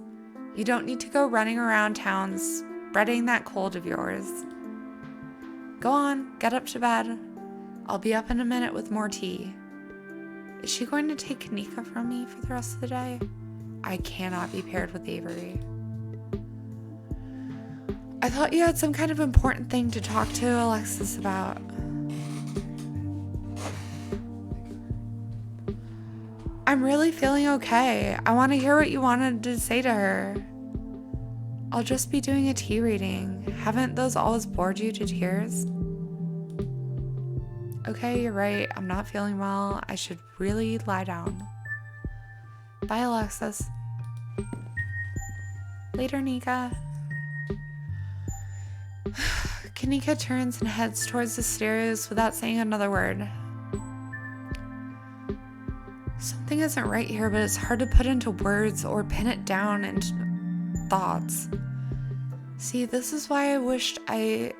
You don't need to go running around town spreading that cold of yours. Go on, get up to bed. I'll be up in a minute with more tea. Is she going to take Kanika from me for the rest of the day? I cannot be paired with Avery. I thought you had some kind of important thing to talk to Alexis about. I'm really feeling okay. I want to hear what you wanted to say to her. I'll just be doing a tea reading. Haven't those always bored you to tears? Okay, you're right. I'm not feeling well. I should really lie down. Bye, Alexis. Later, Nika. Kanika turns and heads towards the stairs without saying another word. Something isn't right here, but it's hard to put into words or pin it down into thoughts. See, this is why I wished I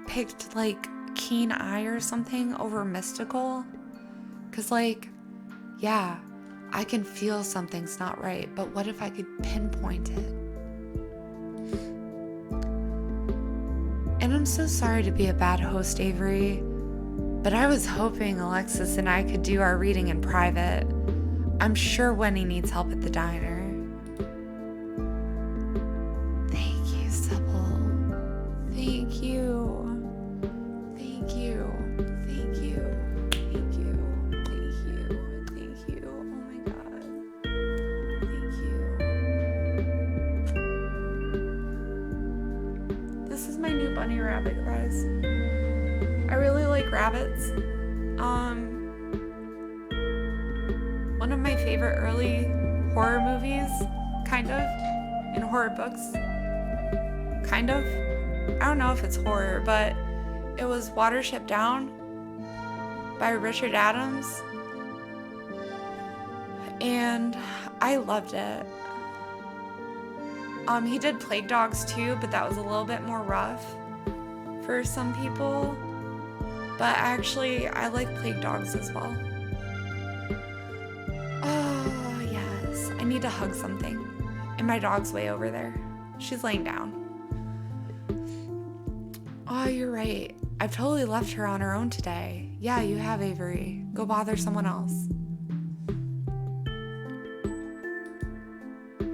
picked, like, Keen Eye or something over Mystical. Because, like, yeah, I can feel something's not right, but what if I could pinpoint it? And I'm so sorry to be a bad host, Avery, but I was hoping Alexis and I could do our reading in private. I'm sure Winnie needs help at the diner. Thank you, Sybil. Thank you. Thank you. Thank you. Thank you. Thank you. Thank you. Oh my God. Thank you. This is my new bunny rabbit, guys. I really like rabbits. One of my favorite early horror movies, kind of, in horror books, kind of. I don't know if it's horror, but it was Watership Down by Richard Adams, and I loved it. He did Plague Dogs too, but that was a little bit more rough for some people. But actually, I like Plague Dogs as well. Oh, yes. I need to hug something. And my dog's way over there. She's laying down. Oh, you're right. I've totally left her on her own today. Yeah, you have, Avery. Go bother someone else.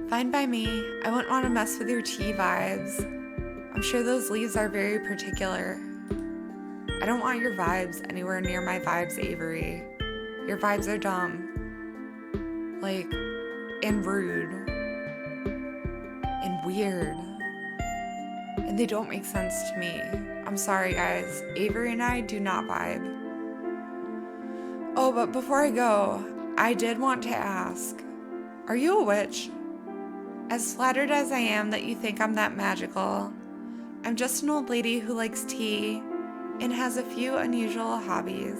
Fine by me. I wouldn't want to mess with your tea vibes. I'm sure those leaves are very particular. I don't want your vibes anywhere near my vibes, Avery. Your vibes are dumb. Like, and rude. And weird. And they don't make sense to me. I'm sorry, guys. Avery and I do not vibe. Oh, but before I go, I did want to ask, are you a witch? As flattered as I am that you think I'm that magical, I'm just an old lady who likes tea and has a few unusual hobbies.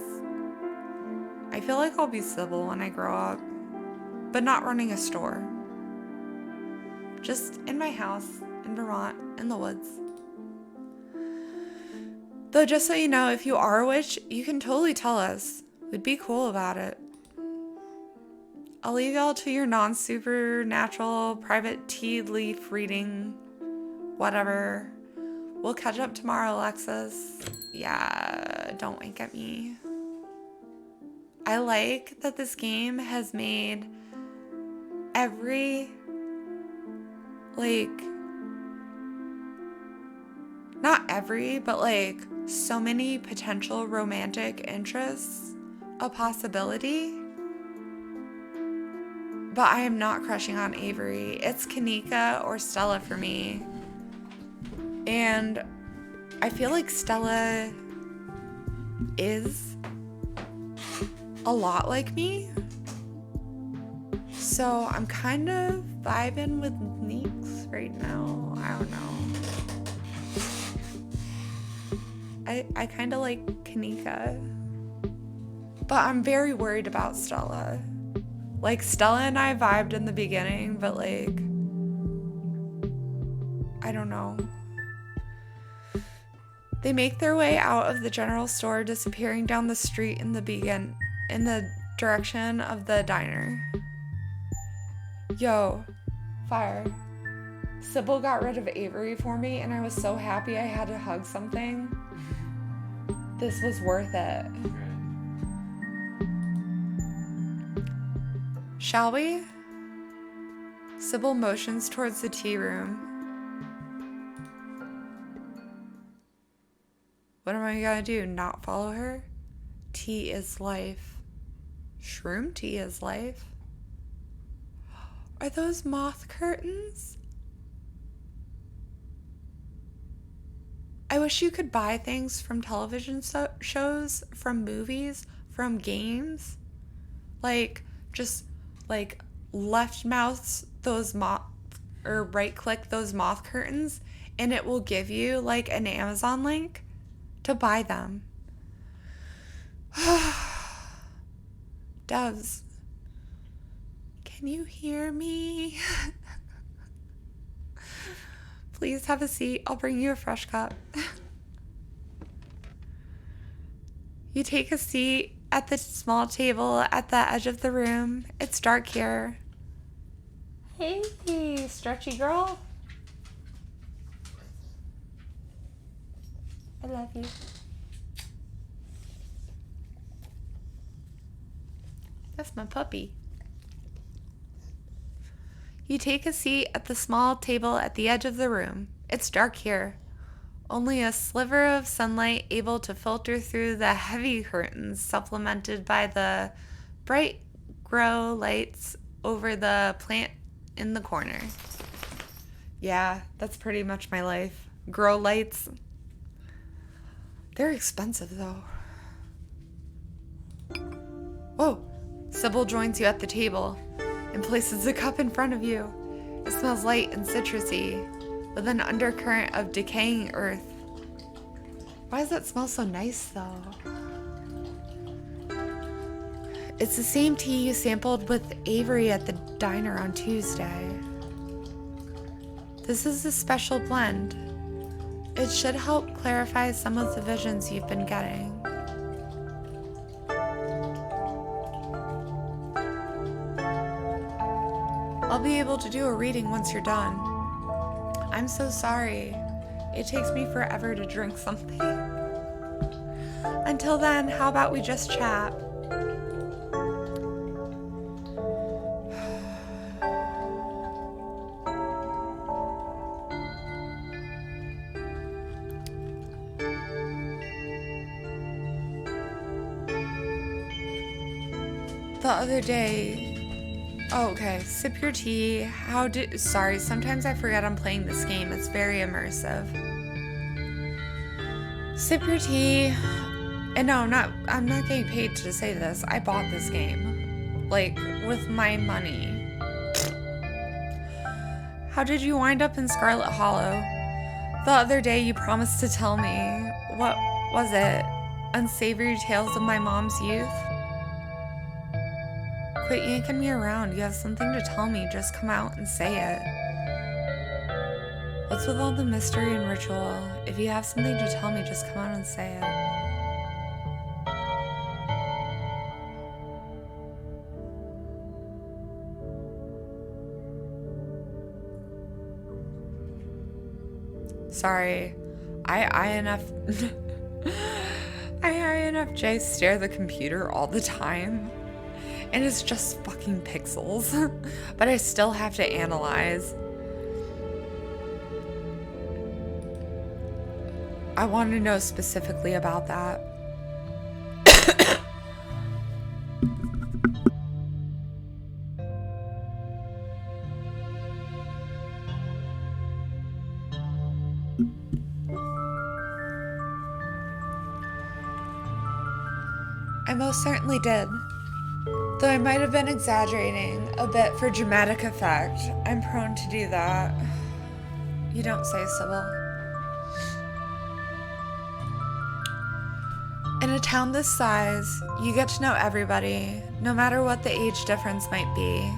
I feel like I'll be Sybil when I grow up, but not running a store. Just in my house in Vermont in the woods. Though just so you know, if you are a witch, you can totally tell us. We'd be cool about it. I'll leave y'all to your non-supernatural private tea leaf reading, whatever. We'll catch up tomorrow, Alexis. Yeah, don't wink at me. I like that this game has made every, like, not every, but like so many potential romantic interests a possibility. But I am not crushing on Avery. It's Kanika or Stella for me. And I feel like Stella is a lot like me. So I'm kind of vibing with Neeks right now. I don't know. I kind of like Kanika. But I'm very worried about Stella. Like, Stella and I vibed in the beginning, but like, I don't know. They make their way out of the general store, disappearing down the street in the direction of the diner. Yo, fire. Sybil got rid of Avery for me, and I was so happy I had to hug something. This was worth it. Shall we? Sybil motions towards the tea room. What am I gonna do? Not follow her? Tea is life. Shroom tea is life. Are those moth curtains? I wish you could buy things from television shows, from movies, from games. Like, just like left mouse those moth, or right click those moth curtains, and it will give you like an Amazon link to buy them. Doves, can you hear me? Please have a seat. I'll bring you a fresh cup. You take a seat at the small table at the edge of the room. It's dark here. Hey, stretchy girl. I love you. That's my puppy. You take a seat at the small table at the edge of the room. It's dark here. Only a sliver of sunlight able to filter through the heavy curtains, supplemented by the bright grow lights over the plant in the corner. Yeah, that's pretty much my life. Grow lights. They're expensive, though. Whoa! Sybil joins you at the table and places a cup in front of you. It smells light and citrusy, with an undercurrent of decaying earth. Why does that smell so nice, though? It's the same tea you sampled with Avery at the diner on Tuesday. This is a special blend. It should help clarify some of the visions you've been getting. I'll be able to do a reading once you're done. I'm so sorry. It takes me forever to drink something. Until then, how about we just chat? The other day... Oh, okay. Sip your tea. Sorry, sometimes I forget I'm playing this game. It's very immersive. Sip your tea. And no, I'm not getting paid to say this. I bought this game. Like, with my money. How did you wind up in Scarlet Hollow? The other day you promised to tell me, what was it? Unsavory tales of my mom's youth? Quit yanking me around. You have something to tell me. Just come out and say it. What's with all the mystery and ritual? If you have something to tell me, just come out and say it. Sorry, I INFJ stare at the computer all the time, and it's just fucking pixels, but I still have to analyze. I want to know specifically about that. I most certainly did. Though I might have been exaggerating a bit for dramatic effect. I'm prone to do that. You don't say, Sybil. In a town this size, you get to know everybody, no matter what the age difference might be.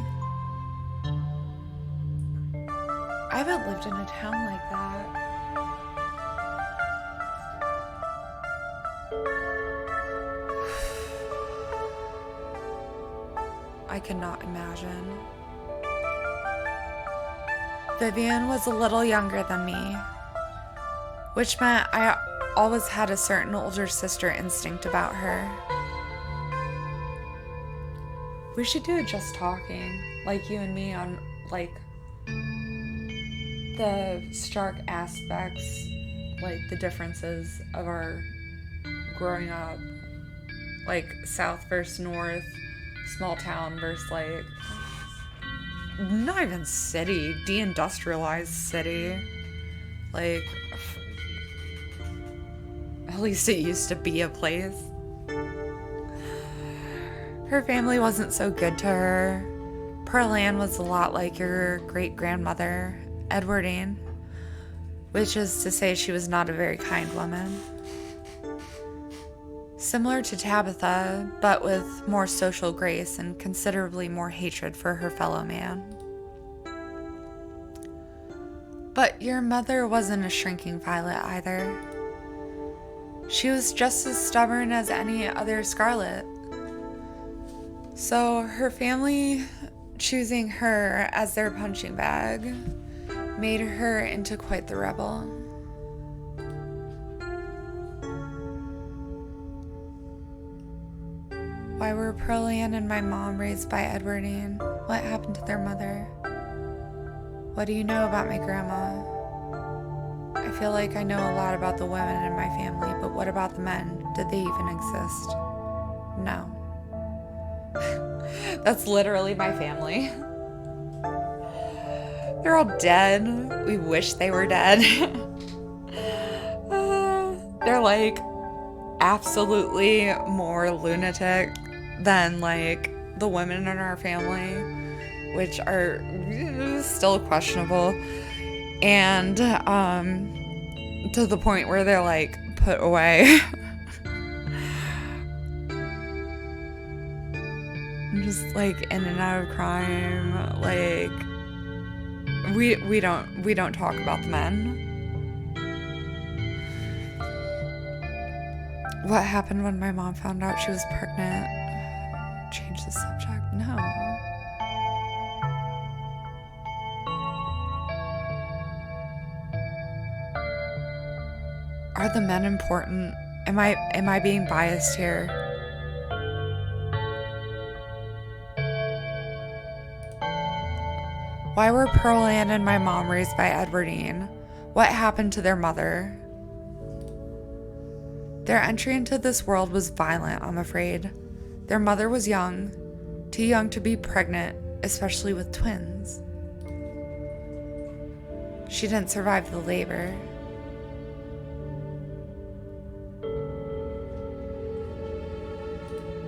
I haven't lived in a town like that. I cannot imagine. Vivian was a little younger than me, which meant I always had a certain older sister instinct about her. We should do a just talking, like you and me, on like the stark aspects, like the differences of our growing up, like South versus North, small town versus like not even city, deindustrialized city. Like, at least it used to be a place. Her family wasn't so good to her. Pearl Ann was a lot like your great-grandmother, Edwardine, which is to say she was not a very kind woman. Similar to Tabitha, but with more social grace and considerably more hatred for her fellow man. But your mother wasn't a shrinking violet either. She was just as stubborn as any other Scarlet. So her family choosing her as their punching bag made her into quite the rebel. Why were Pearl Ann and my mom raised by Edwardine? What happened to their mother? What do you know about my grandma? I feel like I know a lot about the women in my family, but what about the men? Did they even exist? No. That's literally my family. They're all dead. We wish they were dead. They're like absolutely more lunatic than like the women in our family, which are still questionable, and to the point where they're like put away. Just like in and out of crime. Like we don't talk about the men. What happened when my mom found out she was pregnant? Change the subject? No. Are the men important? Am I being biased here? Why were Pearl Ann and my mom raised by Edwardine? What happened to their mother? Their entry into this world was violent, I'm afraid. Their mother was young, too young to be pregnant, especially with twins. She didn't survive the labor.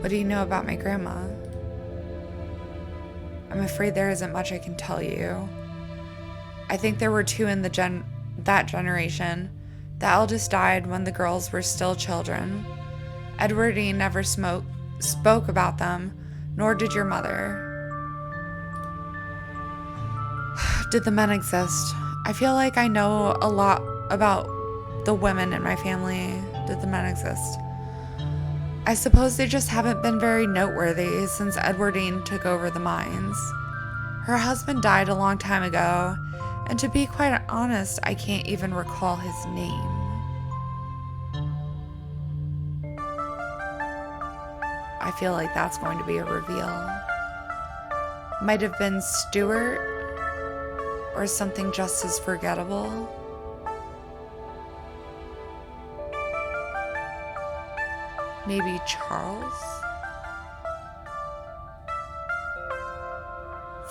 What do you know about my grandma? I'm afraid there isn't much I can tell you. I think there were two in the that generation, the eldest died when the girls were still children. Edwardine never spoke about them, nor did your mother. Did the men exist? I feel like I know a lot about the women in my family. Did the men exist? I suppose they just haven't been very noteworthy since Edwardine took over the mines. Her husband died a long time ago, and to be quite honest, I can't even recall his name. I feel like that's going to be a reveal. Might have been Stuart, or something just as forgettable. Maybe Charles?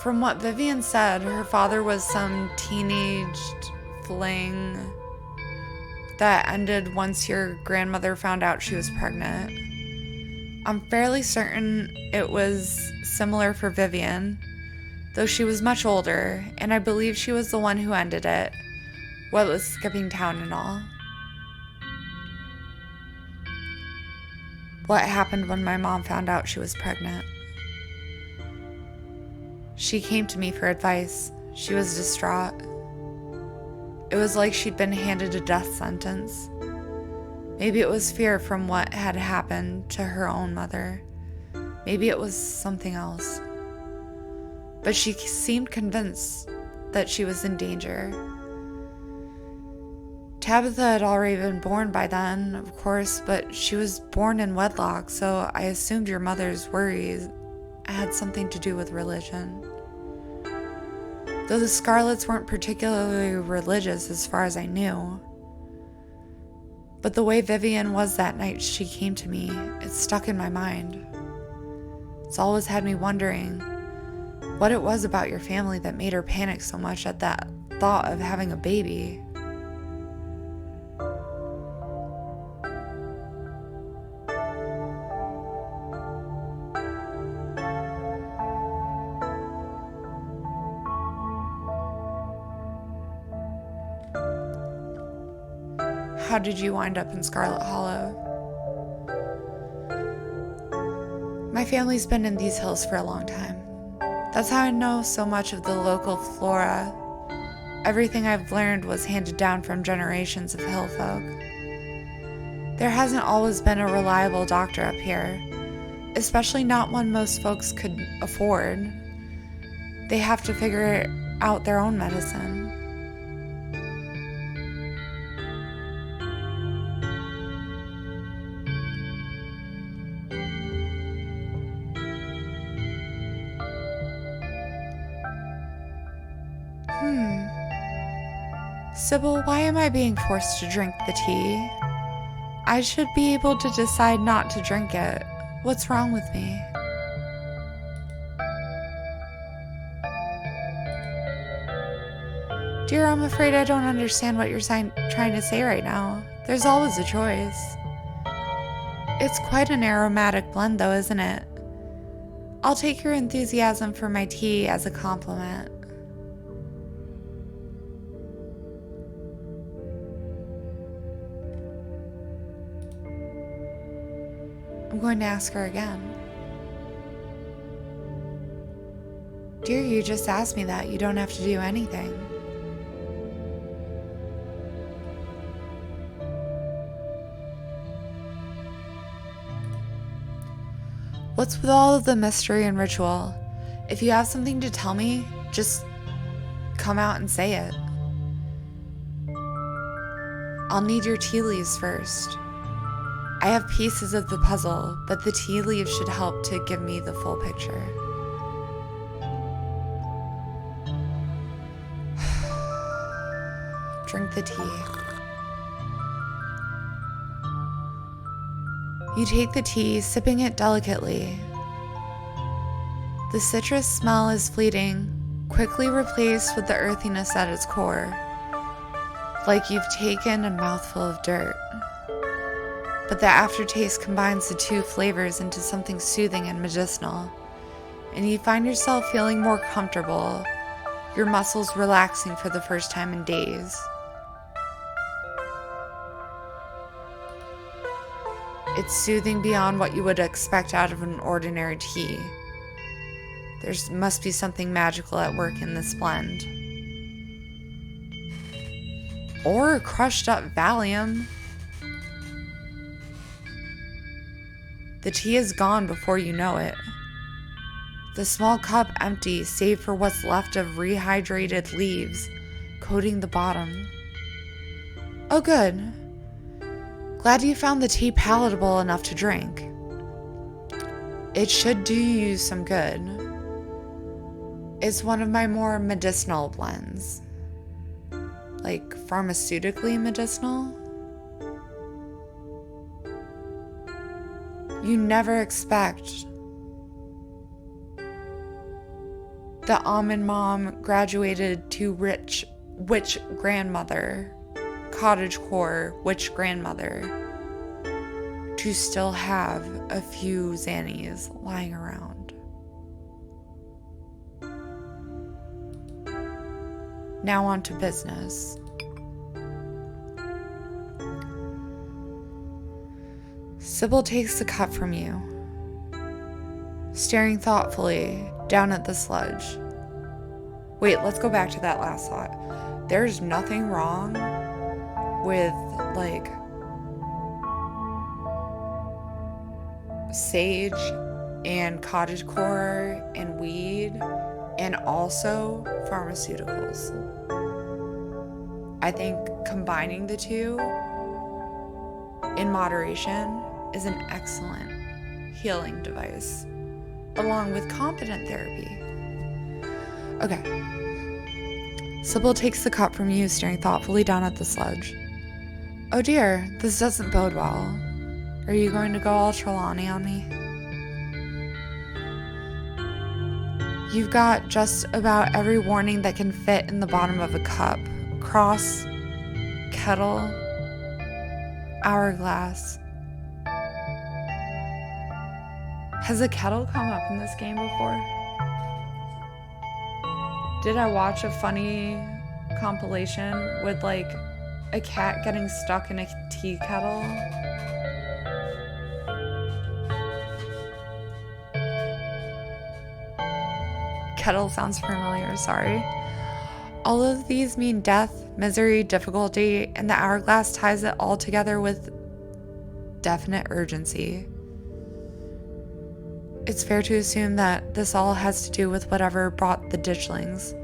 From what Vivian said, her father was some teenaged fling that ended once your grandmother found out she was pregnant. I'm fairly certain it was similar for Vivian, though she was much older, and I believe she was the one who ended it, what with skipping town and all. What happened when my mom found out she was pregnant? She came to me for advice. She was distraught. It was like she'd been handed a death sentence. Maybe it was fear from what had happened to her own mother. Maybe it was something else. But she seemed convinced that she was in danger. Tabitha had already been born by then, of course, but she was born in wedlock, so I assumed your mother's worries had something to do with religion. Though the Scarlets weren't particularly religious as far as I knew. But the way Vivian was that night she came to me, it stuck in my mind. It's always had me wondering what it was about your family that made her panic so much at that thought of having a baby. How did you wind up in Scarlet Hollow? My family's been in these hills for a long time. That's how I know so much of the local flora. Everything I've learned was handed down from generations of hill folk. There hasn't always been a reliable doctor up here, especially not one most folks could afford. They have to figure out their own medicine. Sybil, why am I being forced to drink the tea? I should be able to decide not to drink it. What's wrong with me? Dear, I'm afraid I don't understand what you're trying to say right now. There's always a choice. It's quite an aromatic blend though, isn't it? I'll take your enthusiasm for my tea as a compliment. I'm going to ask her again. Dear, you just asked me that. You don't have to do anything. What's with all of the mystery and ritual? If you have something to tell me, just come out and say it. I'll need your tea leaves first. I have pieces of the puzzle, but the tea leaves should help to give me the full picture. Drink the tea. You take the tea, sipping it delicately. The citrus smell is fleeting, quickly replaced with the earthiness at its core, like you've taken a mouthful of dirt. But the aftertaste combines the two flavors into something soothing and medicinal, and you find yourself feeling more comfortable, your muscles relaxing for the first time in days. It's soothing beyond what you would expect out of an ordinary tea. There must be something magical at work in this blend. Or crushed up Valium. The tea is gone before you know it. The small cup empty, save for what's left of rehydrated leaves coating the bottom. Oh, good. Glad you found the tea palatable enough to drink. It should do you some good. It's one of my more medicinal blends. Like pharmaceutically medicinal. You never expect the almond mom graduated to rich witch grandmother, cottagecore witch grandmother, to still have a few Xannies lying around. Now on to business. Sybil takes the cup from you, staring thoughtfully down at the sludge. Wait, let's go back to that last thought. There's nothing wrong with, like, sage and cottagecore and weed and also pharmaceuticals. I think combining the two in moderation is an excellent healing device, along with competent therapy. Okay. Sybil takes the cup from you, staring thoughtfully down at the sludge. Oh dear, this doesn't bode well. Are you going to go all Trelawney on me? You've got just about every warning that can fit in the bottom of a cup. Cross, kettle, hourglass. Has a kettle come up in this game before? Did I watch a funny compilation with like a cat getting stuck in a tea kettle? Kettle sounds familiar, sorry. All of these mean death, misery, difficulty, and the hourglass ties it all together with definite urgency. It's fair to assume that this all has to do with whatever brought the ditchlings.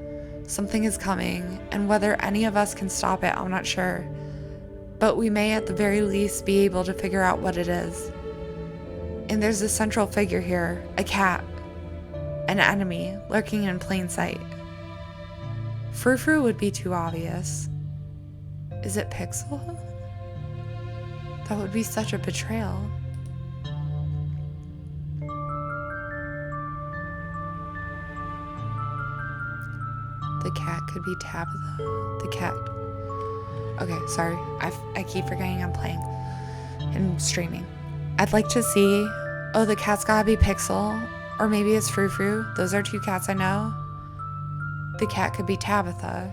Something is coming, and whether any of us can stop it, I'm not sure. But we may at the very least be able to figure out what it is. And there's a central figure here, a cat. An enemy lurking in plain sight. Frou-Frou would be too obvious. Is it Pixel? That would be such a betrayal. The cat could be Tabitha. The cat. Okay, sorry. I keep forgetting I'm playing and streaming. I'd like to see. Oh, the cat's gotta be Pixel. Or maybe it's Frou-Frou. Those are two cats I know. The cat could be Tabitha.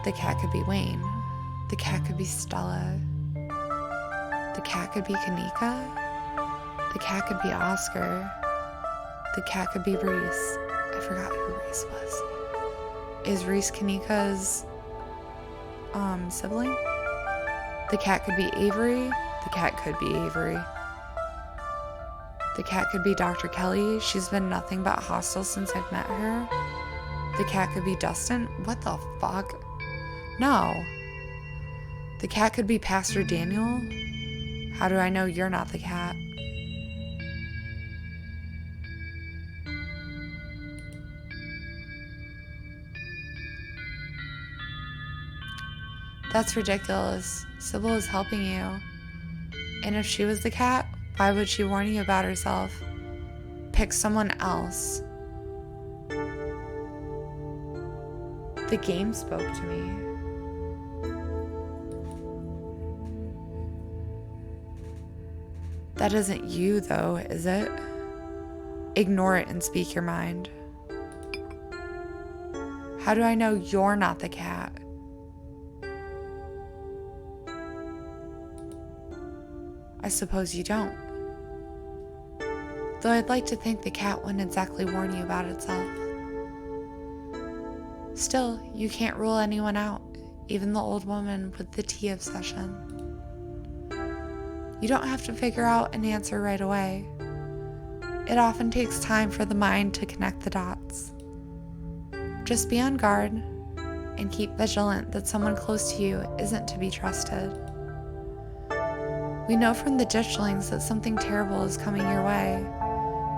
The cat could be Wayne. The cat could be Stella. The cat could be Kanika. The cat could be Oscar. The cat could be Reese. I forgot who Reese was. Is Reese Kanika's sibling? The cat could be Avery. The cat could be Avery. The cat could be Dr. Kelly. She's been nothing but hostile since I've met her. The cat could be Dustin. What the fuck? No. The cat could be Pastor Daniel. How do I know you're not the cat? That's ridiculous. Sybil is helping you. And if she was the cat, why would she warn you about herself? Pick someone else. The game spoke to me. That isn't you, though, is it? Ignore it and speak your mind. How do I know you're not the cat? I suppose you don't. Though I'd like to think the cat wouldn't exactly warn you about itself. Still, you can't rule anyone out, even the old woman with the tea obsession. You don't have to figure out an answer right away. It often takes time for the mind to connect the dots. Just be on guard and keep vigilant that someone close to you isn't to be trusted. We know from the ditchlings that something terrible is coming your way,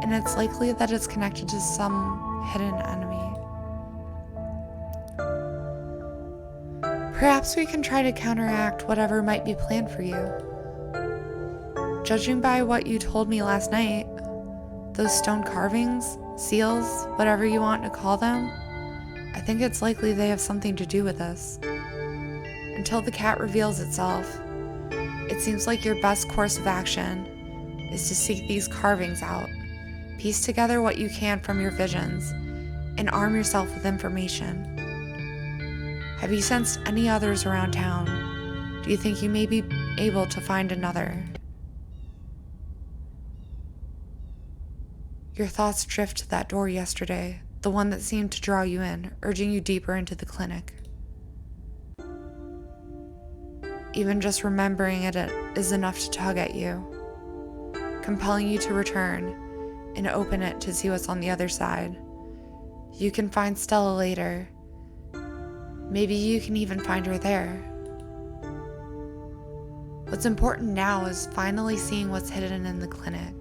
and it's likely that it's connected to some hidden enemy. Perhaps we can try to counteract whatever might be planned for you. Judging by what you told me last night, those stone carvings, seals, whatever you want to call them, I think it's likely they have something to do with this. Until the cat reveals itself, it seems like your best course of action is to seek these carvings out, piece together what you can from your visions, and arm yourself with information. Have you sensed any others around town? Do you think you may be able to find another? Your thoughts drift to that door yesterday, the one that seemed to draw you in, urging you deeper into the clinic. Even just remembering it is enough to tug at you, compelling you to return and open it to see what's on the other side. You can find Stella later. Maybe you can even find her there. What's important now is finally seeing what's hidden in the clinic.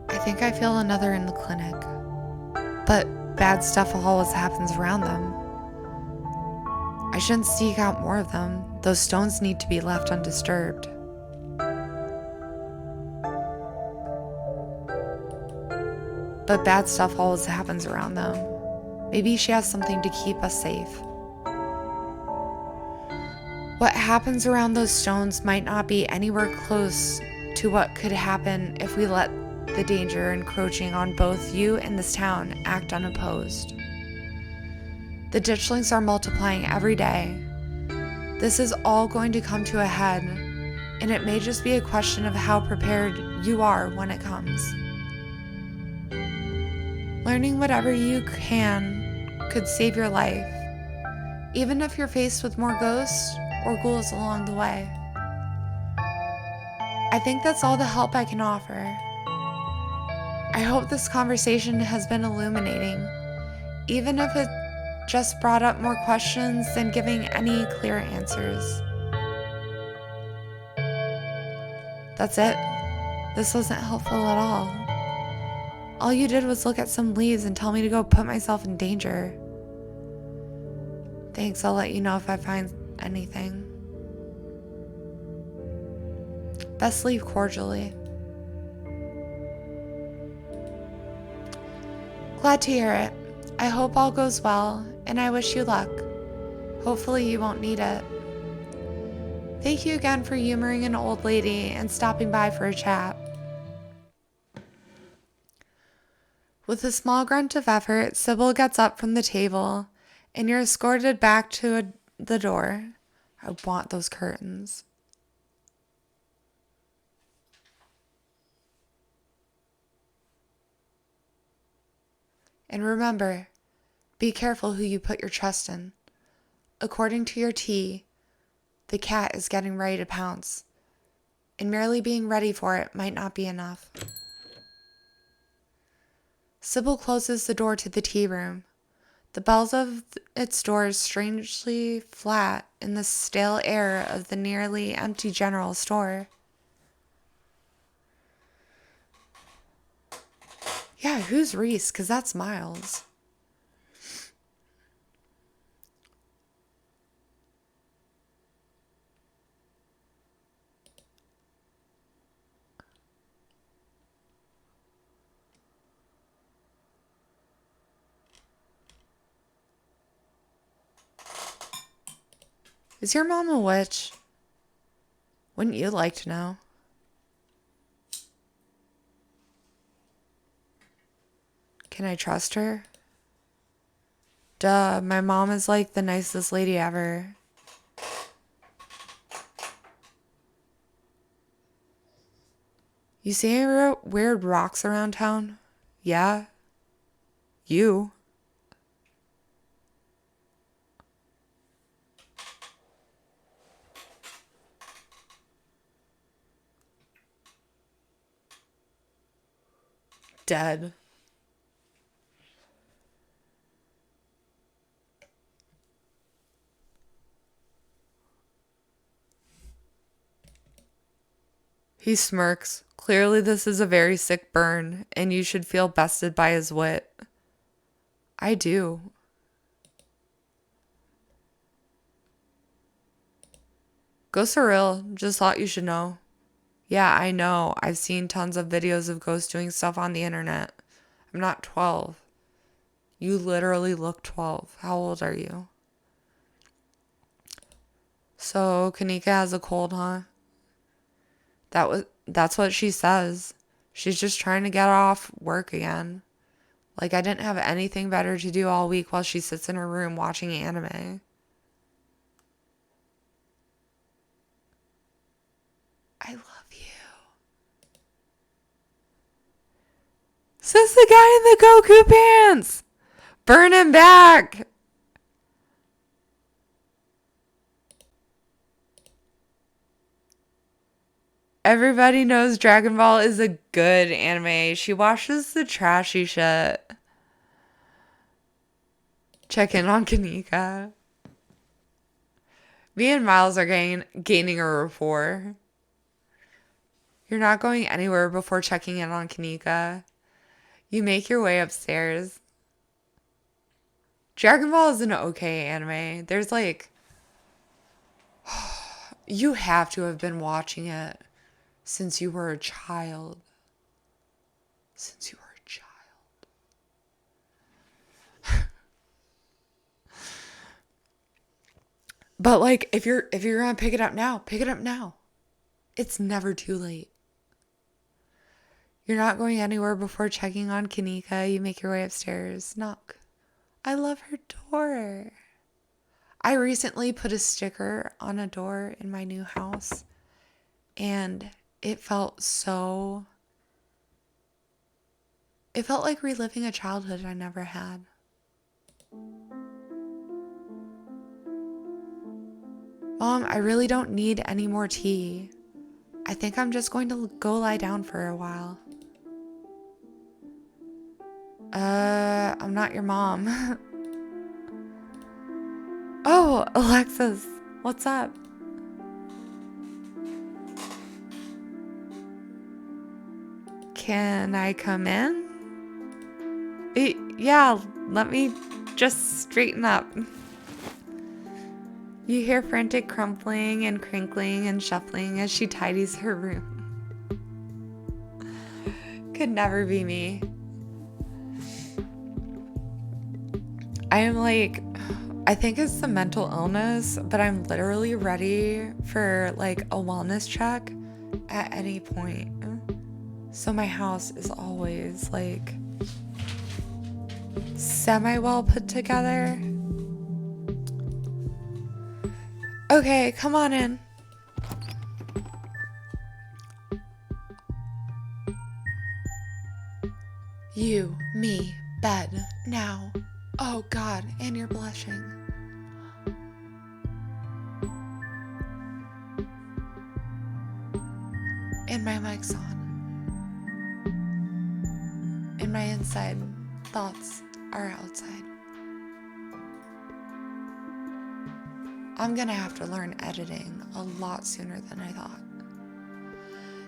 I think I feel another in the clinic, but bad stuff always happens around them. I shouldn't seek out more of them. Those stones need to be left undisturbed. But bad stuff always happens around them. Maybe she has something to keep us safe. What happens around those stones might not be anywhere close to what could happen if we let the danger encroaching on both you and this town act unopposed. The ditchlings are multiplying every day. This is all going to come to a head, and it may just be a question of how prepared you are when it comes. Learning whatever you can could save your life, even if you're faced with more ghosts or ghouls along the way. I think that's all the help I can offer. I hope this conversation has been illuminating, even if it just brought up more questions than giving any clear answers. That's it. This wasn't helpful at all. All you did was look at some leaves and tell me to go put myself in danger. Thanks, I'll let you know if I find anything. Best leave cordially. Glad to hear it. I hope all goes well, and I wish you luck. Hopefully you won't need it. Thank you again for humoring an old lady and stopping by for a chat. With a small grunt of effort, Sybil gets up from the table, and you're escorted back to the door. I want those curtains. And remember, be careful who you put your trust in. According to your tea, the cat is getting ready to pounce, and merely being ready for it might not be enough. Sybil closes the door to the tea room. The bells of its doors strangely flat in the stale air of the nearly empty general store. Yeah, who's Reese? 'Cause that's Miles. Is your mom a witch? Wouldn't you like to know? Can I trust her? Duh, my mom is like the nicest lady ever. You see any weird rocks around town? Yeah. You. Dead. He smirks. Clearly this is a very sick burn, and you should feel bested by his wit. I do. Ghosts are real. Just thought you should know. Yeah, I know. I've seen tons of videos of ghosts doing stuff on the internet. I'm not 12. You literally look 12. How old are you? So, Kanika has a cold, huh? That's what she says. She's just trying to get off work again. Like, I didn't have anything better to do all week while she sits in her room watching anime. I love you. Says the guy in the Goku pants. Burn him back. Everybody knows Dragon Ball is a good anime. She watches the trashy shit. Check in on Kanika. Me and Miles are gaining a rapport. You're not going anywhere before checking in on Kanika. You make your way upstairs. Dragon Ball is an okay anime. There's like... You have to have been watching it since you were a child. Since you were a child. But like, if you're gonna pick it up now, pick it up now. It's never too late. You're not going anywhere before checking on Kanika. You make your way upstairs. Knock. I love her door. I recently put a sticker on a door in my new house, and it felt like reliving a childhood I never had. Mom, I really don't need any more tea. I think I'm just going to go lie down for a while. I'm not your mom. Oh, Alexis, what's up? Can I come in? Yeah, let me just straighten up. You hear frantic crumpling and crinkling and shuffling as she tidies her room. Could never be me. I am like, I think it's the mental illness, but I'm literally ready for like a wellness check at any point. So my house is always like semi-well put together. Okay, come on in. You, me, bed, now. Oh God, and you're blushing. And my mic's on. And my inside thoughts are outside. I'm gonna have to learn editing a lot sooner than I thought.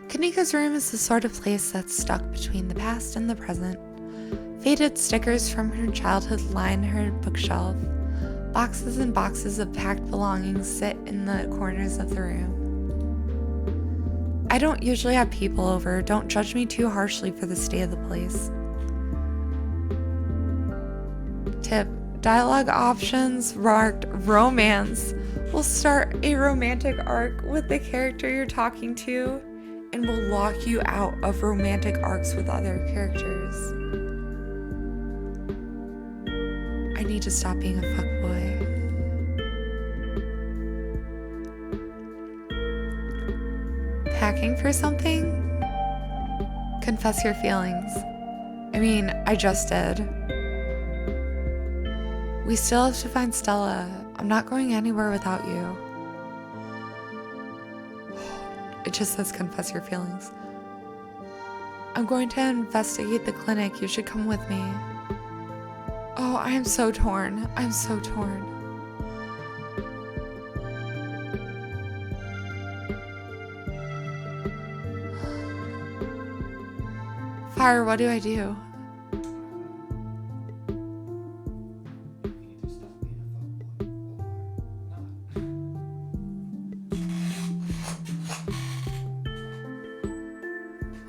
Kanika's room is the sort of place that's stuck between the past and the present. Faded stickers from her childhood line her bookshelf. Boxes and boxes of packed belongings sit in the corners of the room. I don't usually have people over. Don't judge me too harshly for the state of the place. Tip: dialogue options marked romance will start a romantic arc with the character you're talking to and will lock you out of romantic arcs with other characters. I need to stop being a fuckboy. Packing for something? Confess your feelings. I mean, I just did. We still have to find Stella. I'm not going anywhere without you. It just says confess your feelings. I'm going to investigate the clinic. You should come with me. Oh, I am so torn. I'm so torn. Fire, what do I do?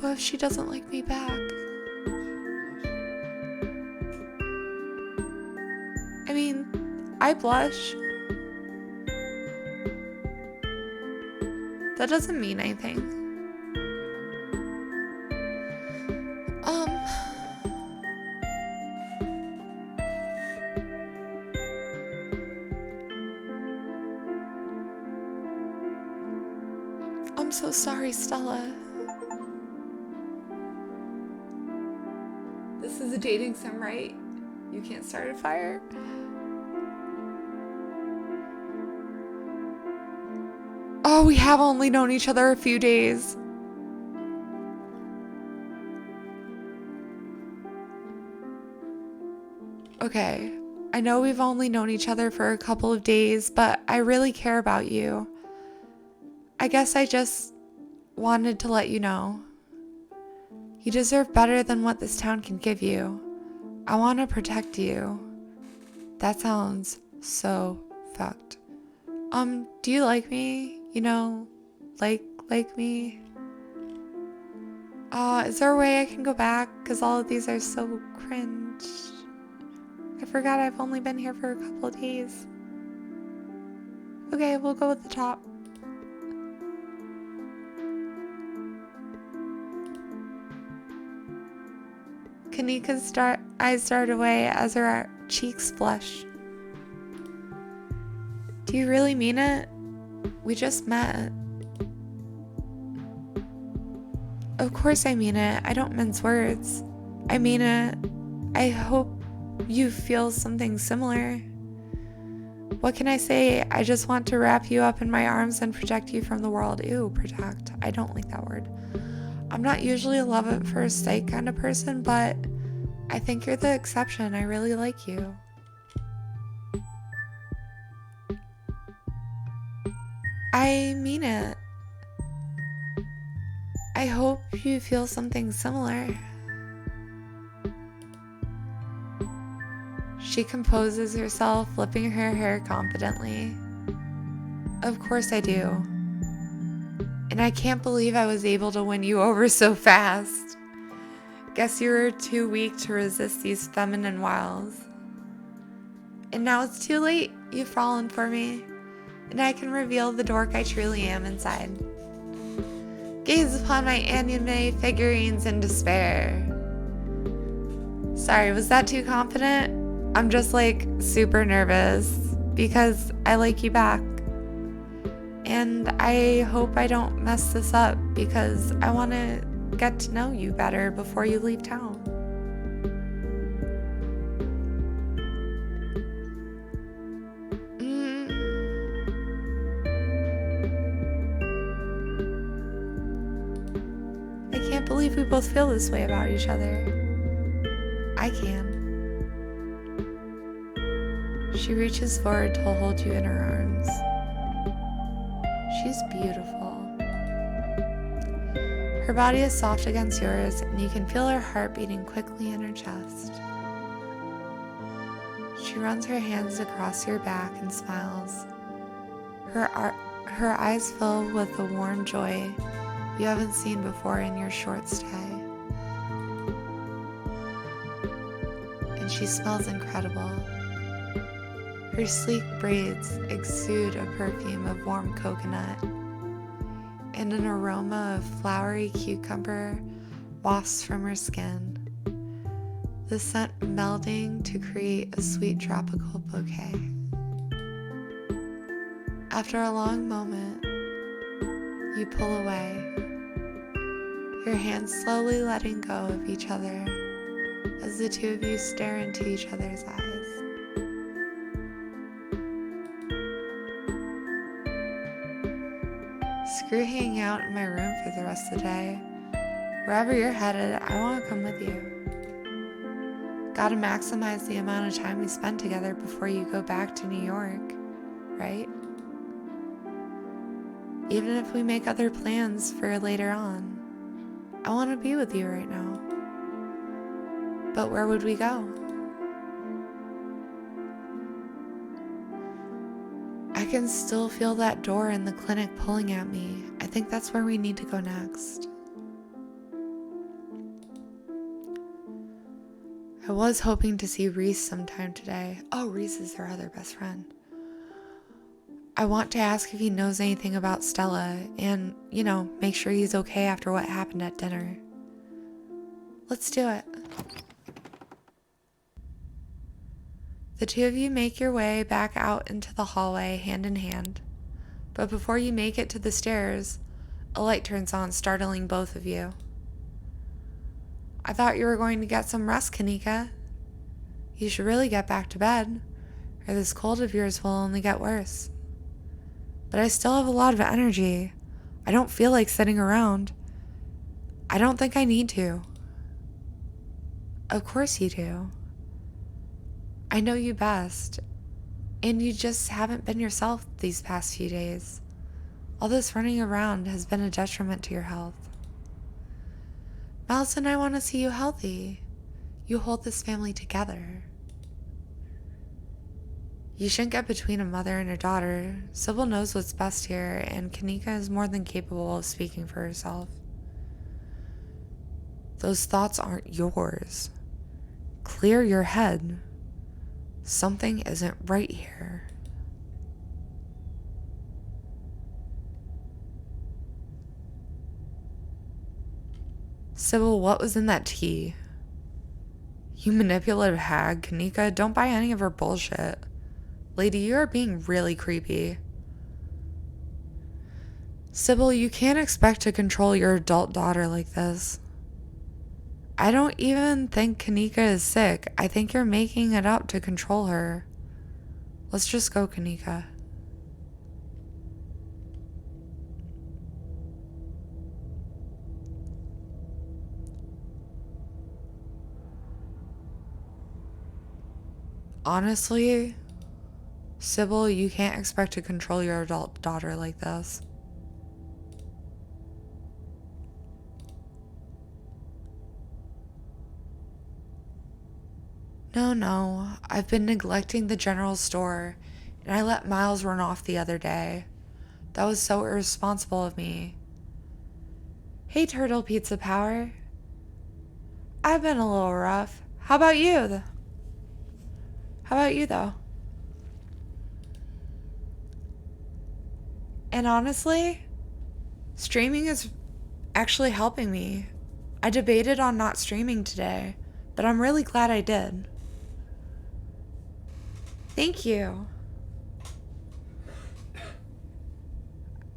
What if she doesn't like me back? I mean, I blush. That doesn't mean anything. I'm so sorry, Stella. This is a dating sim, right? You can't start a fire? Oh, we have only known each other a few days. Okay, I know we've only known each other for a couple of days, but I really care about you. I guess I just wanted to let you know. You deserve better than what this town can give you. I want to protect you. That sounds so fucked. Do you like me? You know, like me? Is there a way I can go back? Because all of these are so cringe. I forgot I've only been here for a couple of days. Okay, we'll go with the top. Kanika's eyes dart away as her cheeks flush. Do you really mean it? We just met. Of course I mean it. I don't mince words. I mean it. I hope you feel something similar. What can I say? I just want to wrap you up in my arms and protect you from the world. Ew, protect. I don't like that word. I'm not usually a love at first sight kind of person, but I think you're the exception. I really like you. I mean it. I hope you feel something similar. She composes herself, flipping her hair confidently. Of course I do. And I can't believe I was able to win you over so fast. Guess you were too weak to resist these feminine wiles. And now it's too late. You've fallen for me. And I can reveal the dork I truly am inside. Gaze upon my anime figurines in despair. Sorry, was that too confident? I'm just like super nervous because I like you back. And I hope I don't mess this up because I want to get to know you better before you leave town. I can't believe we both feel this way about each other. I can. She reaches forward to hold you in her arms. She's beautiful. Her body is soft against yours, and you can feel her heart beating quickly in her chest. She runs her hands across your back and smiles. Her eyes fill with a warm joy you haven't seen before in your short stay. And she smells incredible. Her sleek braids exude a perfume of warm coconut, and an aroma of flowery cucumber wafts from her skin. the scent melding to create a sweet tropical bouquet. After a long moment, you pull away, your hands slowly letting go of each other as the two of you stare into each other's eyes. Screw hanging out in my room for the rest of the day. Wherever you're headed, I want to come with you. Gotta maximize the amount of time we spend together before you go back to New York, right? Even if we make other plans for later on, I want to be with you right now. But where would we go? I can still feel that door in the clinic pulling at me. I think that's where we need to go next. I was hoping to see Reese sometime today. Oh, Reese is her other best friend. I want to ask if he knows anything about Stella and, make sure he's okay after what happened at dinner. Let's do it. The two of you make your way back out into the hallway hand in hand, but before you make it to the stairs, a light turns on, startling both of you. I thought you were going to get some rest, Kanika. You should really get back to bed, or this cold of yours will only get worse. But I still have a lot of energy. I don't feel like sitting around. I don't think I need to. Of course you do. I know you best, and you just haven't been yourself these past few days. All this running around has been a detriment to your health. Miles and I want to see you healthy. You hold this family together. You shouldn't get between a mother and her daughter. Sybil knows what's best here, and Kanika is more than capable of speaking for herself. Those thoughts aren't yours. Clear your head. Something isn't right here. Sybil, what was in that tea? You manipulative hag, Kanika, don't buy any of her bullshit. Lady, you are being really creepy. Sybil, you can't expect to control your adult daughter like this. I don't even think Kanika is sick. I think you're making it up to control her. Let's just go, Kanika. Honestly, Sybil, you can't expect to control your adult daughter like this. No, I've been neglecting the general store, and I let Miles run off the other day. That was so irresponsible of me. Hey, Turtle Pizza Power. I've been a little rough. How about you? Though? And honestly, streaming is actually helping me. I debated on not streaming today, but I'm really glad I did. Thank you.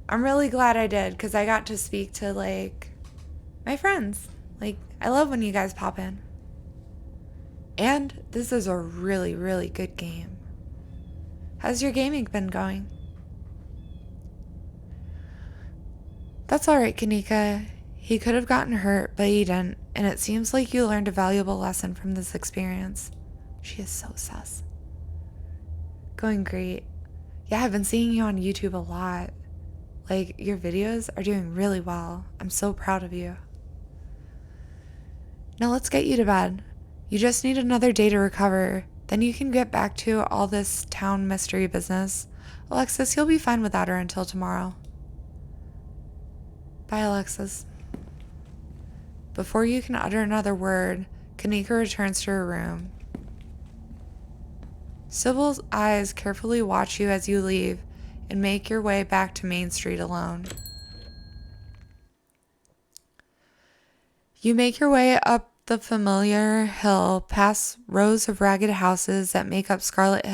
I'm really glad I did because I got to speak to, my friends. I love when you guys pop in. And this is a really, really good game. How's your gaming been going? That's alright, Kanika. He could have gotten hurt, but he didn't, and it seems like you learned a valuable lesson from this experience. She is so sus. Going great. Yeah, I've been seeing you on YouTube a lot. Your videos are doing really well. I'm so proud of you. Now let's get you to bed. You just need another day to recover. Then you can get back to all this town mystery business. Alexis, you'll be fine without her until tomorrow. Bye, Alexis. Before you can utter another word, Kanika returns to her room. Sybil's eyes carefully watch you as you leave and make your way back to Main Street alone. You make your way up the familiar hill past rows of ragged houses that make up Scarlet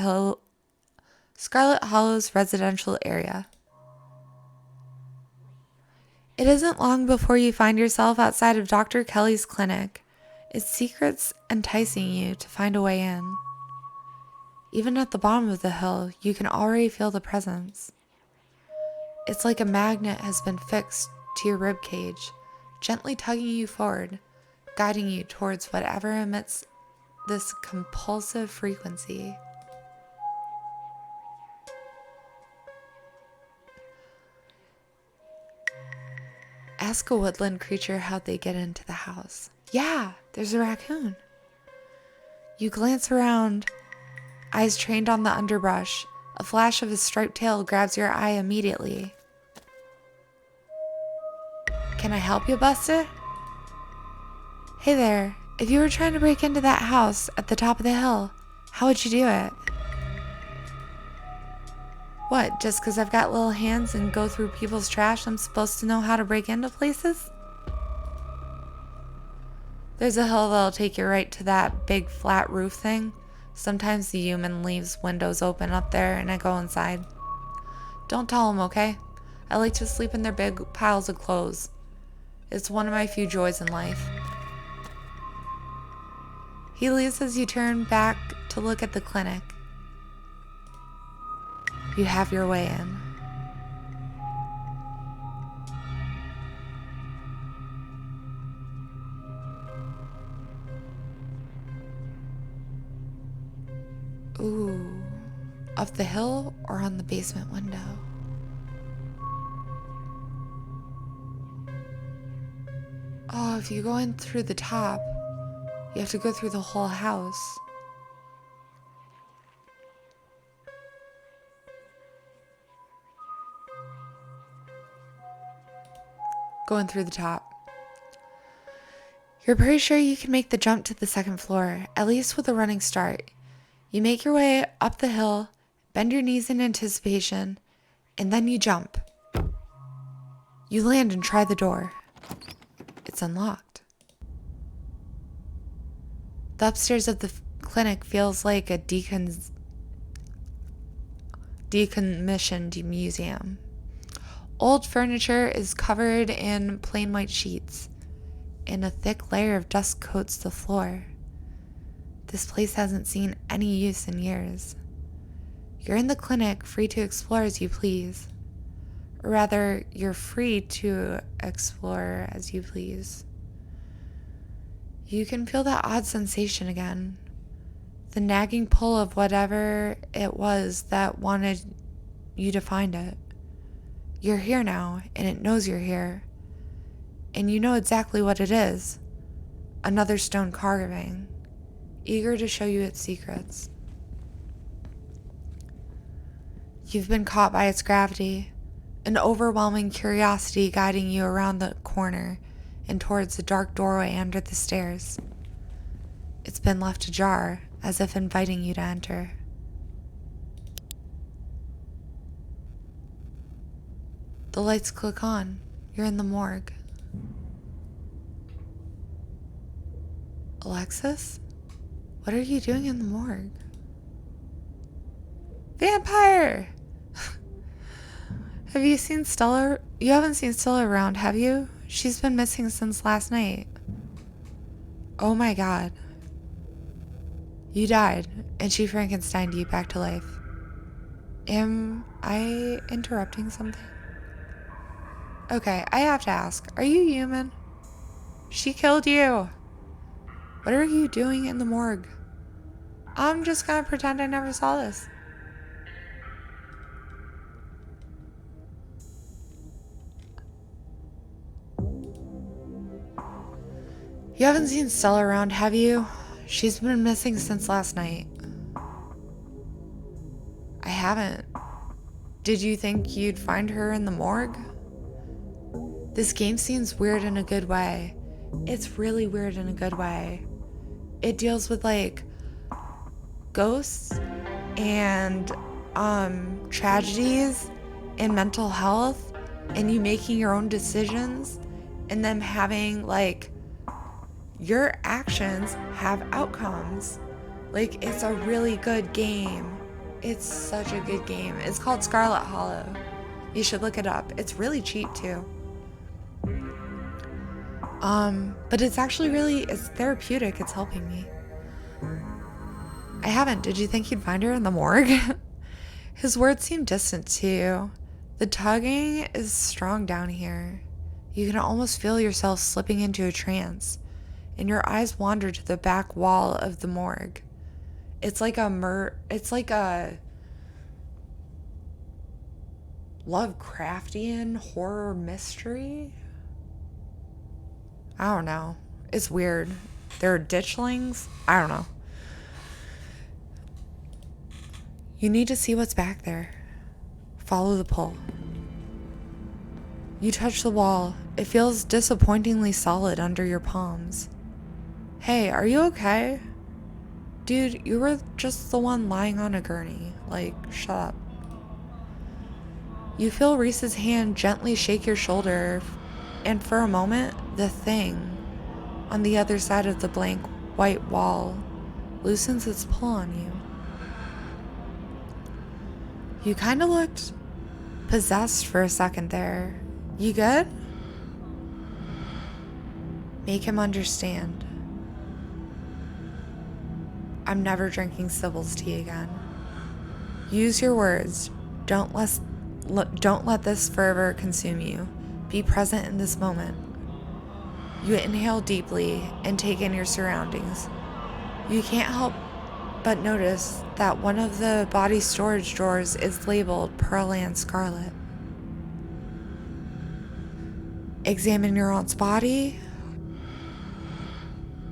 Hollow's residential area. It isn't long before you find yourself outside of Dr. Kelly's clinic, its secrets enticing you to find a way in. Even at the bottom of the hill, you can already feel the presence. It's like a magnet has been fixed to your ribcage, gently tugging you forward, guiding you towards whatever emits this compulsive frequency. Ask a woodland creature how'd they get into the house. Yeah, there's a raccoon. You glance around, eyes trained on the underbrush. A flash of his striped tail grabs your eye immediately. Can I help you, Buster? Hey there, if you were trying to break into that house at the top of the hill, how would you do it? What, just because I've got little hands and go through people's trash, I'm supposed to know how to break into places? There's a hill that'll take you right to that big flat roof thing. Sometimes the human leaves windows open up there and I go inside. Don't tell them, okay? I like to sleep in their big piles of clothes. It's one of my few joys in life. He leaves as you turn back to look at the clinic. You have your way in. Ooh, up the hill or on the basement window? Oh, if you go in through the top, you have to go through the whole house. Going through the top. You're pretty sure you can make the jump to the second floor, at least with a running start. You make your way up the hill, bend your knees in anticipation, and then you jump. You land and try the door. It's unlocked. The upstairs of the clinic feels like a decommissioned museum. Old furniture is covered in plain white sheets, and a thick layer of dust coats the floor. This place hasn't seen any use in years. You're in the clinic, free to explore as you please. Or rather, you're free to explore as you please. You can feel that odd sensation again. The nagging pull of whatever it was that wanted you to find it. You're here now, and it knows you're here. And you know exactly what it is. Another stone carving, eager to show you its secrets. You've been caught by its gravity, an overwhelming curiosity guiding you around the corner and towards the dark doorway under the stairs. It's been left ajar, as if inviting you to enter. The lights click on. You're in the morgue. Alexis? What are you doing in the morgue? Vampire! Have you seen Stella? You haven't seen Stella around, have you? She's been missing since last night. Oh my god. You died, and she Frankensteined you back to life. Am I interrupting something? Okay, I have to ask, are you human? She killed you. What are you doing in the morgue? I'm just gonna pretend I never saw this. You haven't seen Stella around, have you? She's been missing since last night. I haven't. Did you think you'd find her in the morgue? This game seems weird in a good way. It's really weird in a good way. It deals with like ghosts and tragedies and mental health and you making your own decisions and them having like your actions have outcomes. Like, it's a really good game. It's such a good game. It's called Scarlet Hollow. You should look it up. It's really cheap too. But it's actually it's therapeutic. It's helping me. I haven't. Did you think you'd find her in the morgue? His words seem distant too. The tugging is strong down here. You can almost feel yourself slipping into a trance, and your eyes wander to the back wall of the morgue. It's like a Lovecraftian horror mystery. I don't know. It's weird. There are ditchlings. I don't know. You need to see what's back there. Follow the pull. You touch the wall. It feels disappointingly solid under your palms. Hey, are you okay? Dude, you were just the one lying on a gurney. Like, shut up. You feel Reese's hand gently shake your shoulder, and for a moment, the thing on the other side of the blank white wall loosens its pull on you. You kind of looked possessed for a second there. You good? Make him understand. I'm never drinking Sybil's tea again. Use your words. Don't let this fervor consume you. Be present in this moment. You inhale deeply and take in your surroundings. You can't help but notice that one of the body storage drawers is labeled Pearl and Scarlet. Examine your aunt's body.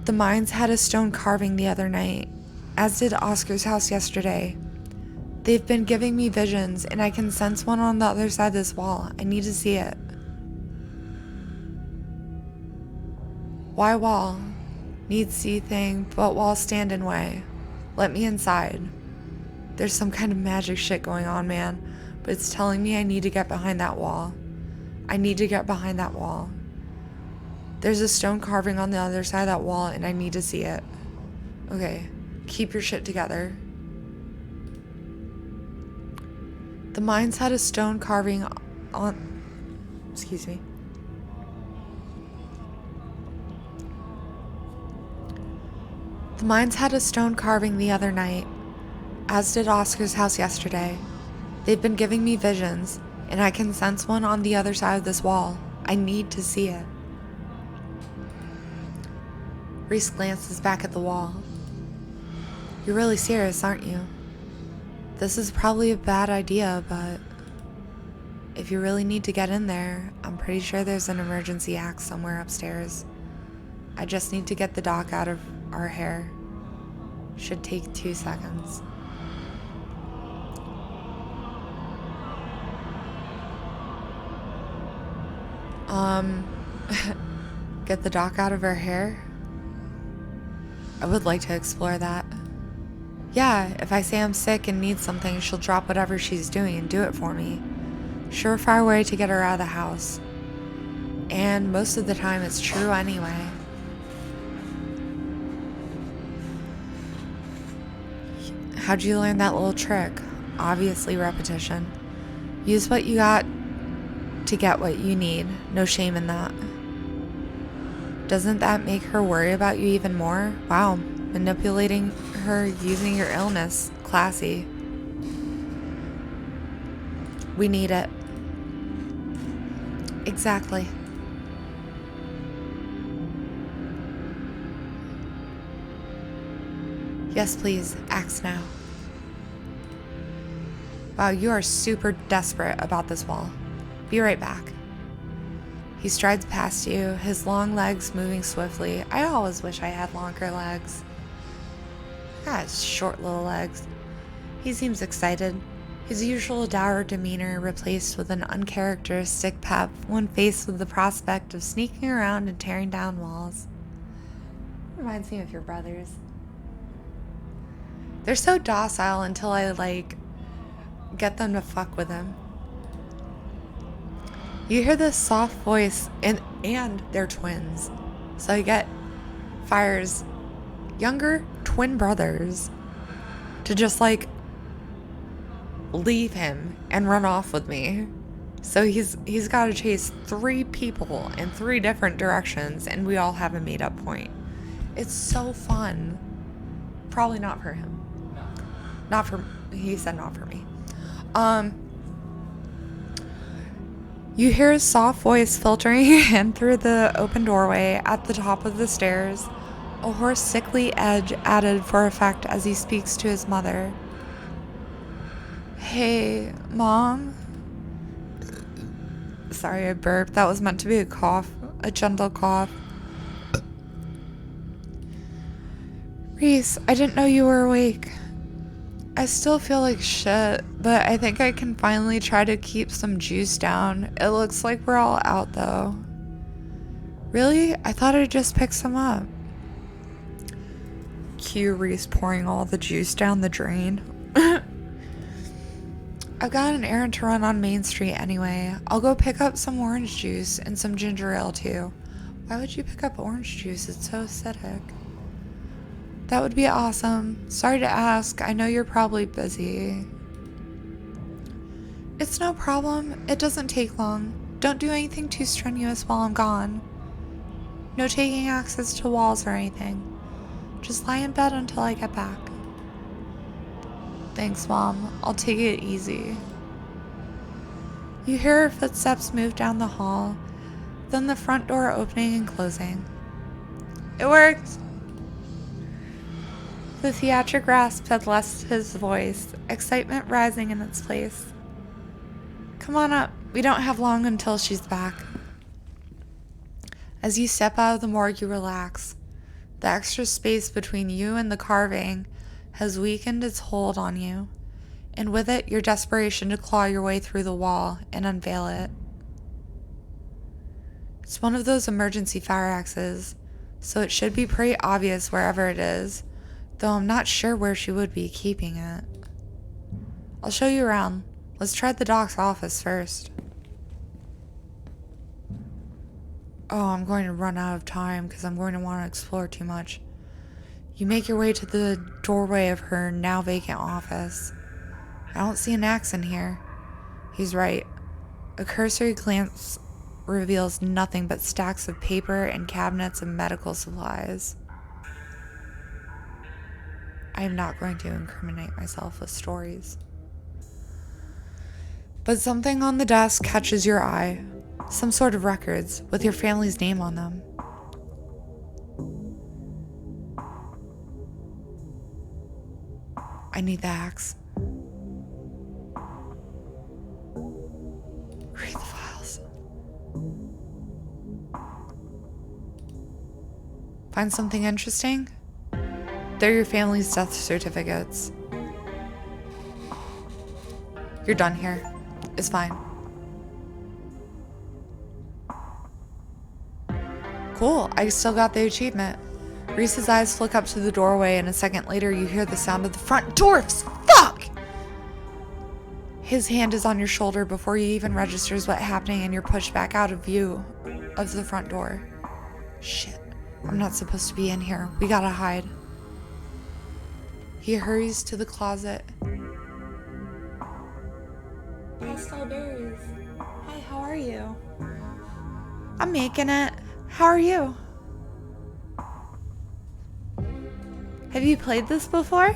The mines had a stone carving the other night, as did Oscar's house yesterday. They've been giving me visions, and I can sense one on the other side of this wall. I need to see it. Why wall? Need see thing, but wall stand in way. Let me inside. There's some kind of magic shit going on, man, but it's telling me I need to get behind that wall. I need to get behind that wall. There's a stone carving on the other side of that wall, and I need to see it. Okay, keep your shit together. The mines had a stone carving on... Excuse me. The mines had a stone carving the other night, as did Oscar's house yesterday. They've been giving me visions, and I can sense one on the other side of this wall. I need to see it. Reese glances back at the wall. You're really serious, aren't you? This is probably a bad idea, but if you really need to get in there, I'm pretty sure there's an emergency axe somewhere upstairs. I just need to get the doc out of our hair. Should take 2 seconds. Get the doc out of her hair? I would like to explore that. Yeah, if I say I'm sick and need something, she'll drop whatever she's doing and do it for me. Surefire way to get her out of the house. And most of the time it's true anyway. How'd you learn that little trick? Obviously repetition. Use what you got to get what you need. No shame in that. Doesn't that make her worry about you even more? Wow, manipulating her using your illness. Classy. We need it. Exactly. Yes, please. Axe now. Wow, you are super desperate about this wall. Be right back. He strides past you, his long legs moving swiftly. I always wish I had longer legs. I got short little legs. He seems excited, his usual dour demeanor replaced with an uncharacteristic pep when faced with the prospect of sneaking around and tearing down walls. Reminds me of your brothers. They're so docile until I, get them to fuck with him. You hear this soft voice, and they're twins. So I get Fire's younger twin brothers to just like leave him and run off with me. So he's got to chase 3 people in 3 different directions, and we all have a made-up point. It's so fun. Probably not for him. Not for, he said not for me. You hear a soft voice filtering in through the open doorway at the top of the stairs, a hoarse, sickly edge added for effect as he speaks to his mother. Hey, Mom? Sorry, I burped. That was meant to be a cough, a gentle cough. Reese, I didn't know you were awake. I still feel like shit, but I think I can finally try to keep some juice down. It looks like we're all out though. Really? I thought I'd just pick some up. Cue Reese pouring all the juice down the drain. I've got an errand to run on Main Street anyway. I'll go pick up some orange juice and some ginger ale too. Why would you pick up orange juice? It's so acidic. That would be awesome. Sorry to ask. I know you're probably busy. It's no problem. It doesn't take long. Don't do anything too strenuous while I'm gone. No taking access to walls or anything. Just lie in bed until I get back. Thanks, Mom. I'll take it easy. You hear her footsteps move down the hall, then the front door opening and closing. It worked! The theatric rasp had left his voice, excitement rising in its place. Come on up. We don't have long until she's back. As you step out of the morgue, you relax. The extra space between you and the carving has weakened its hold on you, and with it, your desperation to claw your way through the wall and unveil it. It's one of those emergency fire axes, so it should be pretty obvious wherever it is, though I'm not sure where she would be keeping it. I'll show you around. Let's try the doc's office first. Oh, I'm going to run out of time because I'm going to want to explore too much. You make your way to the doorway of her now vacant office. I don't see an axe in here. He's right. A cursory glance reveals nothing but stacks of paper and cabinets of medical supplies. I am not going to incriminate myself with stories. But something on the desk catches your eye. Some sort of records with your family's name on them. I need the axe. Read the files. Find something interesting? They're your family's death certificates. You're done here. It's fine. Cool, I still got the achievement. Reese's eyes flick up to the doorway, and a second later you hear the sound of the front door. Fuck! His hand is on your shoulder before he even registers what's happening, and you're pushed back out of view of the front door. Shit, I'm not supposed to be in here. We gotta hide. He hurries to the closet. Pastel berries. Hi, how are you? I'm making it. How are you? Have you played this before?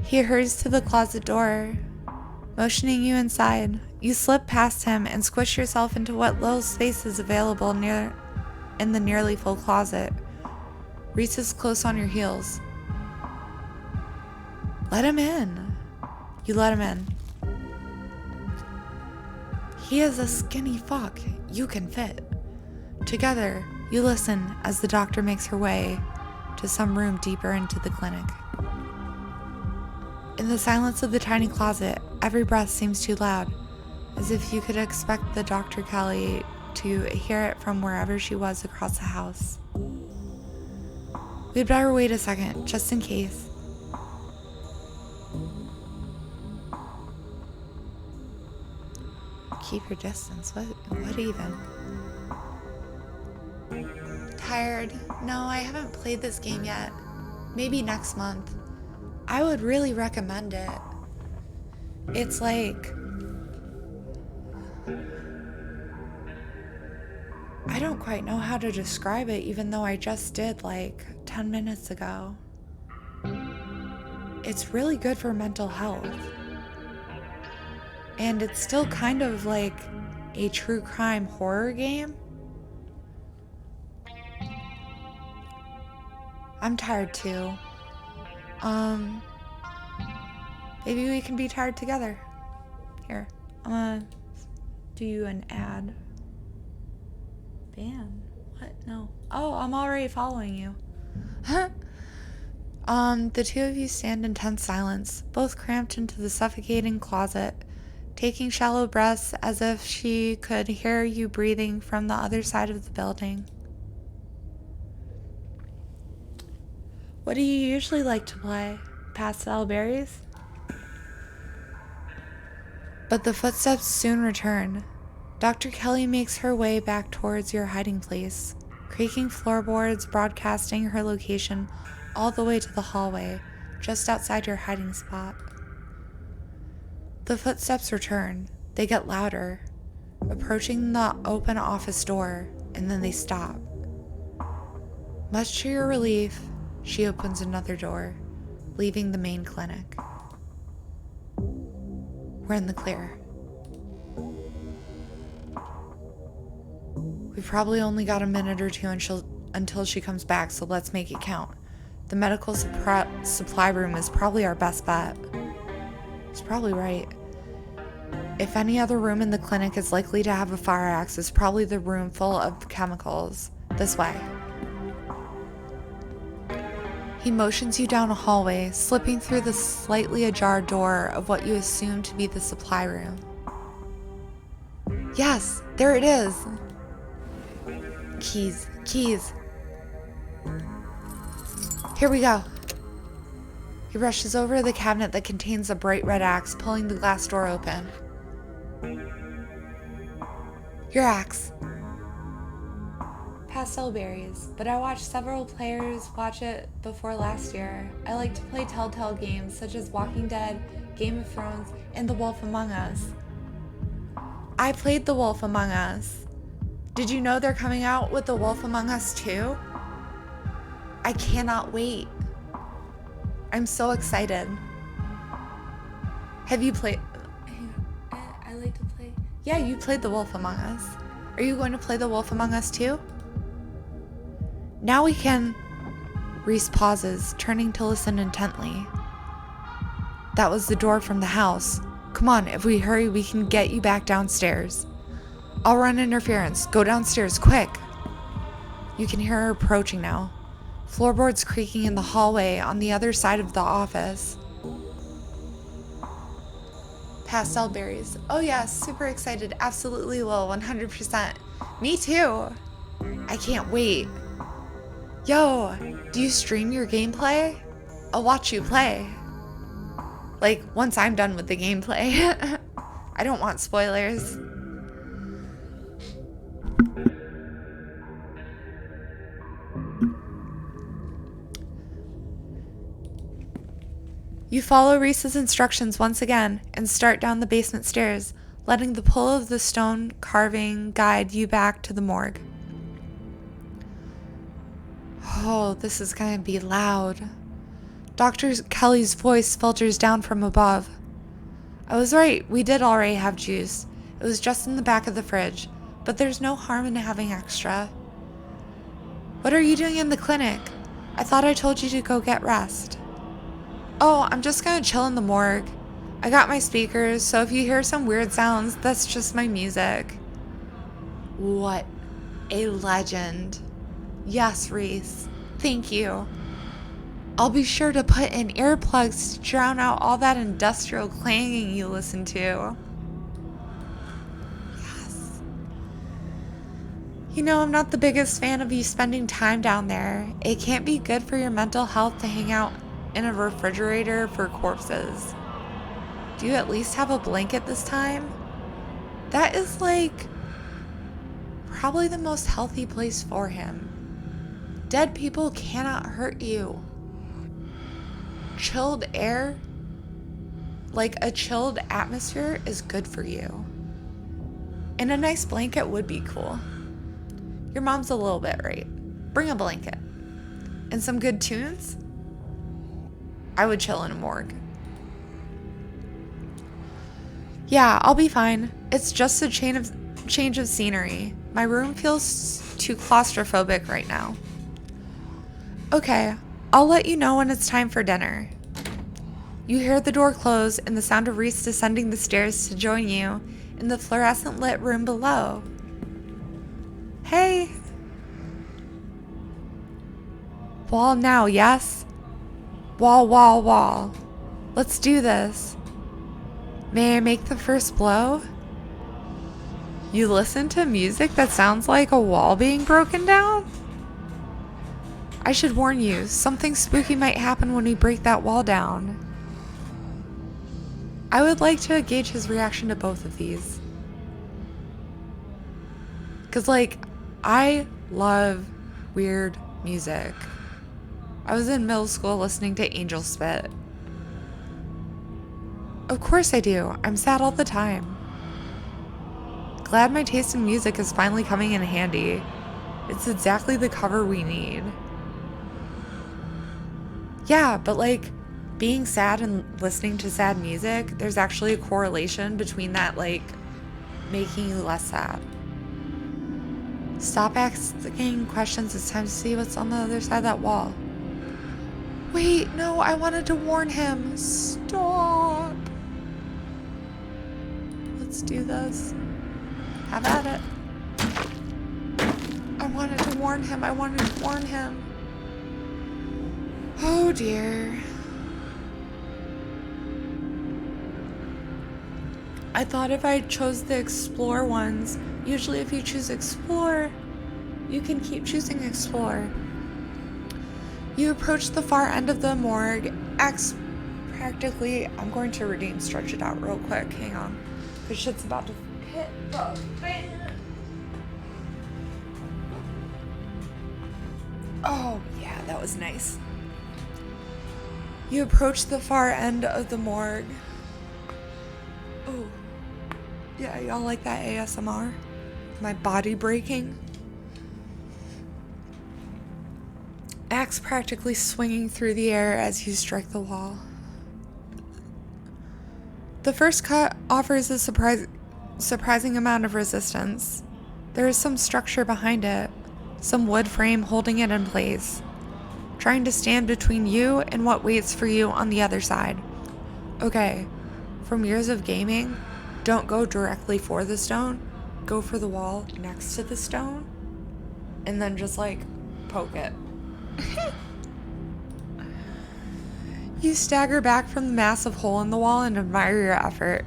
He hurries to the closet door, motioning you inside. You slip past him and squish yourself into what little space is available in the nearly full closet. Reese is close on your heels. Let him in. You let him in. He is a skinny fuck. You can fit. Together, you listen as the doctor makes her way to some room deeper into the clinic. In the silence of the tiny closet, every breath seems too loud, as if you could expect the Dr. Kelly to hear it from wherever she was across the house. We'd better wait a second, just in case. Keep your distance. What even? tired. No, I haven't played this game yet. Maybe next month. I would really recommend it. It's like... I don't quite know how to describe it, even though I just did like 10 minutes ago. It's really good for mental health. And it's still kind of like a true crime horror game. I'm tired too. Maybe we can be tired together. Here, I'm gonna do you an ad. Ban? What? No. Oh, I'm already following you. Huh? The two of you stand in tense silence, both cramped into the suffocating closet, taking shallow breaths as if she could hear you breathing from the other side of the building. What do you usually like to play? Pastel berries? But the footsteps soon return. Dr. Kelly makes her way back towards your hiding place, creaking floorboards broadcasting her location all the way to the hallway, just outside your hiding spot. The footsteps return. They get louder, approaching the open office door, and then they stop. Much to your relief, she opens another door, leaving the main clinic. We're in the clear. We've probably only got a minute or two until she comes back, so let's make it count. The medical supply room is probably our best bet. He's probably right. If any other room in the clinic is likely to have a fire axe, it's probably the room full of chemicals. This way. He motions you down a hallway, slipping through the slightly ajar door of what you assume to be the supply room. Yes, there it is. Keys. Here we go. He rushes over to the cabinet that contains a bright red axe, pulling the glass door open. Your axe. Pastel berries, but I watched several players watch it before last year. I like to play Telltale games such as Walking Dead, Game of Thrones, and The Wolf Among Us. I played The Wolf Among Us. Did you know they're coming out with The Wolf Among Us 2? I cannot wait. I'm so excited. Have you played? I like to play. Yeah, you played The Wolf Among Us. Are you going to play The Wolf Among Us too? Now we can... Reese pauses, turning to listen intently. That was the door from the house. Come on, if we hurry, we can get you back downstairs. I'll run interference. Go downstairs, quick. You can hear her approaching now. Floorboards creaking in the hallway on the other side of the office. Pastel berries. Oh yeah, super excited. Absolutely will, 100%. Me too. I can't wait. Yo, do you stream your gameplay? I'll watch you play. Like, once I'm done with the gameplay. I don't want spoilers. You follow Reese's instructions once again and start down the basement stairs, letting the pull of the stone carving guide you back to the morgue. Oh, this is gonna be loud. Dr. Kelly's voice filters down from above. I was right, we did already have juice. It was just in the back of the fridge, but there's no harm in having extra. What are you doing in the clinic? I thought I told you to go get rest. Oh, I'm just gonna chill in the morgue. I got my speakers, so if you hear some weird sounds, that's just my music. What a legend. Yes, Reese. Thank you. I'll be sure to put in earplugs to drown out all that industrial clanging you listen to. Yes. You know, I'm not the biggest fan of you spending time down there. It can't be good for your mental health to hang out in a refrigerator for corpses. Do you at least have a blanket this time? That is like probably the most healthy place for him. Dead people cannot hurt you. Chilled air, like a chilled atmosphere, is good for you. And a nice blanket would be cool. Your mom's a little bit right. Bring a blanket. And some good tunes. I would chill in a morgue. Yeah, I'll be fine. It's just a change of scenery. My room feels too claustrophobic right now. Okay, I'll let you know when it's time for dinner. You hear the door close and the sound of Reese descending the stairs to join you in the fluorescent lit room below. Hey! Wall now, yes? Wall, wall, wall. Let's do this. May I make the first blow? You listen to music that sounds like a wall being broken down? I should warn you, something spooky might happen when we break that wall down. I would like to gauge his reaction to both of these. Because, like, I love weird music. I was in middle school listening to Angel Spit. Of course I do. I'm sad all the time. Glad my taste in music is finally coming in handy. It's exactly the cover we need. Yeah, but like, being sad and listening to sad music, there's actually a correlation between that, like, making you less sad. Stop asking questions. It's time to see what's on the other side of that wall. Wait, no, I wanted to warn him. Stop. Let's do this. Have at it. I wanted to warn him. I wanted to warn him. Oh dear. I thought if I chose the explore ones, usually if you choose explore, you can keep choosing explore. You approach the far end of the morgue. Practically, I'm going to redeem stretch it out real quick. Hang on. Because shit's about to hit the fan. Oh, yeah, that was nice. You approach the far end of the morgue. Oh, yeah, y'all like that ASMR? My body breaking? Axe practically swinging through the air as you strike the wall. The first cut offers a surprising amount of resistance. There is some structure behind it, some wood frame holding it in place, trying to stand between you and what waits for you on the other side. Okay, from years of gaming, don't go directly for the stone, go for the wall next to the stone, and then just like poke it. You stagger back from the massive hole in the wall and admire your effort.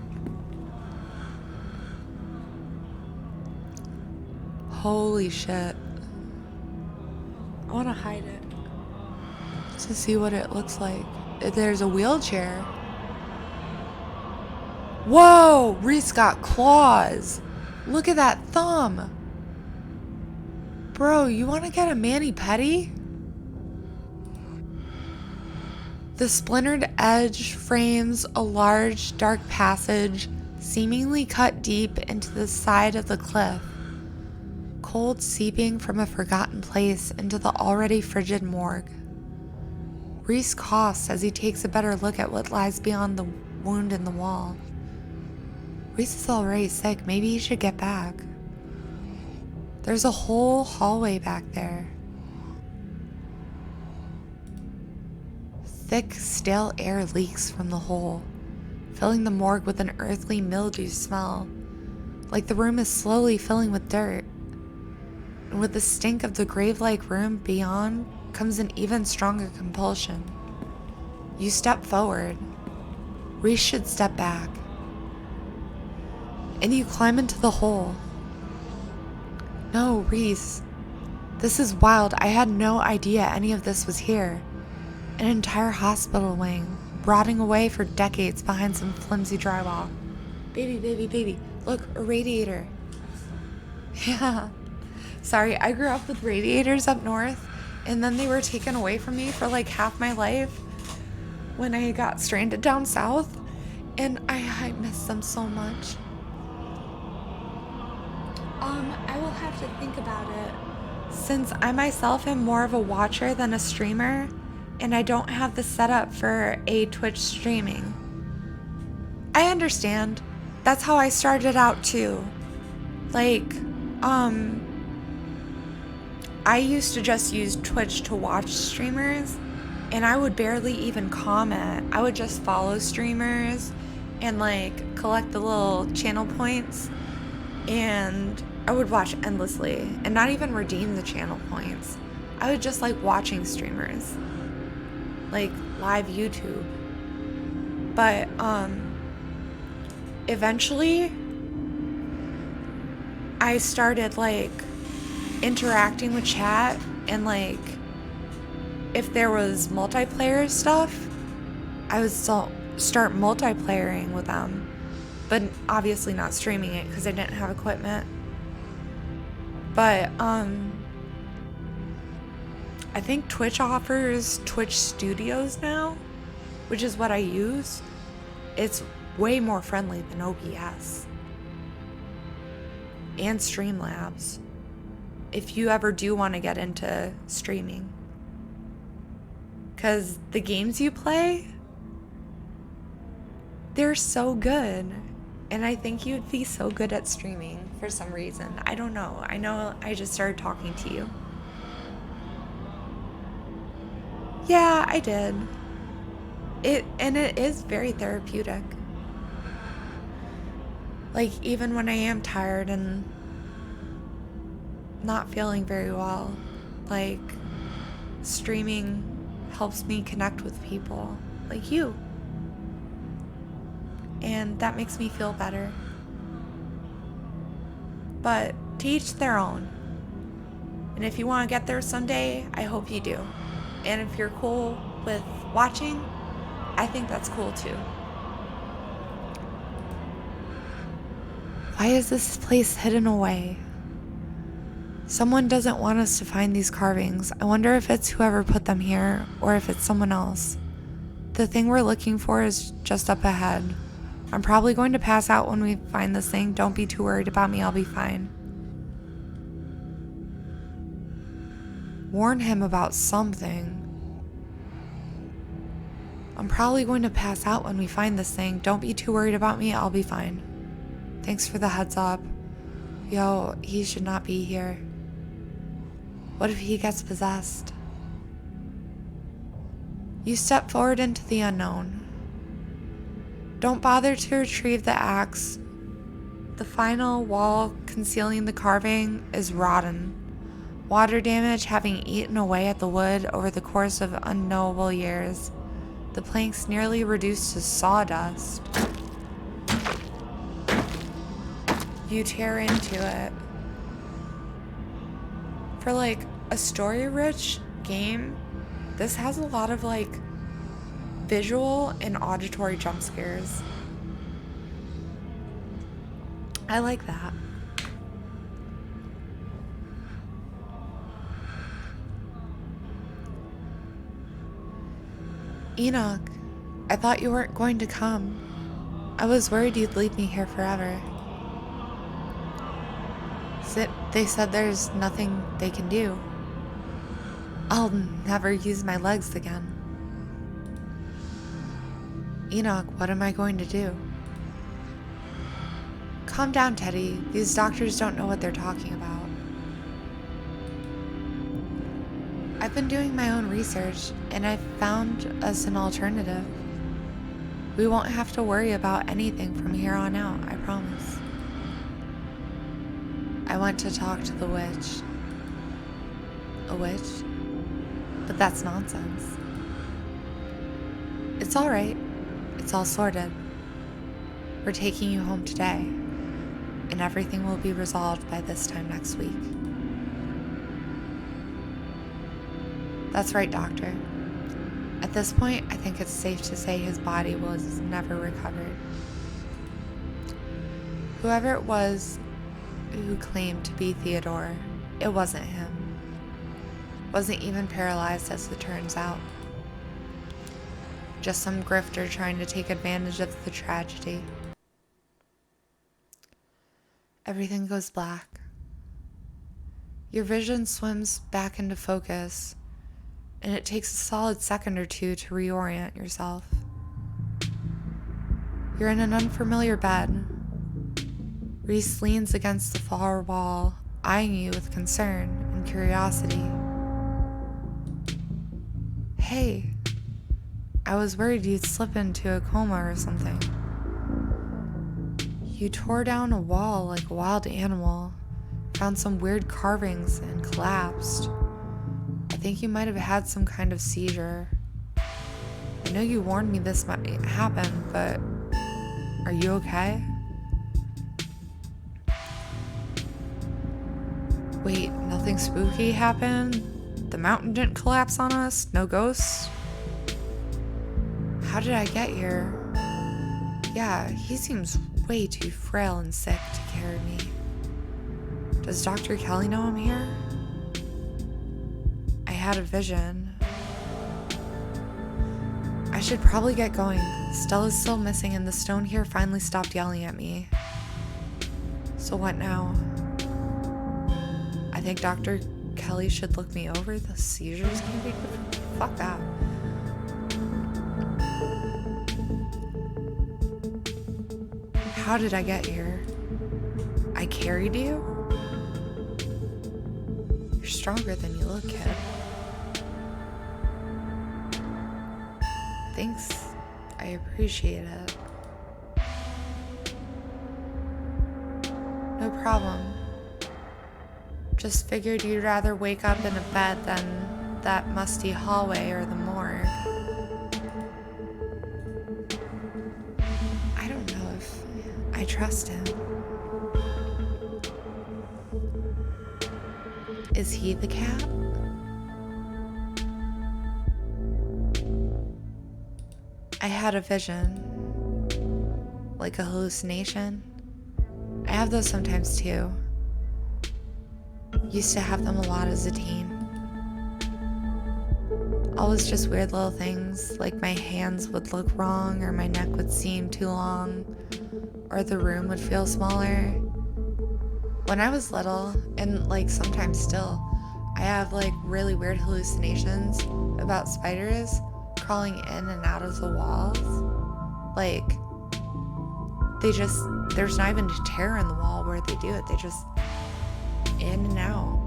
Holy shit. I want to hide it to see what it looks like. There's a wheelchair. Whoa! Reese got claws. Look at that thumb. Bro, you want to get a mani-pedi? The splintered edge frames a large, dark passage, seemingly cut deep into the side of the cliff, cold seeping from a forgotten place into the already frigid morgue. Reese coughs as he takes a better look at what lies beyond the wound in the wall. Reese is already sick. Maybe he should get back. There's a whole hallway back there. Thick, stale air leaks from the hole, filling the morgue with an earthly mildew smell, like the room is slowly filling with dirt. And with the stink of the grave-like room beyond comes an even stronger compulsion. You step forward. Reese should step back. And you climb into the hole. No, Reese. This is wild. I had no idea any of this was here. An entire hospital wing, rotting away for decades behind some flimsy drywall. Baby, baby, baby. Look, a radiator. Yeah. Sorry, I grew up with radiators up north, and then they were taken away from me for like half my life when I got stranded down south, and I miss them so much. I will have to think about it. Since I myself am more of a watcher than a streamer, and I don't have the setup for a Twitch streaming. I understand. That's how I started out too. Like, I used to just use Twitch to watch streamers, and I would barely even comment. I would just follow streamers and like collect the little channel points, and I would watch endlessly and not even redeem the channel points. I would just like watching streamers, like live YouTube. But eventually I started like interacting with chat, and like if there was multiplayer stuff, I would still start multiplayering with them, but obviously not streaming it because I didn't have equipment. But I think Twitch offers Twitch Studios now, which is what I use. It's way more friendly than OBS and Streamlabs if you ever do want to get into streaming, because the games you play, they're so good, and I think you'd be so good at streaming for some reason. I don't know. I know I just started talking to you. Yeah, I did. It is very therapeutic. Like, even when I am tired and not feeling very well, like, streaming helps me connect with people like you. And that makes me feel better. But to each their own. And if you want to get there someday, I hope you do. And if you're cool with watching, I think that's cool too. Why is this place hidden away? Someone doesn't want us to find these carvings. I wonder if it's whoever put them here, or if it's someone else. The thing we're looking for is just up ahead. I'm probably going to pass out when we find this thing. Don't be too worried about me, I'll be fine. Warn him about something. I'm probably going to pass out when we find this thing. Don't be too worried about me, I'll be fine. Thanks for the heads up. Yo, he should not be here. What if he gets possessed? You step forward into the unknown. Don't bother to retrieve the axe. The final wall concealing the carving is rotten. Water damage having eaten away at the wood over the course of unknowable years. The planks nearly reduced to sawdust. You tear into it. For like a story-rich game, this has a lot of like visual and auditory jump scares. I like that. Enoch, I thought you weren't going to come. I was worried you'd leave me here forever. They said there's nothing they can do. I'll never use my legs again. Enoch, what am I going to do? Calm down, Teddy. These doctors don't know what they're talking about. I've been doing my own research, and I've found us an alternative. We won't have to worry about anything from here on out, I promise. I went to talk to the witch. A witch? But that's nonsense. It's all right. It's all sorted. We're taking you home today, and everything will be resolved by this time next week. That's right, Doctor. At this point, I think it's safe to say his body was never recovered. Whoever it was who claimed to be Theodore, it wasn't him. Wasn't even paralyzed, as it turns out. Just some grifter trying to take advantage of the tragedy. Everything goes black. Your vision swims back into focus, and it takes a solid second or two to reorient yourself. You're in an unfamiliar bed. Reese leans against the far wall, eyeing you with concern and curiosity. Hey, I was worried you'd slip into a coma or something. You tore down a wall like a wild animal, found some weird carvings, and collapsed. I think you might have had some kind of seizure. I know you warned me this might happen, but are you okay? Wait, nothing spooky happened? The mountain didn't collapse on us? No ghosts? How did I get here? Yeah, he seems way too frail and sick to carry me. Does Dr. Kelly know I'm here? I had a vision. I should probably get going. Stella's still missing and the stone here finally stopped yelling at me. So what now? I think Dr. Kelly should look me over. The seizures can be good. Fuck that. How did I get here? I carried you? You're stronger than you look, kid. Thanks. I appreciate it. No problem. Just figured you'd rather wake up in a bed than that musty hallway or the morgue. I don't know if I trust him. Is he the cat? I had a vision. Like a hallucination. I have those sometimes too. Used to have them a lot as a teen. Always just weird little things, like my hands would look wrong, or my neck would seem too long, or the room would feel smaller. When I was little, and like sometimes still, I have like really weird hallucinations about spiders crawling in and out of the walls. Like, there's not even a tear in the wall where they do it, they just in and out.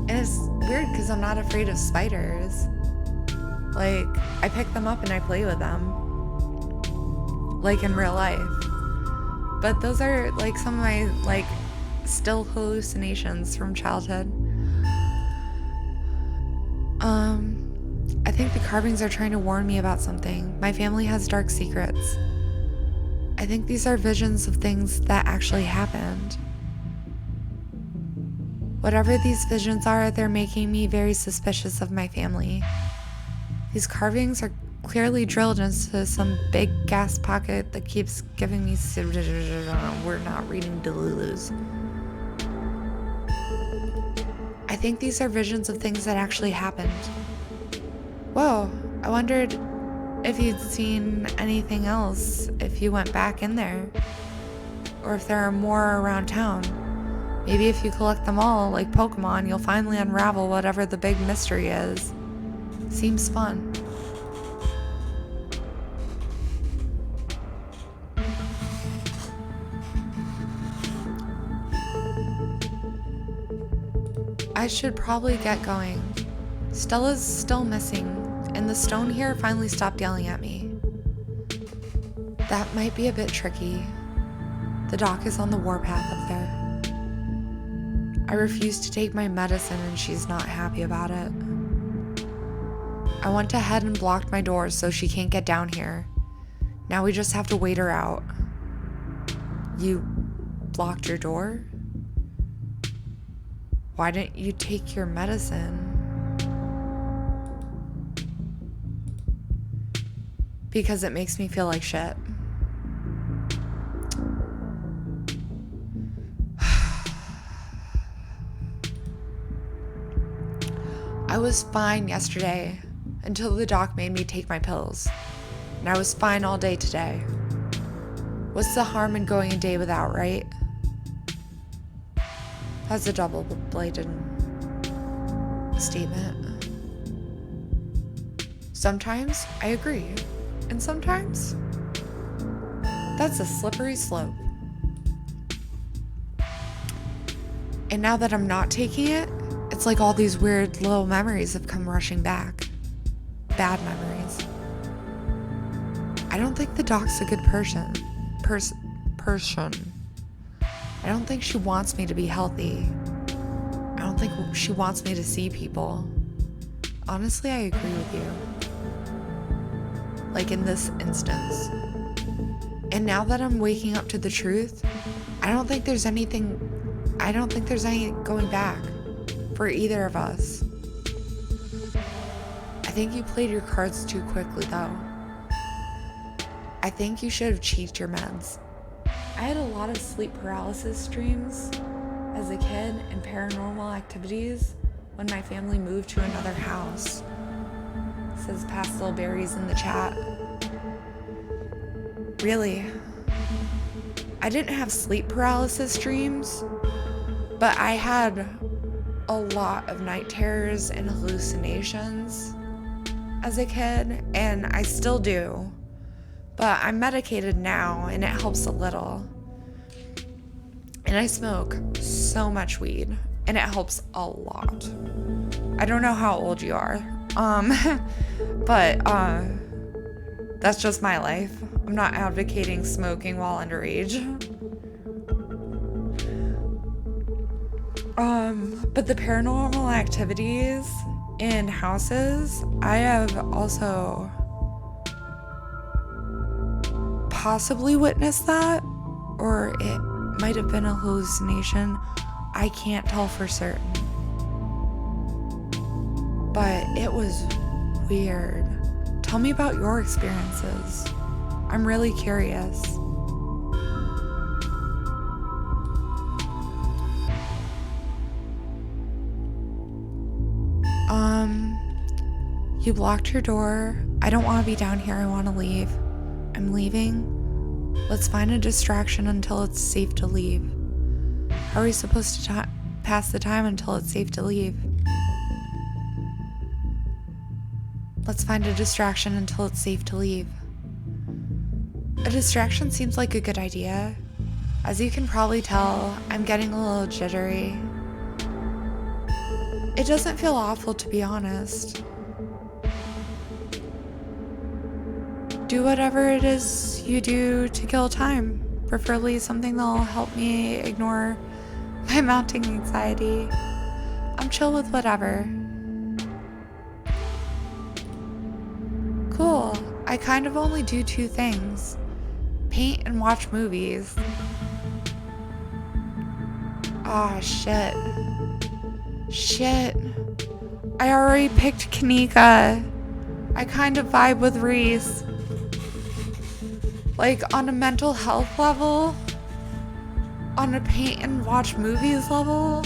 And it's weird because I'm not afraid of spiders. Like, I pick them up and I play with them, like in real life. But those are like some of my like still hallucinations from childhood. I think the carvings are trying to warn me about something. My family has dark secrets. I think these are visions of things that actually happened. Whatever these visions are, they're making me very suspicious of my family. These carvings are clearly drilled into some big gas pocket that keeps giving me we're not reading Delulus. I think these are visions of things that actually happened. Whoa, I wondered if you'd seen anything else if you went back in there. Or if there are more around town. Maybe if you collect them all, like Pokemon, you'll finally unravel whatever the big mystery is. Seems fun. I should probably get going. Stella's still missing, and the stone here finally stopped yelling at me. That might be a bit tricky. The doc is on the warpath up there. I refuse to take my medicine and she's not happy about it. I went ahead and blocked my doors so she can't get down here. Now we just have to wait her out. You blocked your door? Why didn't you take your medicine? Because it makes me feel like shit. I was fine yesterday until the doc made me take my pills. And I was fine all day today. What's the harm in going a day without, right? That's a double-bladed statement. Sometimes I agree, and sometimes that's a slippery slope. And now that I'm not taking it, it's like all these weird little memories have come rushing back. Bad memories. I don't think the doc's a good person. I don't think she wants me to be healthy. I don't think she wants me to see people. Honestly, I agree with you. Like in this instance. And now that I'm waking up to the truth, I don't think there's any going back for either of us. I think you played your cards too quickly though. I think you should have cheated your meds. I had a lot of sleep paralysis dreams as a kid and paranormal activities when my family moved to another house. Says Pastel Berries in the chat. Really? I didn't have sleep paralysis dreams, but I had a lot of night terrors and hallucinations as a kid, and I still do. But I'm medicated now, and it helps a little. And I smoke so much weed, and it helps a lot. I don't know how old you are, but that's just my life. I'm not advocating smoking while underage. But the paranormal activities in houses, I have also possibly witnessed that, or it might have been a hallucination. I can't tell for certain. But it was weird. Tell me about your experiences. I'm really curious. You blocked your door. I don't want to be down here. I want to leave. I'm leaving. Let's find a distraction until it's safe to leave. How are we supposed to pass the time until it's safe to leave? Let's find a distraction until it's safe to leave. A distraction seems like a good idea. As you can probably tell, I'm getting a little jittery. It doesn't feel awful, to be honest. Do whatever it is you do to kill time, preferably something that'll help me ignore my mounting anxiety. I'm chill with whatever. Cool. I kind of only do two things: paint and watch movies. Aw, shit. Shit. I already picked Kanika. I kind of vibe with Reese. Like, on a mental health level, on a paint and watch movies level,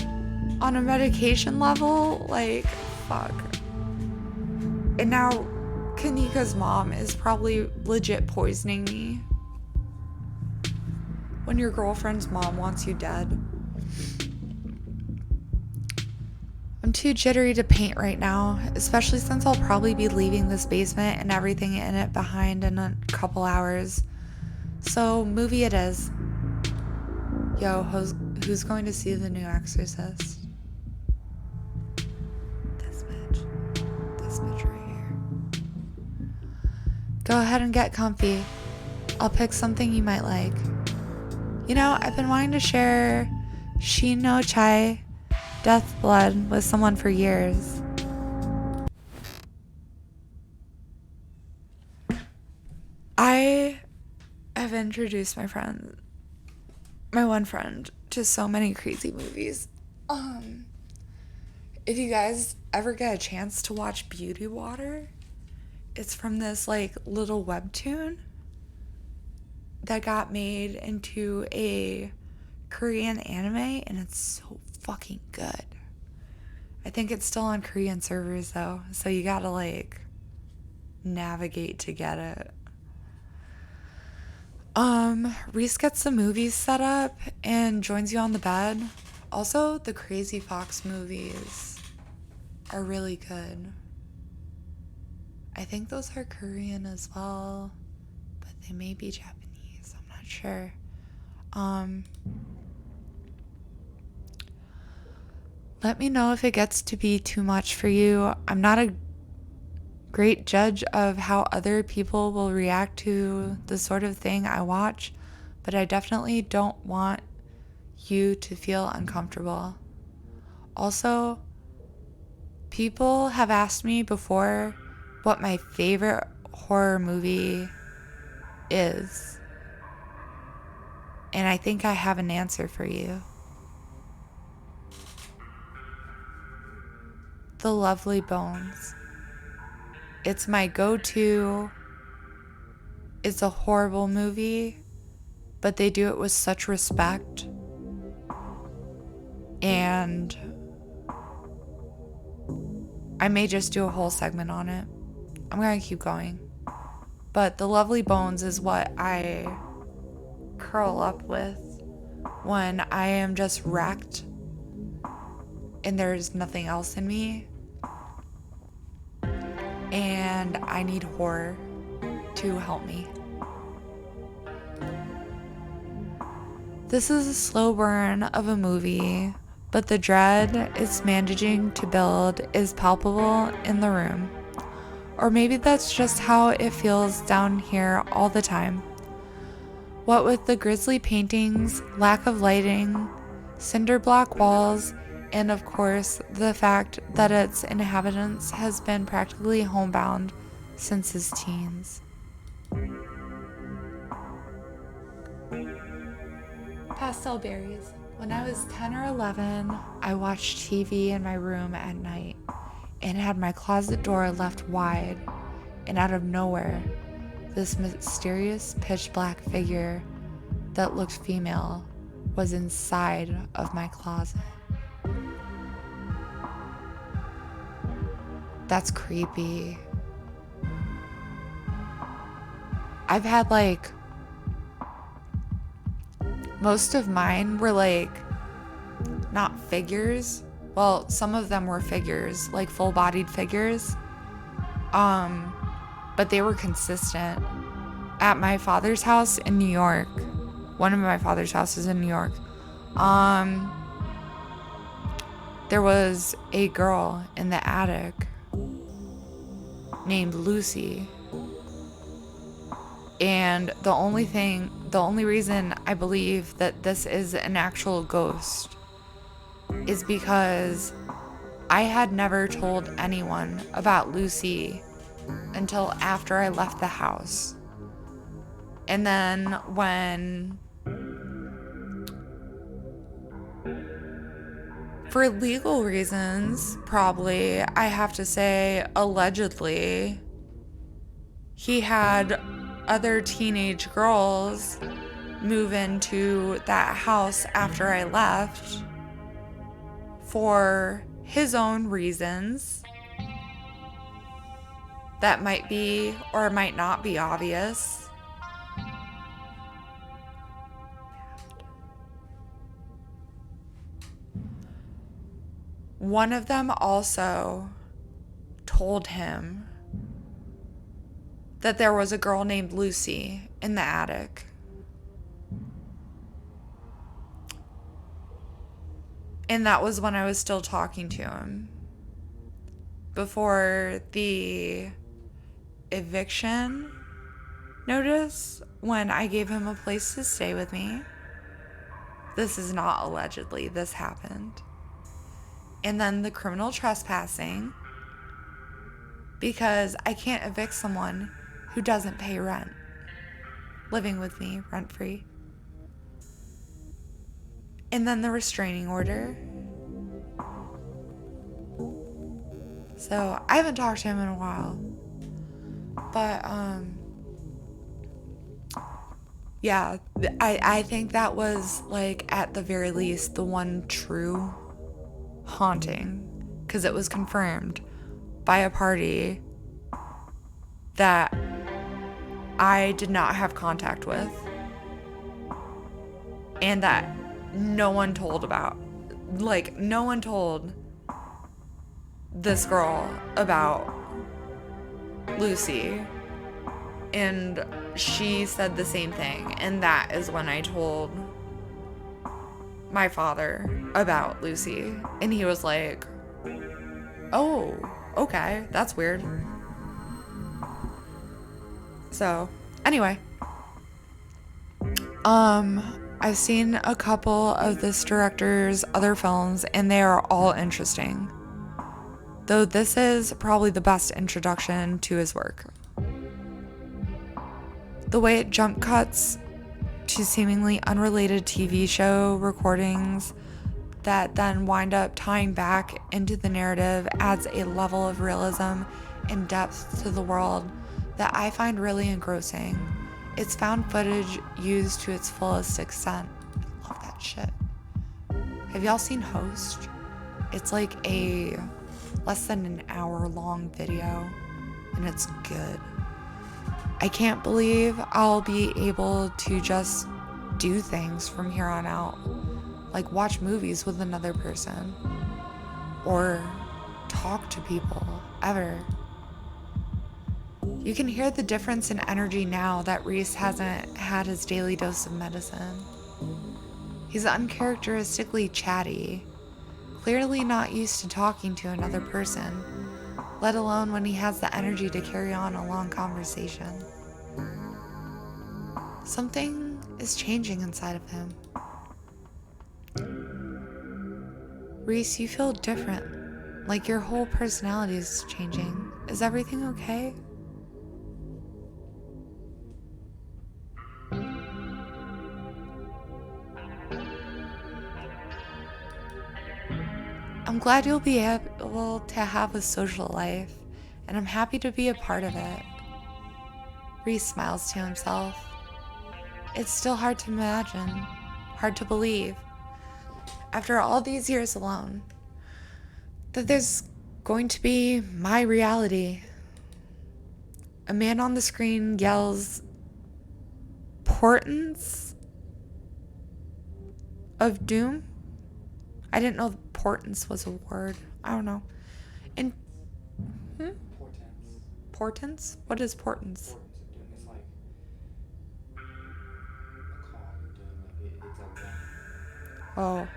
on a medication level, like, fuck. And now Kanika's mom is probably legit poisoning me. When your girlfriend's mom wants you dead. I'm too jittery to paint right now, especially since I'll probably be leaving this basement and everything in it behind in a couple hours. So, movie it is. Yo, who's going to see the new Exorcist? This bitch right here. Go ahead and get comfy. I'll pick something you might like. You know, I've been wanting to share Shin no Chai, Death Blood, with someone for years. I have introduced my one friend, to so many crazy movies. If you guys ever get a chance to watch Beauty Water, it's from this like little webtoon that got made into a Korean anime, and it's so fucking good. I think it's still on Korean servers though, so you gotta like navigate to get it. Reese gets the movies set up and joins you on the bed. Also, the Crazy Fox movies are really good. I think those are Korean as well, but they may be Japanese. I'm not sure. Let me know if it gets to be too much for you. I'm not a great judge of how other people will react to the sort of thing I watch, but I definitely don't want you to feel uncomfortable. Also, people have asked me before what my favorite horror movie is, and I think I have an answer for you. The Lovely Bones. It's my go-to. It's a horrible movie, but they do it with such respect. And I may just do a whole segment on it. I'm gonna keep going. But The Lovely Bones is what I curl up with when I am just wrecked and there's nothing else in me. And I need horror to help me. This is a slow burn of a movie, but the dread it's managing to build is palpable in the room. Or maybe that's just how it feels down here all the time. What with the grisly paintings, lack of lighting, cinder block walls, and of course the fact that its inhabitants has been practically homebound since his teens. Pastel berries. When I was 10 or 11, I watched TV in my room at night and had my closet door left wide, and out of nowhere, this mysterious pitch black figure that looked female was inside of my closet. That's creepy. I've had like, most of mine were like, not figures. Well, some of them were figures, like full-bodied figures. But they were consistent. At my father's house in New York, one of my father's houses in New York, there was a girl in the attic named Lucy. And the only reason I believe that this is an actual ghost is because I had never told anyone about Lucy until after I left the house. And then when, for legal reasons, probably, I have to say, allegedly, he had other teenage girls move into that house after I left for his own reasons that might be or might not be obvious. One of them also told him that there was a girl named Lucy in the attic. And that was when I was still talking to him. Before the eviction notice, when I gave him a place to stay with me. This is not allegedly, this happened. And then the criminal trespassing, because I can't evict someone who doesn't pay rent, living with me rent-free. And then the restraining order. So I haven't talked to him in a while. But yeah, I think that was like at the very least the one true haunting because it was confirmed by a party that I did not have contact with and that no one told about. Like, no one told this girl about Lucy, and she said the same thing. And that is when I told my father about Lucy, and he was like, oh, okay, that's weird. So anyway, I've seen a couple of this director's other films, and they are all interesting, though this is probably the best introduction to his work. The way it jump cuts to seemingly unrelated TV show recordings that then wind up tying back into the narrative adds a level of realism and depth to the world that I find really engrossing. It's found footage used to its fullest extent. I love that shit. Have y'all seen Host? It's like a less than an hour long video, and it's good. I can't believe I'll be able to just do things from here on out, like watch movies with another person or talk to people ever. You can hear the difference in energy now that Reese hasn't had his daily dose of medicine. He's uncharacteristically chatty, clearly not used to talking to another person, let alone when he has the energy to carry on a long conversation. Something is changing inside of him. Reese, you feel different, like your whole personality is changing. Is everything okay? I'm glad you'll be able to have a social life, and I'm happy to be a part of it. Reese smiles to himself. It's still hard to imagine, hard to believe, after all these years alone, that there's going to be my reality. A man on the screen yells portents of doom. I didn't know portents was a word. I don't know. And portents? What is portents? It's like a call you're doing, like it's a Oh.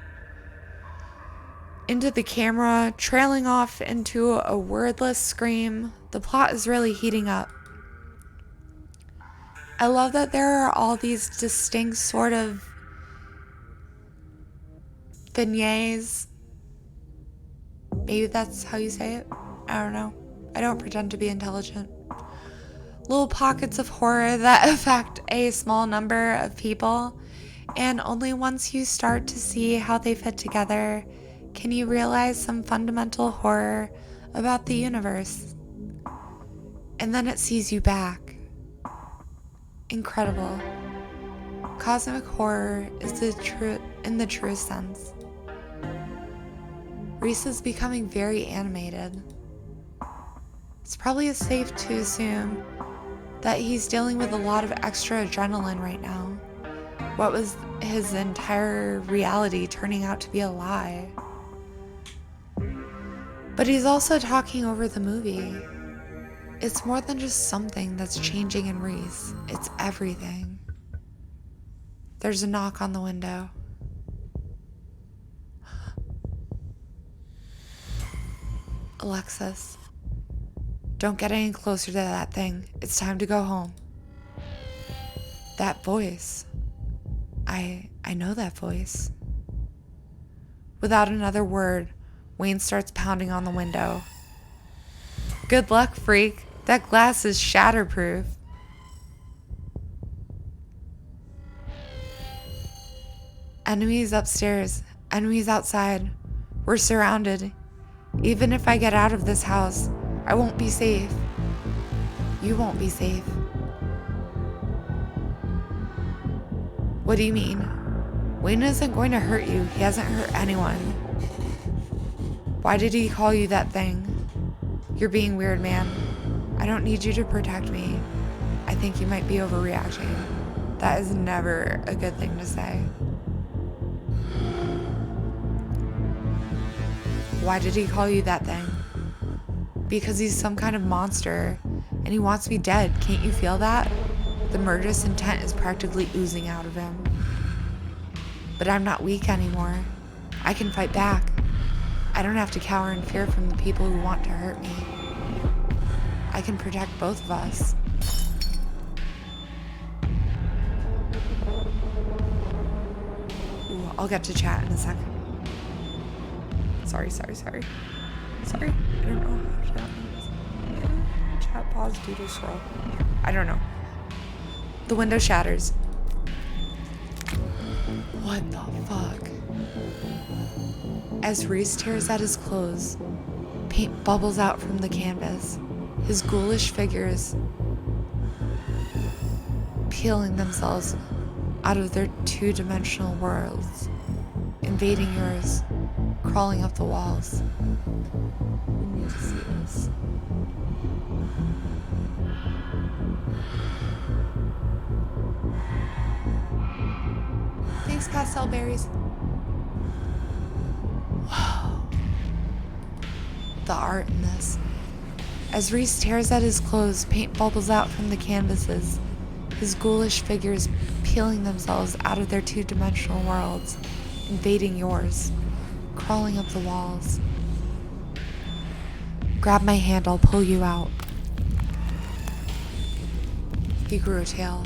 Into the camera, trailing off into a wordless scream. The plot is really heating up. I love that there are all these distinct sort of vignettes. Maybe that's how you say it. I don't know. I don't pretend to be intelligent. Little pockets of horror that affect a small number of people, and only once you start to see how they fit together can you realize some fundamental horror about the universe. And then it sees you back. Incredible. Cosmic horror is in the truest sense. Reese is becoming very animated. It's probably safe to assume that he's dealing with a lot of extra adrenaline right now. What was his entire reality turning out to be a lie? But he's also talking over the movie. It's more than just something that's changing in Reese. It's everything. There's a knock on the window. Alexis, don't get any closer to that thing. It's time to go home. That voice. I know that voice. Without another word, Wayne starts pounding on the window. Good luck, freak. That glass is shatterproof. Enemies upstairs, enemies outside. We're surrounded. Even if I get out of this house, I won't be safe. You won't be safe. What do you mean? Wayne isn't going to hurt you. He hasn't hurt anyone. Why did he call you that thing? You're being weird, man. I don't need you to protect me. I think you might be overreacting. That is never a good thing to say. Why did he call you that thing? Because he's some kind of monster, and he wants me dead. Can't you feel that? The murderous intent is practically oozing out of him. But I'm not weak anymore. I can fight back. I don't have to cower in fear from the people who want to hurt me. I can protect both of us. Ooh, I'll get to chat in a second. Sorry. I don't know how chat is. Chat pause due to scroll. I don't know. The window shatters. What the fuck? As Reese tears at his clothes, paint bubbles out from the canvas, his ghoulish figures peeling themselves out of their two-dimensional worlds, invading yours, crawling up the walls. We need to see this. Thanks, pastel berries. Wow. The art in this. As Reese tears at his clothes, paint bubbles out from the canvases, his ghoulish figures peeling themselves out of their two-dimensional worlds, invading yours, crawling up the walls. Grab my hand, I'll pull you out. He grew a tail.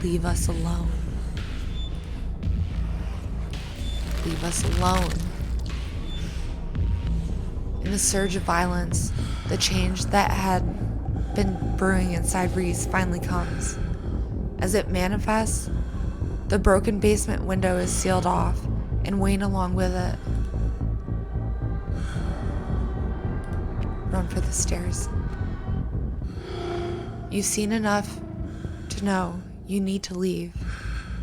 Leave us alone. Leave us alone. In a surge of violence, the change that had been brewing inside Reese finally comes. As it manifests, the broken basement window is sealed off, and Wayne along with it. Run for the stairs. You've seen enough to know you need to leave.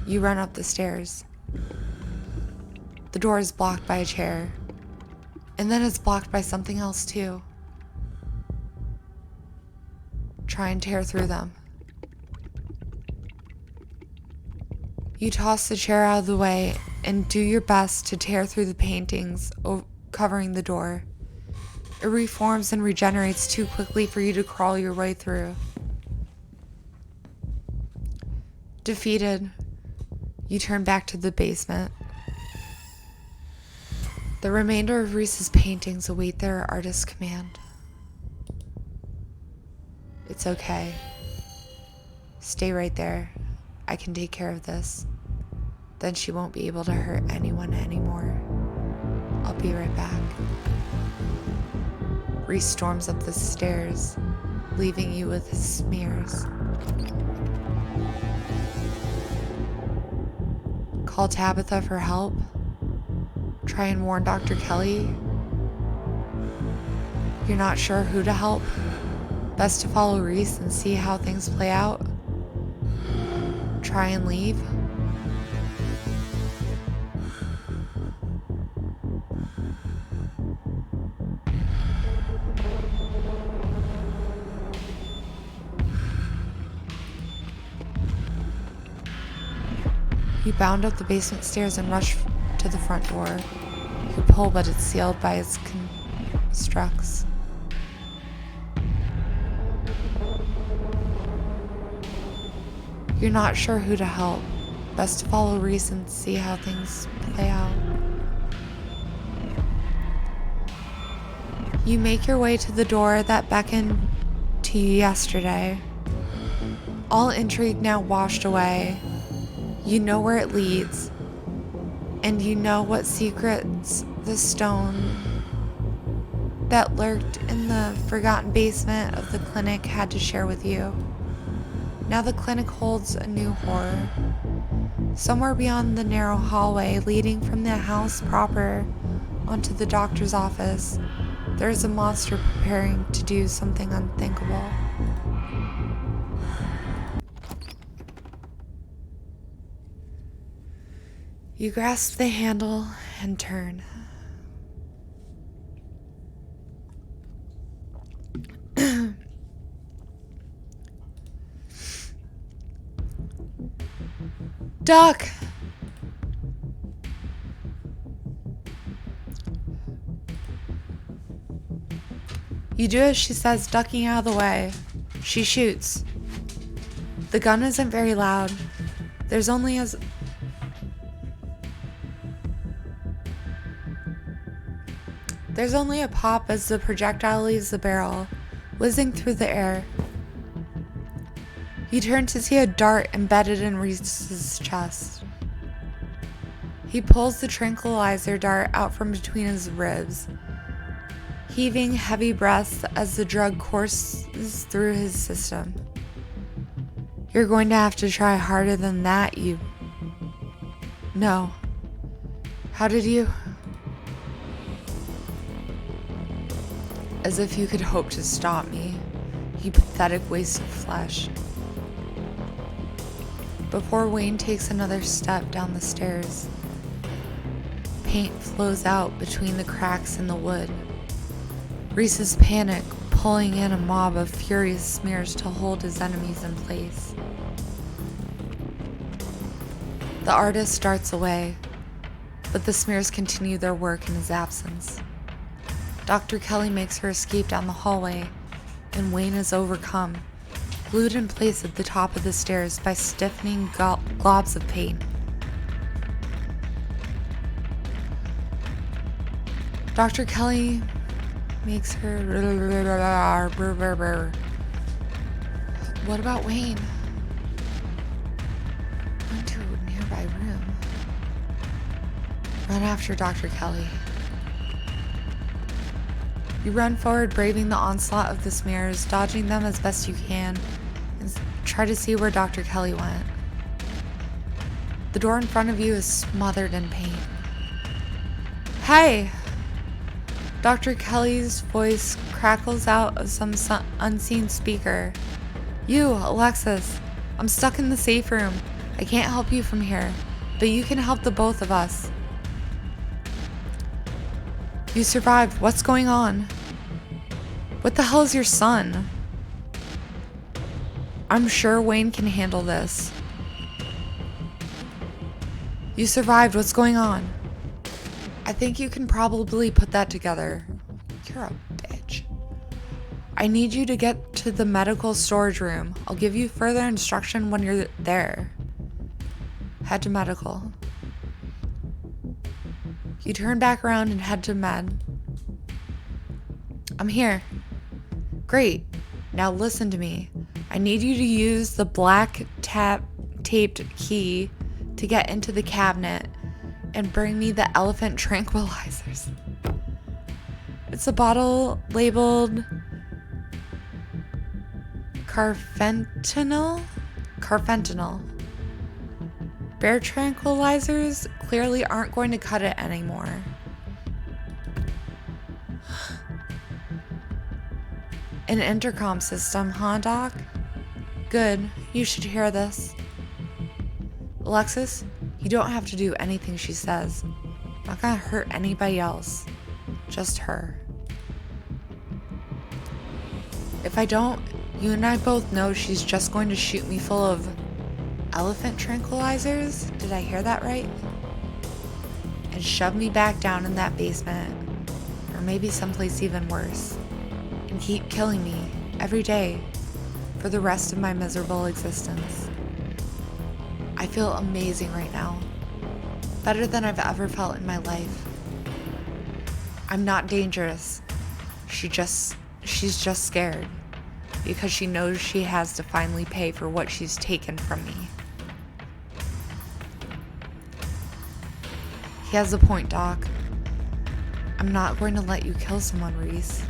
You run up the stairs. The door is blocked by a chair, and then it's blocked by something else too. Try and tear through them. You toss the chair out of the way and do your best to tear through the paintings covering the door. It reforms and regenerates too quickly for you to crawl your way through. Defeated, you turn back to the basement. The remainder of Reese's paintings await their artist's command. It's okay. Stay right there. I can take care of this. Then she won't be able to hurt anyone anymore. I'll be right back. Reese storms up the stairs, leaving you with his smears. Call Tabitha for help. Try and warn Dr. Kelly. You're not sure who to help. Best to follow Reese and see how things play out. Try and leave. You bound up the basement stairs and rush to the front door. You pull, but it's sealed by its constructs. You're not sure who to help. Best to follow Reese and see how things play out. You make your way to the door that beckoned to you yesterday. All intrigue now washed away. You know where it leads, and you know what secrets the stone that lurked in the forgotten basement of the clinic had to share with you. Now the clinic holds a new horror. Somewhere beyond the narrow hallway leading from the house proper onto the doctor's office, there is a monster preparing to do something unthinkable. You grasp the handle and turn. Duck! You do as she says, ducking out of the way. She shoots. The gun isn't very loud. There's only a pop as the projectile leaves the barrel, whizzing through the air. You turn to see a dart embedded in Reese's chest. He pulls the tranquilizer dart out from between his ribs, heaving heavy breaths as the drug courses through his system. You're going to have to try harder than that, you... No. How did you... As if you could hope to stop me, you pathetic waste of flesh. Before Wayne takes another step down the stairs, paint flows out between the cracks in the wood. Reese's panic, pulling in a mob of furious smears to hold his enemies in place. The artist darts away, but the smears continue their work in his absence. Dr. Kelly makes her escape down the hallway, and Wayne is overcome, glued in place at the top of the stairs by stiffening globs of paint. Dr. Kelly makes her... What about Wayne? Run to a nearby room. Run after Dr. Kelly. You run forward, braving the onslaught of the smears, dodging them as best you can, and try to see where Dr. Kelly went. The door in front of you is smothered in paint. Hey! Dr. Kelly's voice crackles out of some unseen speaker. You, Alexis. I'm stuck in the safe room. I can't help you from here, but you can help the both of us. You survived. What's going on? What the hell is your son? I'm sure Wayne can handle this. You survived. What's going on? I think you can probably put that together. You're a bitch. I need you to get to the medical storage room. I'll give you further instruction when you're there. Head to medical. You turn back around and head to med. I'm here. Great. Now listen to me. I need you to use the black taped key to get into the cabinet and bring me the elephant tranquilizers. It's a bottle labeled carfentanil. Bear tranquilizers clearly aren't going to cut it anymore. An intercom system, huh, Doc? Good, you should hear this. Alexis, you don't have to do anything she says. Not gonna hurt anybody else. Just her. If I don't, you and I both know she's just going to shoot me full of elephant tranquilizers? Did I hear that right? And shove me back down in that basement. Or maybe someplace even worse. And keep killing me every day for the rest of my miserable existence. I feel amazing right now. Better than I've ever felt in my life. I'm not dangerous. She's just scared. Because she knows she has to finally pay for what she's taken from me. He has a point, Doc. I'm not going to let you kill someone, Reese.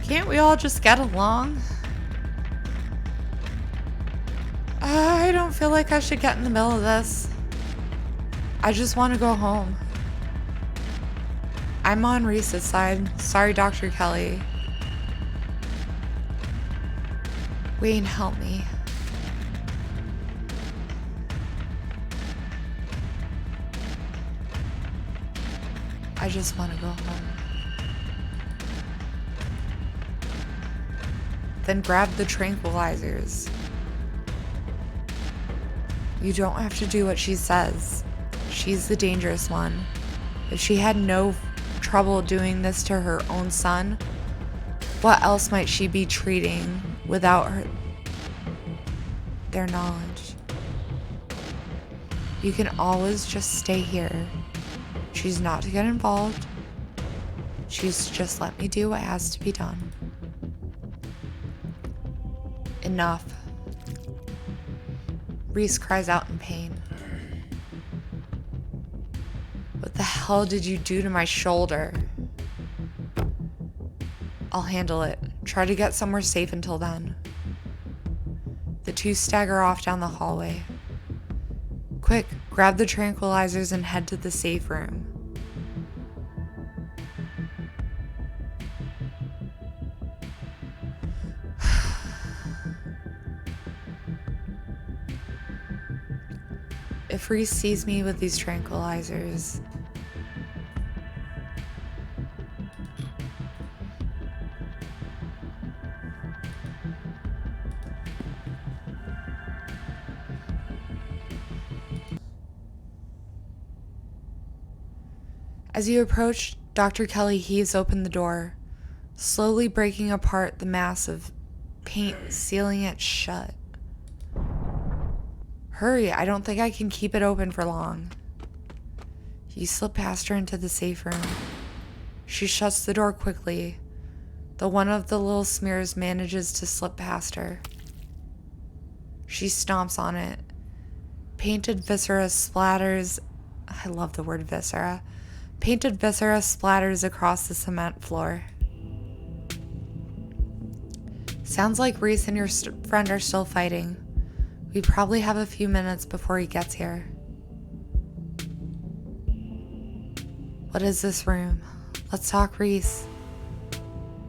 Can't we all just get along? I don't feel like I should get in the middle of this. I just want to go home. I'm on Reese's side. Sorry, Dr. Kelly. Wayne, help me. I just want to go home. Then grab the tranquilizers. You don't have to do what she says. She's the dangerous one. If she had no trouble doing this to her own son, what else might she be treating without their knowledge? You can always just stay here. She's not to get involved. She's to just let me do what has to be done. Enough. Reese cries out in pain. What the hell did you do to my shoulder? I'll handle it. Try to get somewhere safe until then. The two stagger off down the hallway. Quick, grab the tranquilizers and head to the safe room. If Reese sees me with these tranquilizers, as you approach, Dr. Kelly heaves open the door, slowly breaking apart the mass of paint, sealing it shut. Hurry, I don't think I can keep it open for long. You slip past her into the safe room. She shuts the door quickly, though one of the little smears manages to slip past her. She stomps on it. Painted viscera splatters. I love the word viscera. Painted viscera splatters across the cement floor. Sounds like Reese and your friend are still fighting. We probably have a few minutes before he gets here. What is this room? Let's talk, Reese.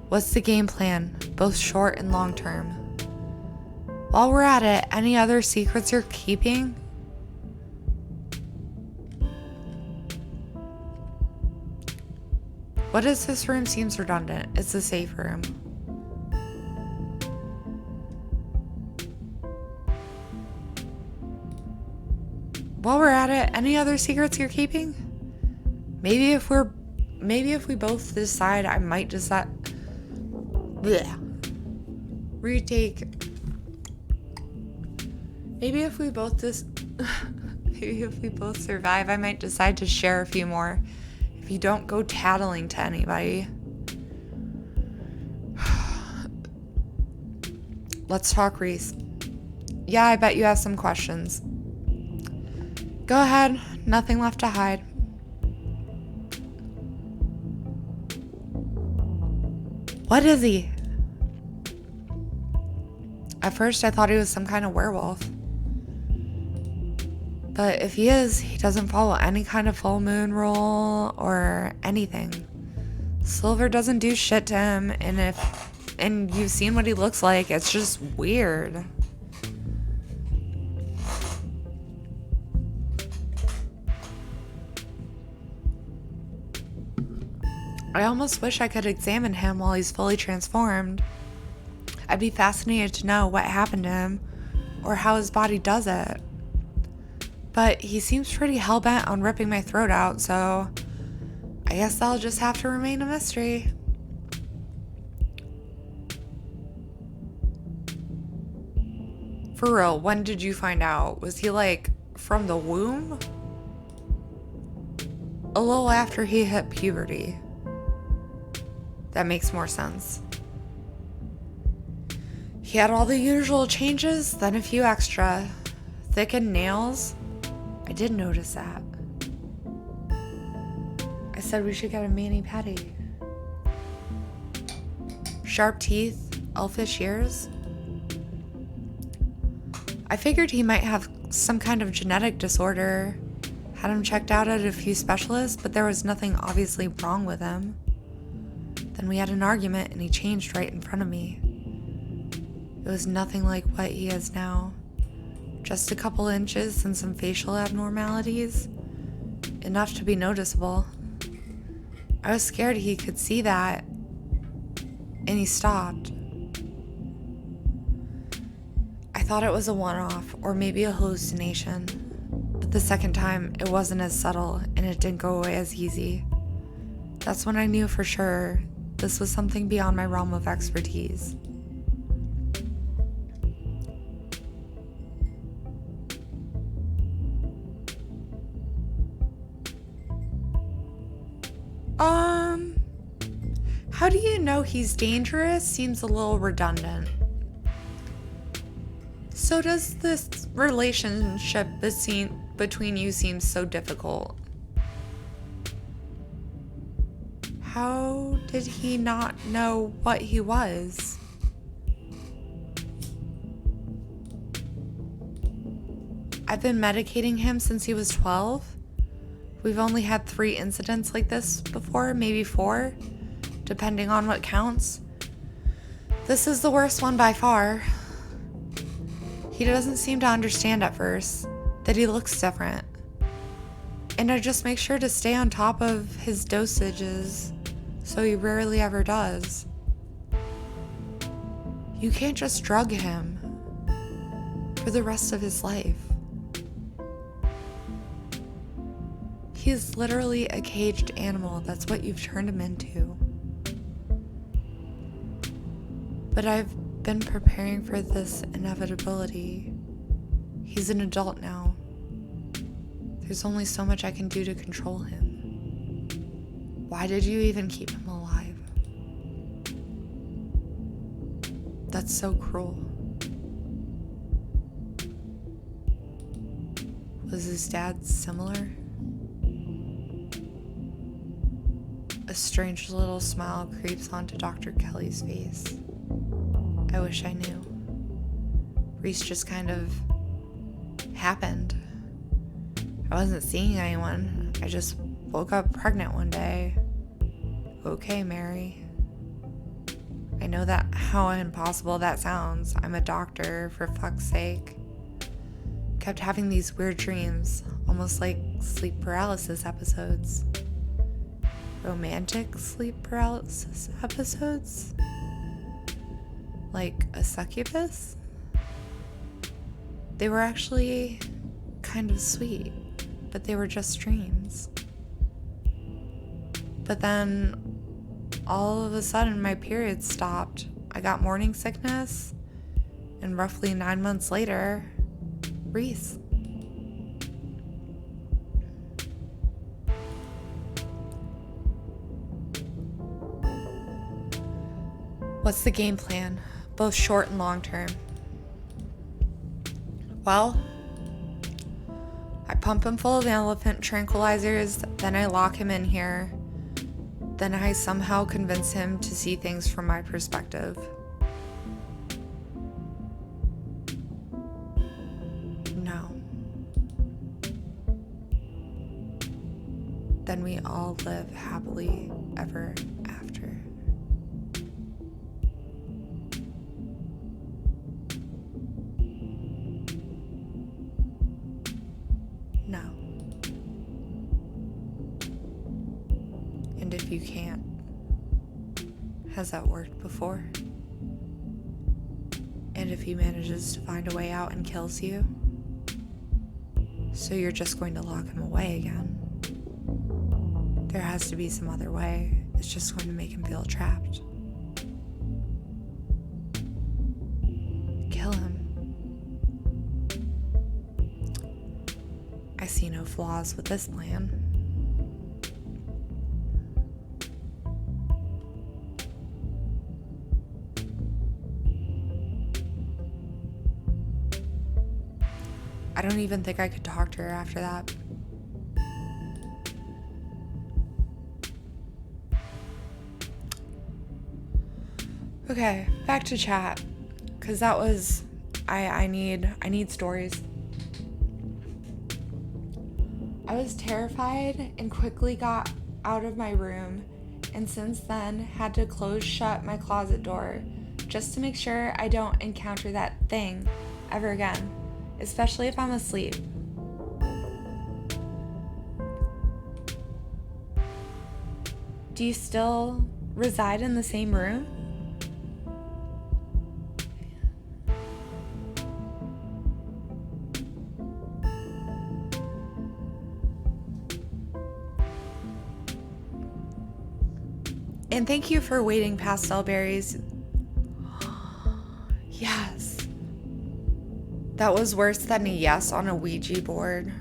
What's the game plan, both short and long term? While we're at it, any other secrets you're keeping? What is this room seems redundant? It's the safe room. While we're at it, any other secrets you're keeping? Maybe if we both decide, I might decide. Retake. Maybe if we both survive, I might decide to share a few more. If you don't go tattling to anybody. Let's talk, Reese. Yeah, I bet you have some questions. Go ahead, nothing left to hide. What is he? At first I thought he was some kind of werewolf. But if he is, he doesn't follow any kind of full moon rule or anything. Silver doesn't do shit to him, and you've seen what he looks like, it's just weird. I almost wish I could examine him while he's fully transformed. I'd be fascinated to know what happened to him or how his body does it. But he seems pretty hell-bent on ripping my throat out, so I guess that'll just have to remain a mystery. For real, when did you find out? Was he like from the womb? A little after he hit puberty. That makes more sense. He had all the usual changes, then a few extra. Thickened nails. I did notice that. I said we should get a mani-pedi. Sharp teeth, elfish ears. I figured he might have some kind of genetic disorder. Had him checked out at a few specialists, but there was nothing obviously wrong with him. Then we had an argument and he changed right in front of me. It was nothing like what he is now. Just a couple inches and some facial abnormalities. Enough to be noticeable. I was scared he could see that, and he stopped. I thought it was a one-off or maybe a hallucination, but the second time it wasn't as subtle and it didn't go away as easy. That's when I knew for sure this was something beyond my realm of expertise. How do you know he's dangerous seems a little redundant. So does this relationship between you seem so difficult? How did he not know what he was? I've been medicating him since he was 12. We've only had 3 incidents like this before, maybe 4, depending on what counts. This is the worst one by far. He doesn't seem to understand at first that he looks different. And I just make sure to stay on top of his dosages, so he rarely ever does. You can't just drug him for the rest of his life. He's literally a caged animal. That's what you've turned him into. But I've been preparing for this inevitability. He's an adult now. There's only so much I can do to control him. Why did you even keep him alive? That's so cruel. Was his dad similar? A strange little smile creeps onto Dr. Kelly's face. I wish I knew. Reese just kind of happened. I wasn't seeing anyone. I just woke up pregnant one day. Okay, Mary. I know that how impossible that sounds. I'm a doctor, for fuck's sake. Kept having these weird dreams, almost like sleep paralysis episodes. Romantic sleep paralysis episodes? Like a succubus? They were actually kind of sweet, but they were just dreams. But then all of a sudden my period stopped. I got morning sickness, and roughly 9 months later, Reese. What's the game plan, both short and long term? Well, I pump him full of elephant tranquilizers, then I lock him in here. Then I somehow convince him to see things from my perspective. No. Then we all live happily ever after. No. And if you can't, has that worked before? And if he manages to find a way out and kills you, so you're just going to lock him away again? There has to be some other way. It's just going to make him feel trapped. Kill him. I see no flaws with this plan. I don't even think I could talk to her after that. Okay, back to chat, because that was, I need stories. I was terrified and quickly got out of my room, and since then had to close shut my closet door just to make sure I don't encounter that thing ever again, especially if I'm asleep. Do you still reside in the same room? And thank you for waiting, pastel berries. Yes. That was worse than a yes on a Ouija board.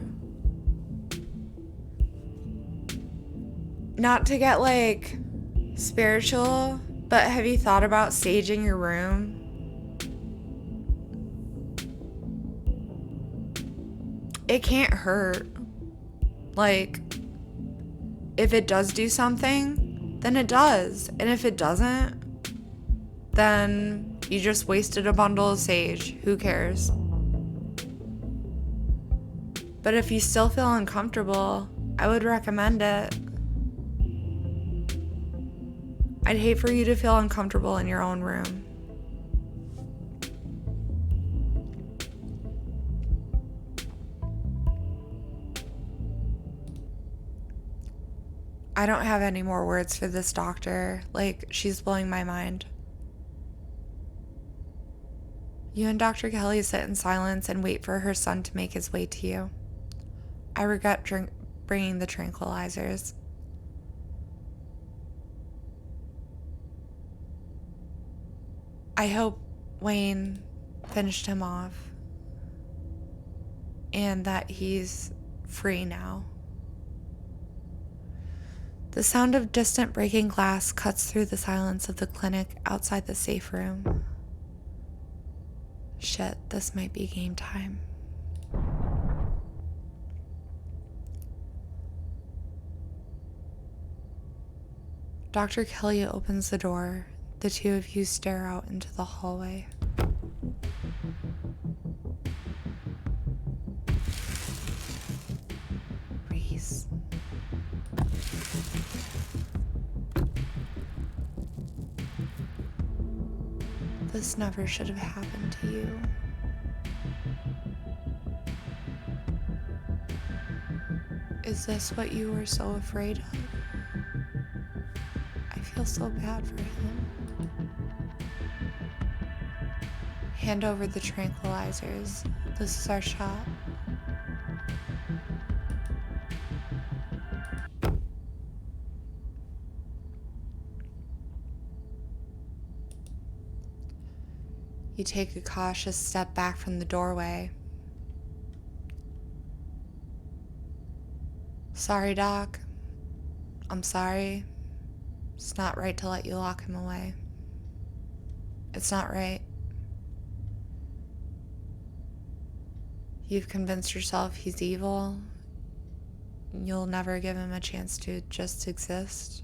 Not to get like spiritual, but have you thought about saging your room? It can't hurt. Like, if it does do something, then it does. And if it doesn't, then you just wasted a bundle of sage. Who cares? But if you still feel uncomfortable, I would recommend it. I'd hate for you to feel uncomfortable in your own room. I don't have any more words for this doctor. Like, she's blowing my mind. You and Dr. Kelly sit in silence and wait for her son to make his way to you. I regret bringing the tranquilizers. I hope Wayne finished him off and that he's free now. The sound of distant breaking glass cuts through the silence of the clinic outside the safe room. Shit, this might be game time. Dr. Kelly opens the door. The two of you stare out into the hallway. Reese. This never should have happened to you. Is this what you were so afraid of? I feel so bad for him. Hand over the tranquilizers. This is our shot. You take a cautious step back from the doorway. Sorry, Doc. I'm sorry. It's not right to let you lock him away. It's not right. You've convinced yourself he's evil. You'll never give him a chance to just exist.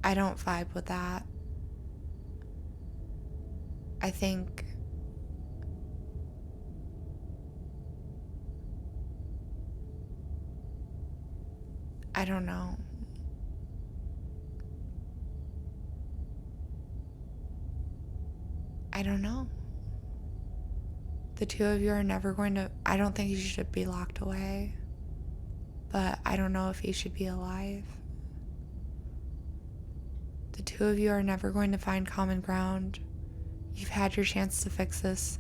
I don't vibe with that. I think I don't know. I don't know. The two of you are never going to... I don't think he should be locked away. But I don't know if he should be alive. The two of you are never going to find common ground. You've had your chance to fix this.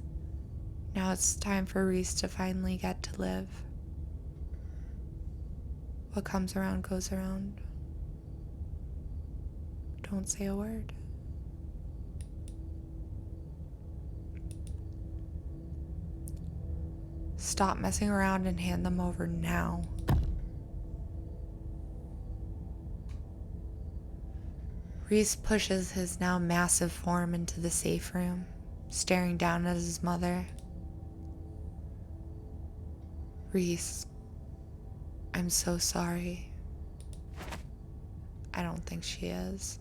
Now it's time for Reese to finally get to live. What comes around goes around. Don't say a word. Stop messing around and hand them over now. Reese pushes his now massive form into the safe room, staring down at his mother. Reese, I'm so sorry. I don't think she is.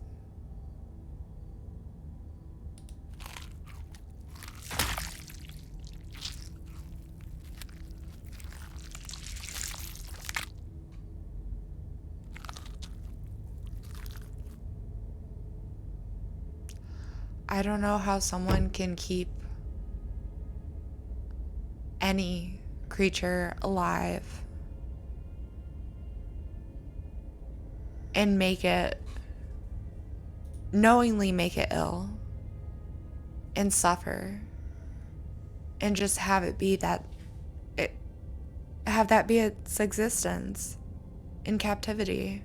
I don't know how someone can keep any creature alive and knowingly make it ill and suffer and just have that be its existence in captivity.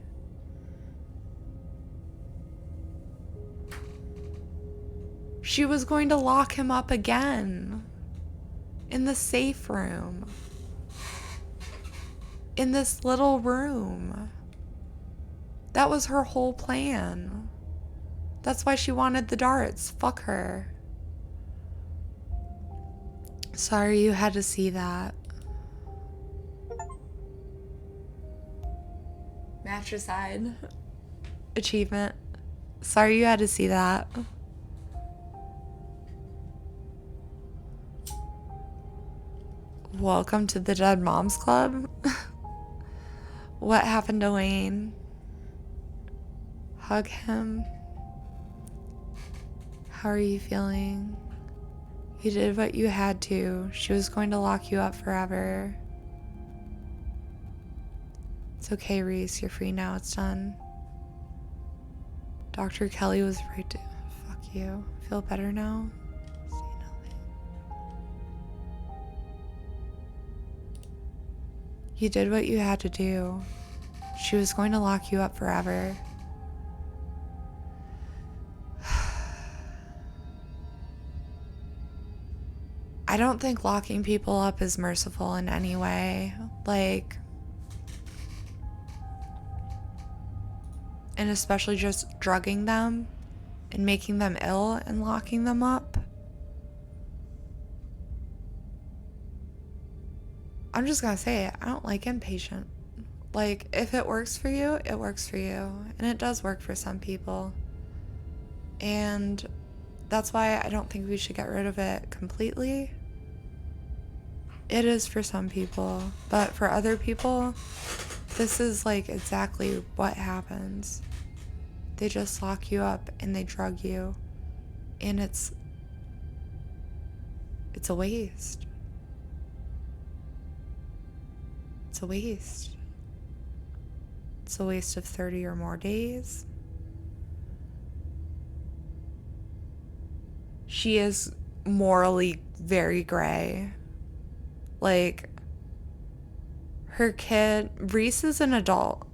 She was going to lock him up again in the safe room, in this little room. That was her whole plan. That's why she wanted the darts. Fuck her. Sorry you had to see that. Matricide achievement. Sorry you had to see that. Welcome to the Dead Moms Club. What happened to Wayne? Hug him. How are you feeling? You did what you had to. She was going to lock you up forever. It's okay, Reese. You're free now. It's done. Dr. Kelly was right to... Fuck you. Feel better now? See nothing. You did what you had to do. She was going to lock you up forever. I don't think locking people up is merciful in any way. Like... And especially just drugging them and making them ill and locking them up. I'm just gonna say it. I don't like inpatient. Like, if it works for you, it works for you. And it does work for some people. And that's why I don't think we should get rid of it completely. It is for some people. But for other people, this is like exactly what happens. They just lock you up and they drug you. And it's a waste. It's a waste. It's a waste of 30 or more days. She is morally very gray. Like, her kid, Reese is an adult.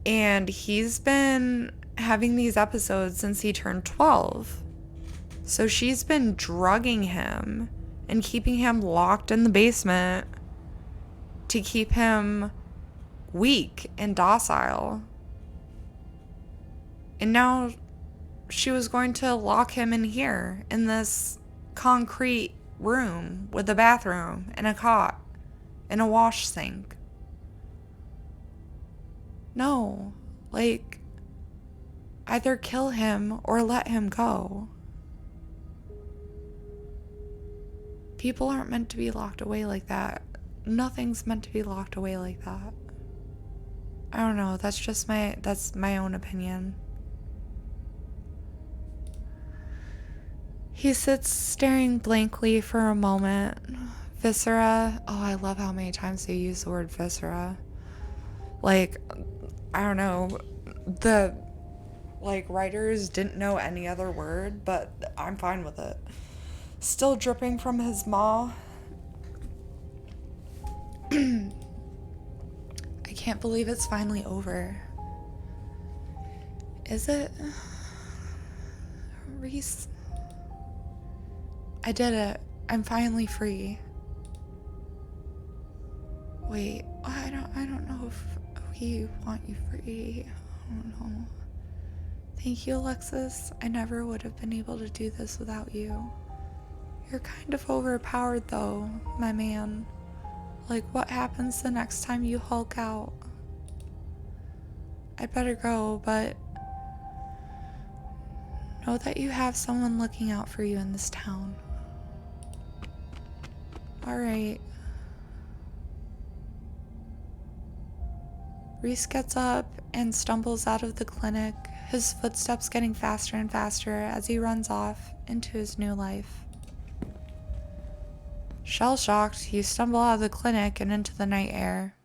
And he's been having these episodes since he turned 12. So she's been drugging him and keeping him locked in the basement to keep him weak and docile. And now she was going to lock him in here, in this concrete room with a bathroom and a cot and a wash sink. No, like, either kill him or let him go. People aren't meant to be locked away like that. Nothing's meant to be locked away like that. I don't know, that's my own opinion. He sits staring blankly for a moment. Viscera. Oh, I love how many times they use the word viscera. Like, I don't know. The, like, writers didn't know any other word, but I'm fine with it. Still dripping from his maw. I can't believe it's finally over. Is it? Reese? I did it. I'm finally free. Wait, I don't know if we want you free. I don't know. Thank you, Alexis. I never would have been able to do this without you. You're kind of overpowered though, my man. Like, what happens the next time you Hulk out? I better go, but know that you have someone looking out for you in this town. Alright. Reese gets up and stumbles out of the clinic, his footsteps getting faster and faster as he runs off into his new life. Shell-shocked, you stumble out of the clinic and into the night air.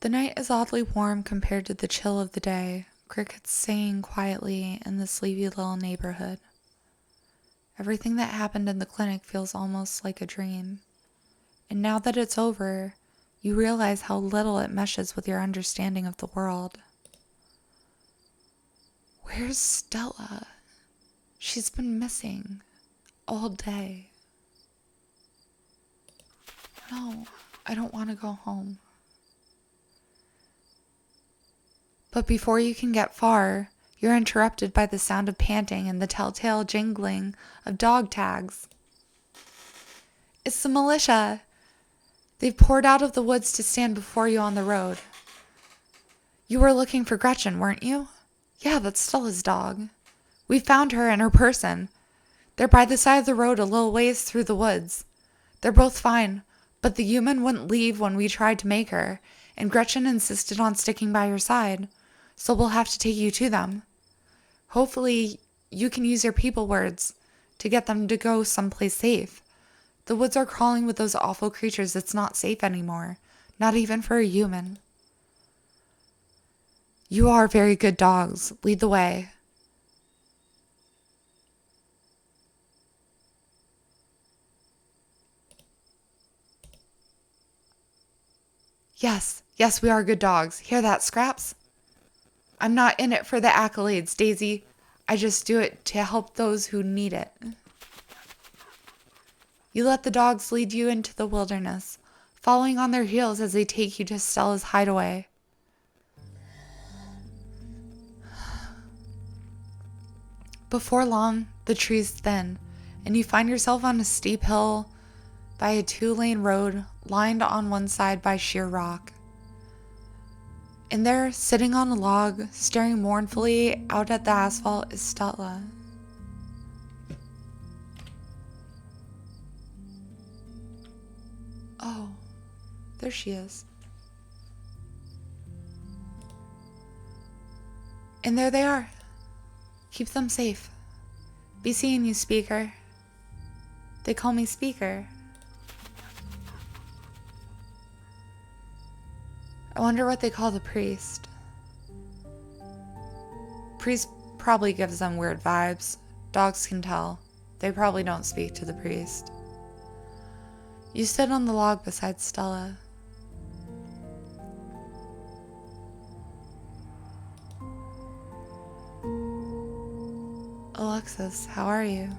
The night is oddly warm compared to the chill of the day. Crickets singing quietly in the sleepy little neighborhood. Everything that happened in the clinic feels almost like a dream. And now that it's over, you realize how little it meshes with your understanding of the world. Where's Stella? She's been missing all day. No, I don't want to go home. But before you can get far, you're interrupted by the sound of panting and the telltale jingling of dog tags. It's the militia. They've poured out of the woods to stand before you on the road. You were looking for Gretchen, weren't you? Yeah, that's Stella's dog. We found her and her person. They're by the side of the road a little ways through the woods. They're both fine, but the human wouldn't leave when we tried to make her, and Gretchen insisted on sticking by your side, so we'll have to take you to them. Hopefully, you can use your people words to get them to go someplace safe. The woods are crawling with those awful creatures. It's not safe anymore, not even for a human. You are very good dogs. Lead the way. Yes, we are good dogs. Hear that, Scraps? I'm not in it for the accolades, Daisy. I just do it to help those who need it. You let the dogs lead you into the wilderness, following on their heels as they take you to Stella's hideaway. Before long, the trees thin, and you find yourself on a steep hill by a 2-lane road lined on one side by sheer rock. And there, sitting on a log, staring mournfully out at the asphalt, is Stella. Oh, there she is. And there they are. Keep them safe. Be seeing you, Speaker. They call me Speaker. I wonder what they call the priest. Priest probably gives them weird vibes. Dogs can tell. They probably don't speak to the priest. You sit on the log beside Stella. Alexis, how are you?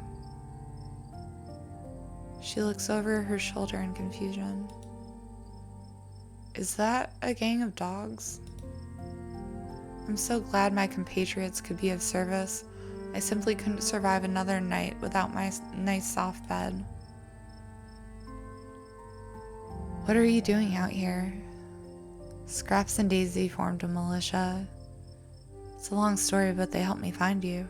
She looks over her shoulder in confusion. Is that a gang of dogs? I'm so glad my compatriots could be of service. I simply couldn't survive another night without my nice soft bed. What are you doing out here? Scraps and Daisy formed a militia. It's a long story, but they helped me find you.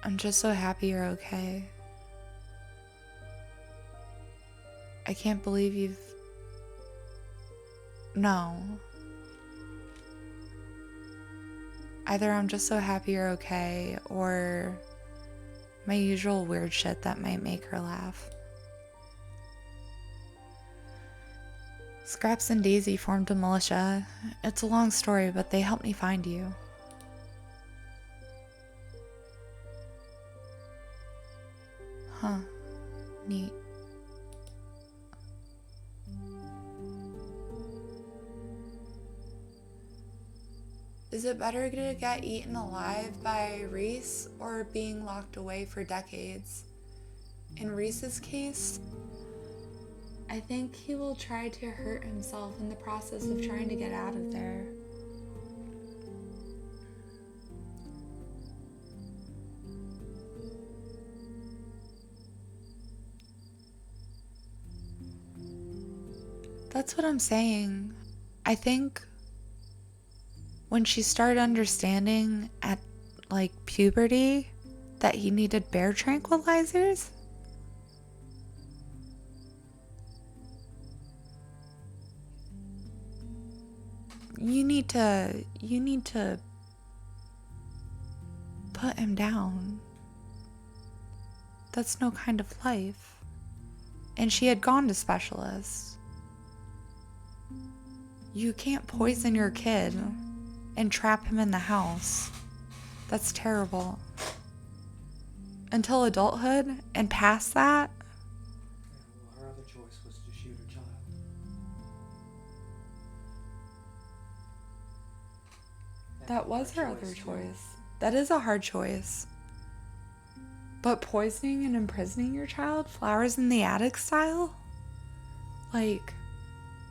I'm just so happy you're okay. I can't believe you've... No. Either I'm just so happy you're okay, or my usual weird shit that might make her laugh. Scraps and Daisy formed a militia. It's a long story, but they helped me find you. Huh. Neat. Is it better to get eaten alive by Reese or being locked away for decades? In Reese's case, I think he will try to hurt himself in the process of trying to get out of there. That's what I'm saying. I think when she started understanding at like puberty that he needed bear tranquilizers, you need to put him down. That's no kind of life. And she had gone to specialists. You can't poison your kid and trap him in the house. That's terrible. Until adulthood and past that. Yeah, well, her other choice was to shoot her child. That was her other choice. That is a hard choice. But poisoning and imprisoning your child, flowers in the attic style? Like,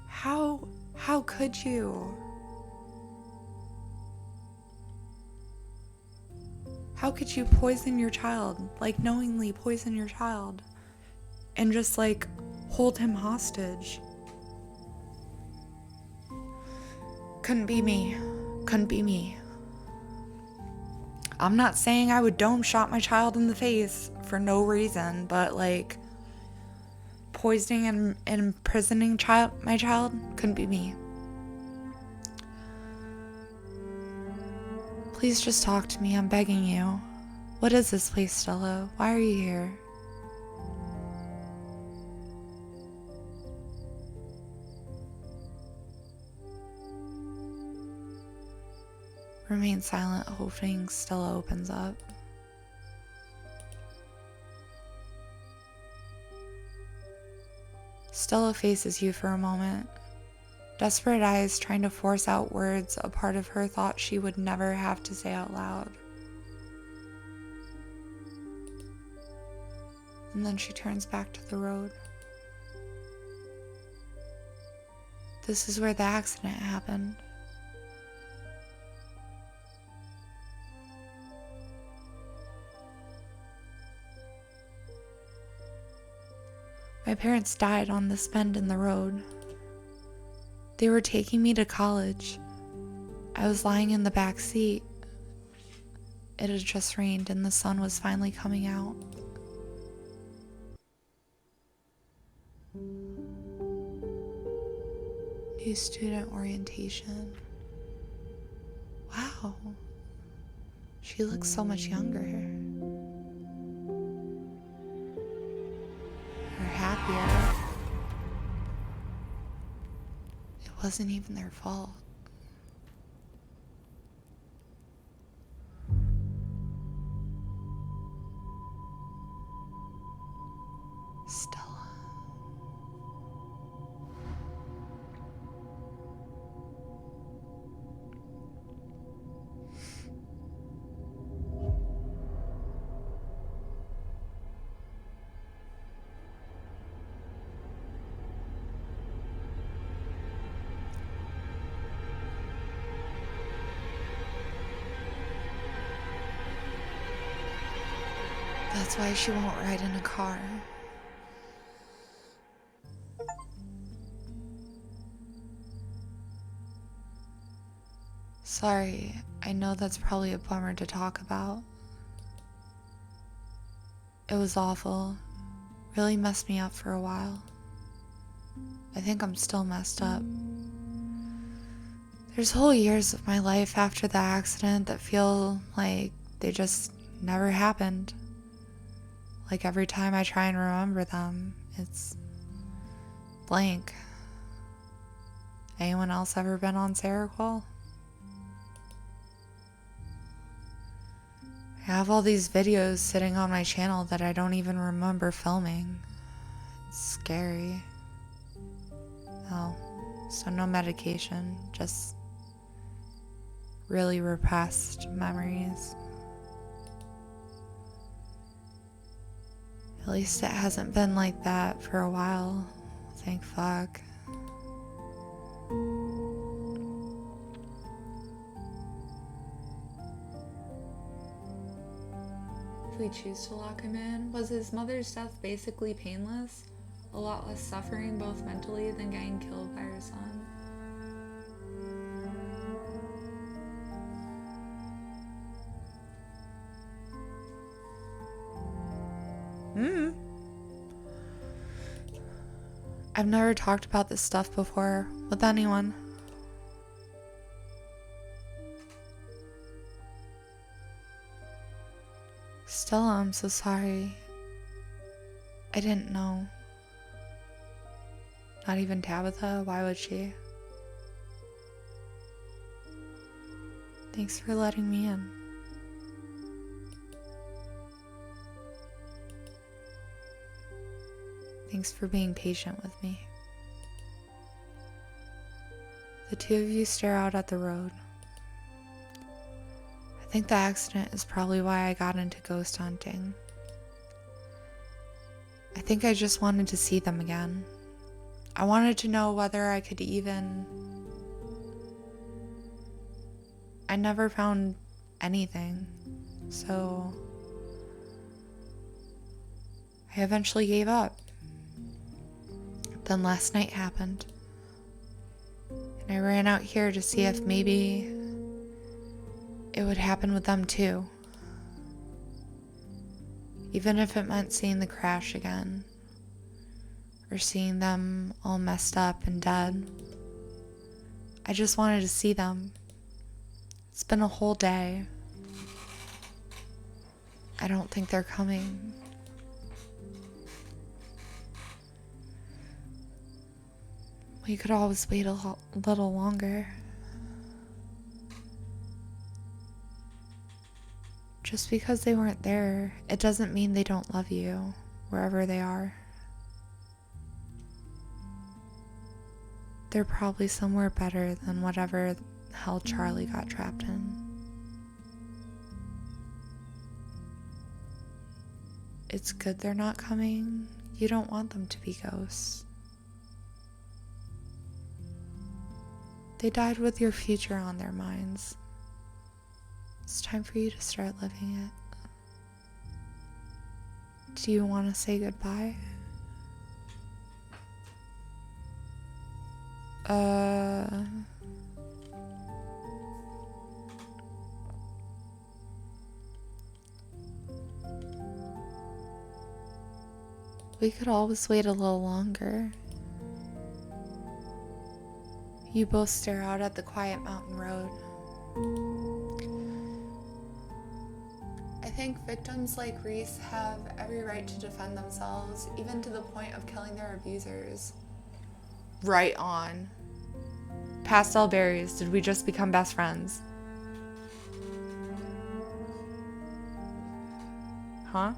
how could you? How could you poison your child? Like, knowingly poison your child and just like hold him hostage? Couldn't be me. Couldn't be me. I'm not saying I would dome shot my child in the face for no reason, but like poisoning and imprisoning my child couldn't be me. Please just talk to me, I'm begging you. What is this place, Stella? Why are you here? Remain silent, hoping Stella opens up. Stella faces you for a moment. Desperate eyes trying to force out words a part of her thought she would never have to say out loud. And then she turns back to the road. This is where the accident happened. My parents died on this bend in the road. They were taking me to college. I was lying in the back seat. It had just rained and the sun was finally coming out. New student orientation. Wow. She looks so much younger. Or happier. It wasn't even their fault. Stella. That's why she won't ride in a car. Sorry, I know that's probably a bummer to talk about. It was awful. Really messed me up for a while. I think I'm still messed up. There's whole years of my life after the accident that feel like they just never happened. Like every time I try and remember them, it's blank. Anyone else ever been on Seroquel? I have all these videos sitting on my channel that I don't even remember filming. It's scary. Oh, so no medication, just really repressed memories. At least it hasn't been like that for a while, thank fuck. If we choose to lock him in, was his mother's death basically painless? A lot less suffering both mentally than getting killed by her son? I've never talked about this stuff before with anyone. Stella, I'm so sorry. I didn't know. Not even Tabitha? Why would she? Thanks for letting me in. Thanks for being patient with me. The two of you stare out at the road. I think the accident is probably why I got into ghost hunting. I think I just wanted to see them again. I wanted to know whether I could even... I never found anything, so I eventually gave up. Then last night happened, and I ran out here to see if maybe it would happen with them too. Even if it meant seeing the crash again, or seeing them all messed up and dead. I just wanted to see them. It's been a whole day. I don't think they're coming. We could always wait a little longer. Just because they weren't there, it doesn't mean they don't love you, wherever they are. They're probably somewhere better than whatever hell Charlie got trapped in. It's good they're not coming. You don't want them to be ghosts. They died with your future on their minds. It's time for you to start living it. Do you want to say goodbye? We could always wait a little longer. You both stare out at the quiet mountain road. I think victims like Reese have every right to defend themselves, even to the point of killing their abusers. Right on. Pastel berries, did we just become best friends? Huh?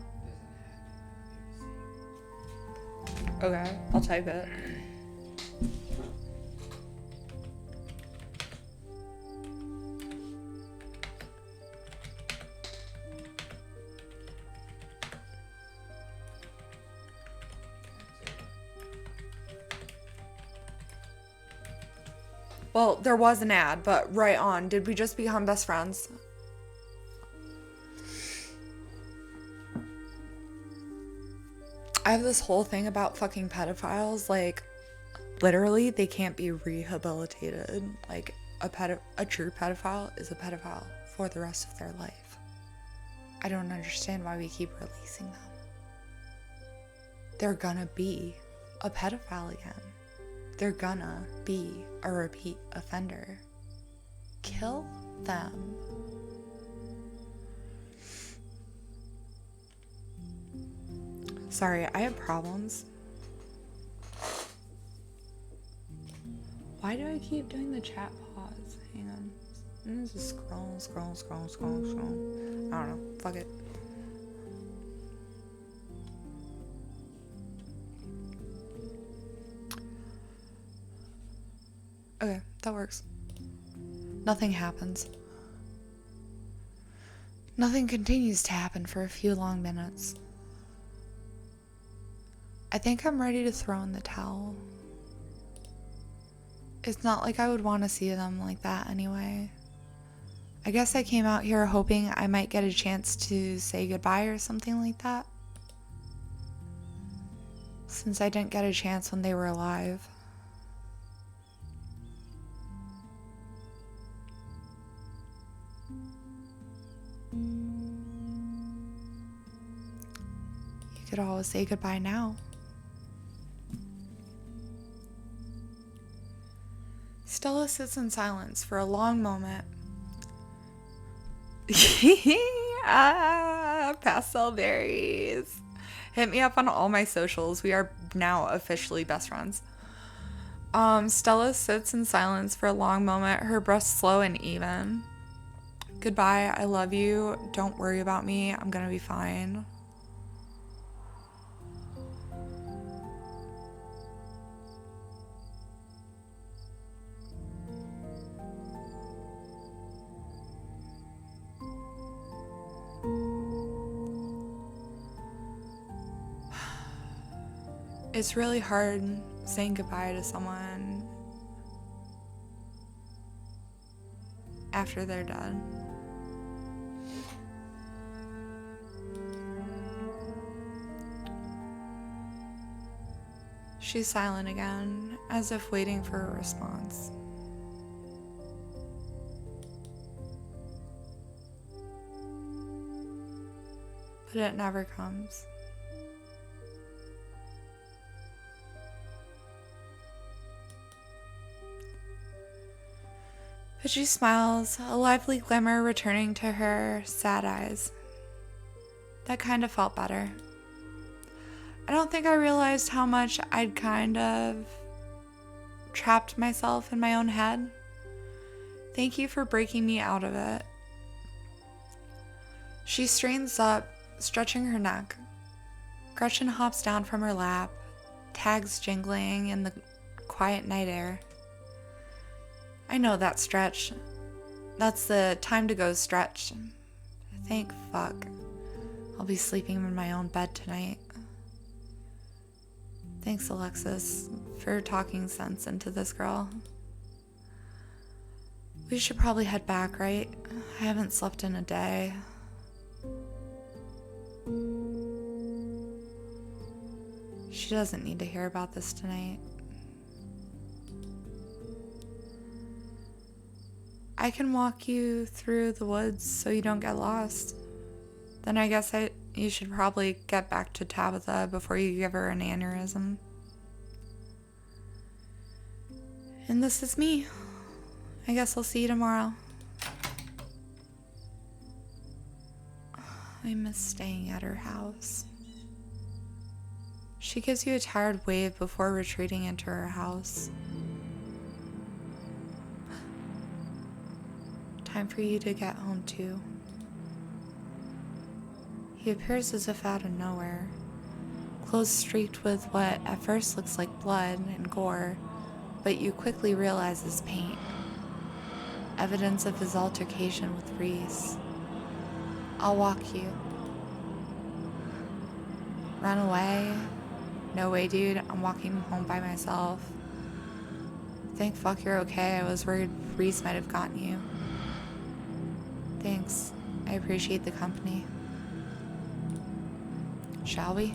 Okay, I'll type it. Well, there was an ad, but right on. Did we just become best friends? I have this whole thing about fucking pedophiles. Like, literally, they can't be rehabilitated. Like, a true pedophile is a pedophile for the rest of their life. I don't understand why we keep releasing them. They're gonna be a pedophile again. They're gonna be a repeat offender. Kill them. Sorry, I have problems. Why do I keep doing the chat pause? Hang on. I'm gonna just scroll. I don't know. Fuck it. Okay, that works. Nothing happens. Nothing continues to happen for a few long minutes. I think I'm ready to throw in the towel. It's not like I would want to see them like that anyway. I guess I came out here hoping I might get a chance to say goodbye or something like that. Since I didn't get a chance when they were alive. You could always say goodbye now. Stella sits in silence for a long moment. Pastel berries. Hit me up on all my socials. We are now officially best friends. Stella sits in silence for a long moment, her breath slow and even. Goodbye, I love you. Don't worry about me. I'm gonna be fine. It's really hard saying goodbye to someone after they're dead. She's silent again, as if waiting for a response. But it never comes. But she smiles, a lively glimmer returning to her sad eyes. That kind of felt better. I don't think I realized how much I'd kind of trapped myself in my own head. Thank you for breaking me out of it. She straightens up, stretching her neck. Gretchen hops down from her lap, tags jingling in the quiet night air. I know that stretch. That's the time to go stretch. Thank fuck. I'll be sleeping in my own bed tonight. Thanks, Alexis, for talking sense into this girl. We should probably head back, right? I haven't slept in a day. She doesn't need to hear about this tonight. I can walk you through the woods so you don't get lost. Then I guess you should probably get back to Tabitha before you give her an aneurysm. And this is me. I guess I'll see you tomorrow. I miss staying at her house. She gives you a tired wave before retreating into her house. Time for you to get home too. He appears as if out of nowhere, clothes streaked with what at first looks like blood and gore, but you quickly realize is paint. Evidence of his altercation with Reese. I'll walk you. Run away? No way, dude. I'm walking home by myself. Thank fuck you're okay. I was worried Reese might have gotten you. Thanks. I appreciate the company. Shall we?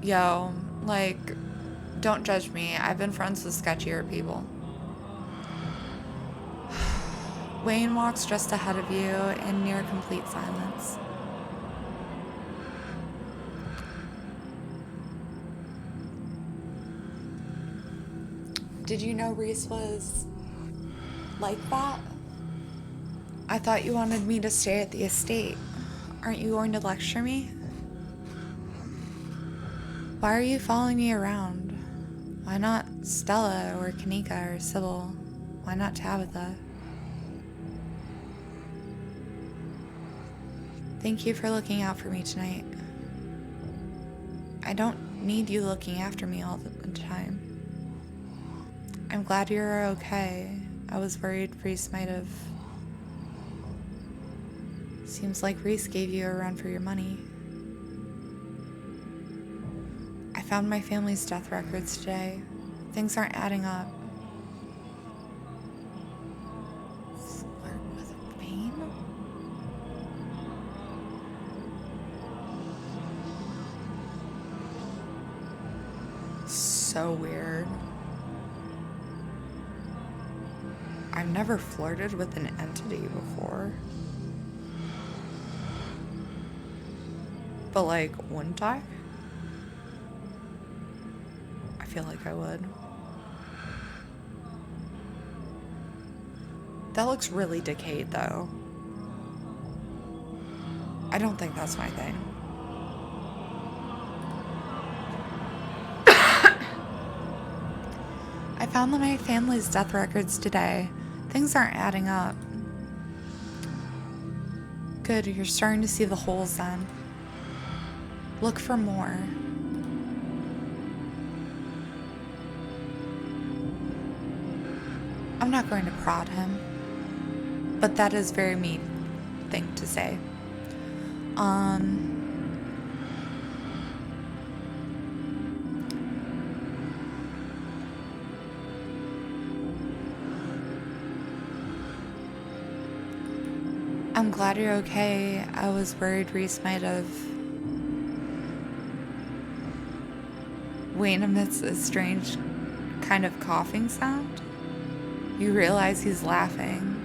Yo, like, don't judge me. I've been friends with sketchier people. Wayne walks just ahead of you in near complete silence. Did you know Reese was like that? I thought you wanted me to stay at the estate. Aren't you going to lecture me? Why are you following me around? Why not Stella or Kanika or Sybil? Why not Tabitha? Thank you for looking out for me tonight. I don't need you looking after me all the time. I'm glad you're okay. I was worried Reese might have... Seems like Reese gave you a run for your money. I found my family's death records today. Things aren't adding up. Flirt with pain? So weird. I've never flirted with an entity before. But like, wouldn't I? I feel like I would. That looks really decayed though. I don't think that's my thing. I found my family's death records today. Things aren't adding up. Good, you're starting to see the holes then. Look for more. I'm not going to prod him, but that is very mean thing to say. I'm glad you're okay. I was worried Reese might have. Wayne emits a strange kind of coughing sound. You realize he's laughing.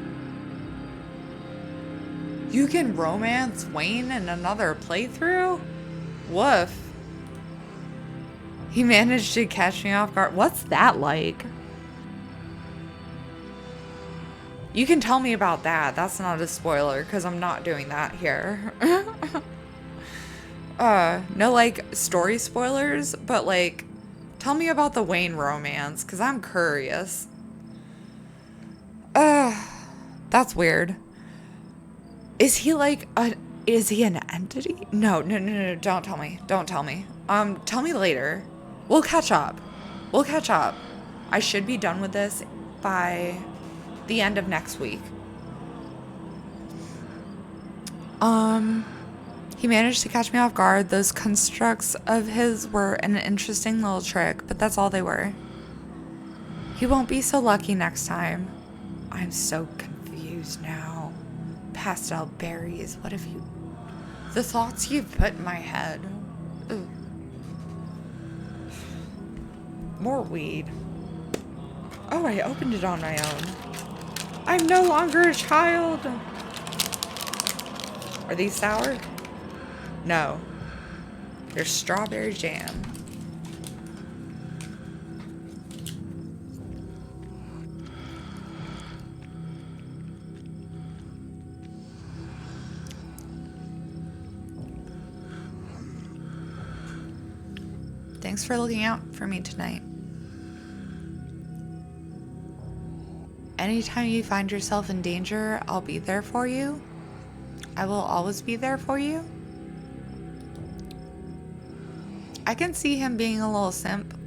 You can romance Wayne in another playthrough? Woof. He managed to catch me off guard. What's that like? You can tell me about that. That's not a spoiler, because I'm not doing that here. No, like, story spoilers, but, like, tell me about the Wayne romance, because I'm curious. That's weird. Is he, like, is he an entity? No, don't tell me. Don't tell me. Tell me later. We'll catch up. We'll catch up. I should be done with this by the end of next week. He managed to catch me off guard. Those constructs of his were an interesting little trick, but that's all they were. He won't be so lucky next time. I'm so confused now. Pastel berries, what have you... The thoughts you've put in my head. Ugh. More weed. Oh, I opened it on my own. I'm no longer a child. Are these sour? No. They're strawberry jam. Thanks for looking out for me tonight. Anytime you find yourself in danger, I'll be there for you. I will always be there for you. I can see him being a little simp.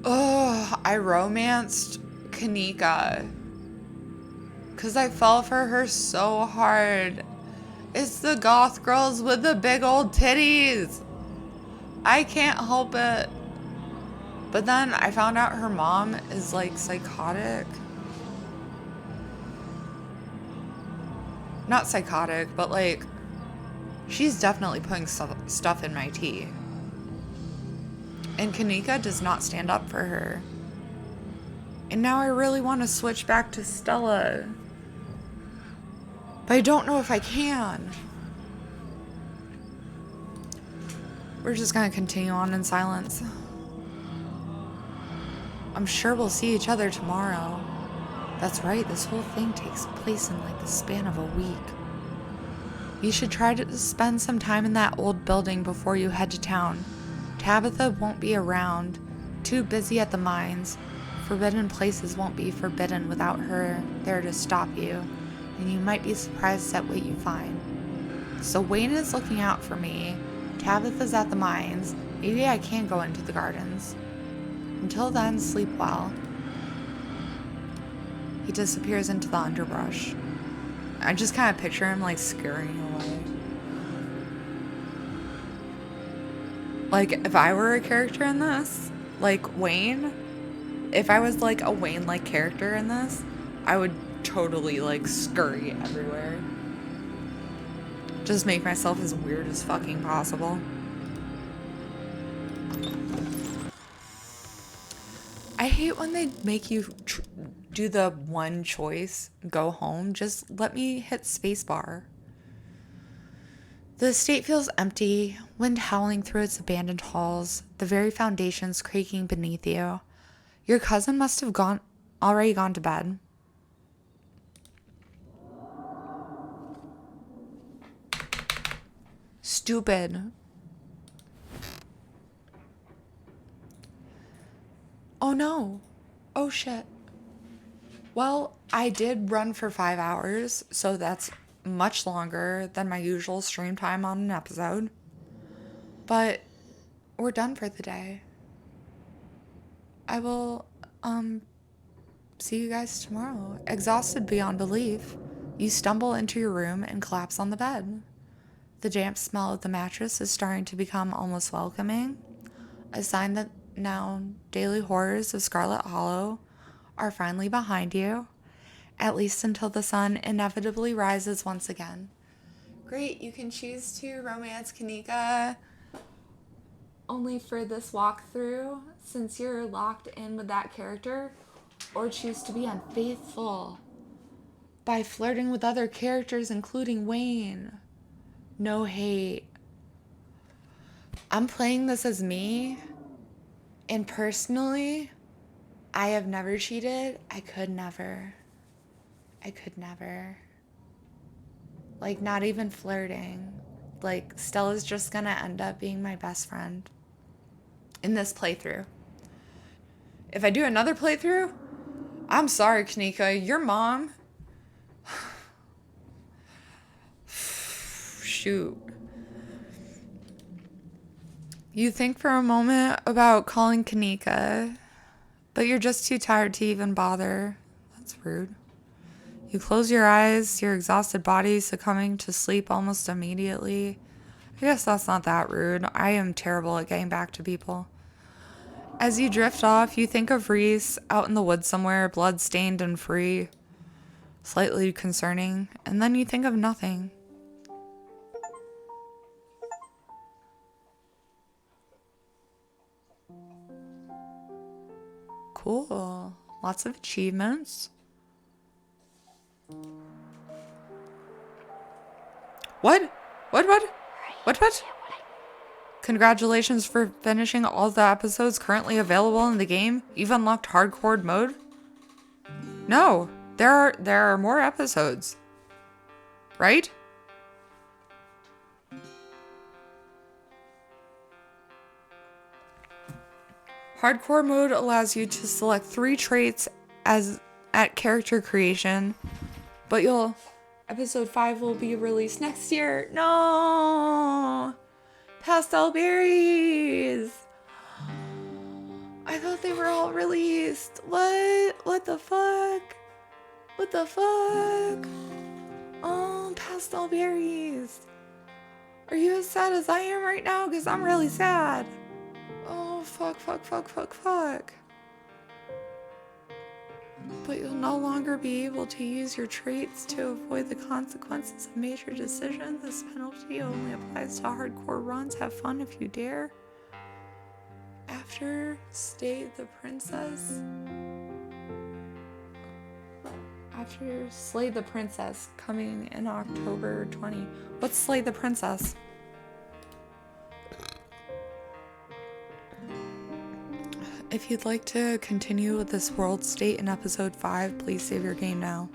Oh, I romanced Kanika. Because I fell for her so hard. It's the goth girls with the big old titties. I can't help it. But then I found out her mom is like psychotic. Not psychotic, but like she's definitely putting stuff in my tea. And Kanika does not stand up for her. And now I really want to switch back to Stella. But I don't know if I can. We're just gonna continue on in silence. I'm sure we'll see each other tomorrow. That's right, this whole thing takes place in like the span of a week. You should try to spend some time in that old building before you head to town. Tabitha won't be around, too busy at the mines. Forbidden places won't be forbidden without her there to stop you, and you might be surprised at what you find. So Wayne is looking out for me. Tabitha's at the mines. Maybe I can go into the gardens. Until then, sleep well. He disappears into the underbrush. I just kind of picture him like scurrying away. Like if I were a character in this, like Wayne, if I was like a Wayne-like character in this, I would totally like scurry everywhere. Just make myself as weird as fucking possible. I hate when they make you do the one choice, go home. Just let me hit spacebar. The estate feels empty, wind howling through its abandoned halls, the very foundations creaking beneath you. Your cousin must have already gone to bed. Stupid. Oh no. Oh shit. Well, I did run for 5 hours, so that's much longer than my usual stream time on an episode. But we're done for the day. I will, see you guys tomorrow. Exhausted beyond belief, you stumble into your room and collapse on the bed. The damp smell of the mattress is starting to become almost welcoming, a sign that now daily horrors of Scarlet Hollow are finally behind you, at least until the sun inevitably rises once again. Great, you can choose to romance Kanika only for this walkthrough, since you're locked in with that character, or choose to be unfaithful by flirting with other characters, including Wayne. No hate. I'm playing this as me, and personally, I have never cheated. I could never. Like, not even flirting. Like, Stella's just gonna end up being my best friend in this playthrough. If I do another playthrough, I'm sorry, Kanika, your mom. Shoot. You think for a moment about calling Kanika, but you're just too tired to even bother. That's rude. You close your eyes, your exhausted body succumbing to sleep almost immediately. I guess that's not that rude. I am terrible at getting back to people. As you drift off, you think of Reese out in the woods somewhere, blood-stained and free. Slightly concerning. And then you think of nothing. Cool. Lots of achievements. What? What? Congratulations for finishing all the episodes currently available in the game. You've unlocked hardcore mode? No, there are more episodes. Right? Hardcore mode allows you to select 3 traits at character creation, but episode 5 will be released next year. No! Pastel berries! I thought they were all released. What? What the fuck? What the fuck? Oh, pastel berries. Are you as sad as I am right now? Because I'm really sad. Oh, fuck. But you'll no longer be able to use your traits to avoid the consequences of major decisions. This penalty only applies to hardcore runs. Have fun if you dare. After Slay the Princess, coming in October 20. What's Slay the Princess? If you'd like to continue with this world state in episode 5, please save your game now.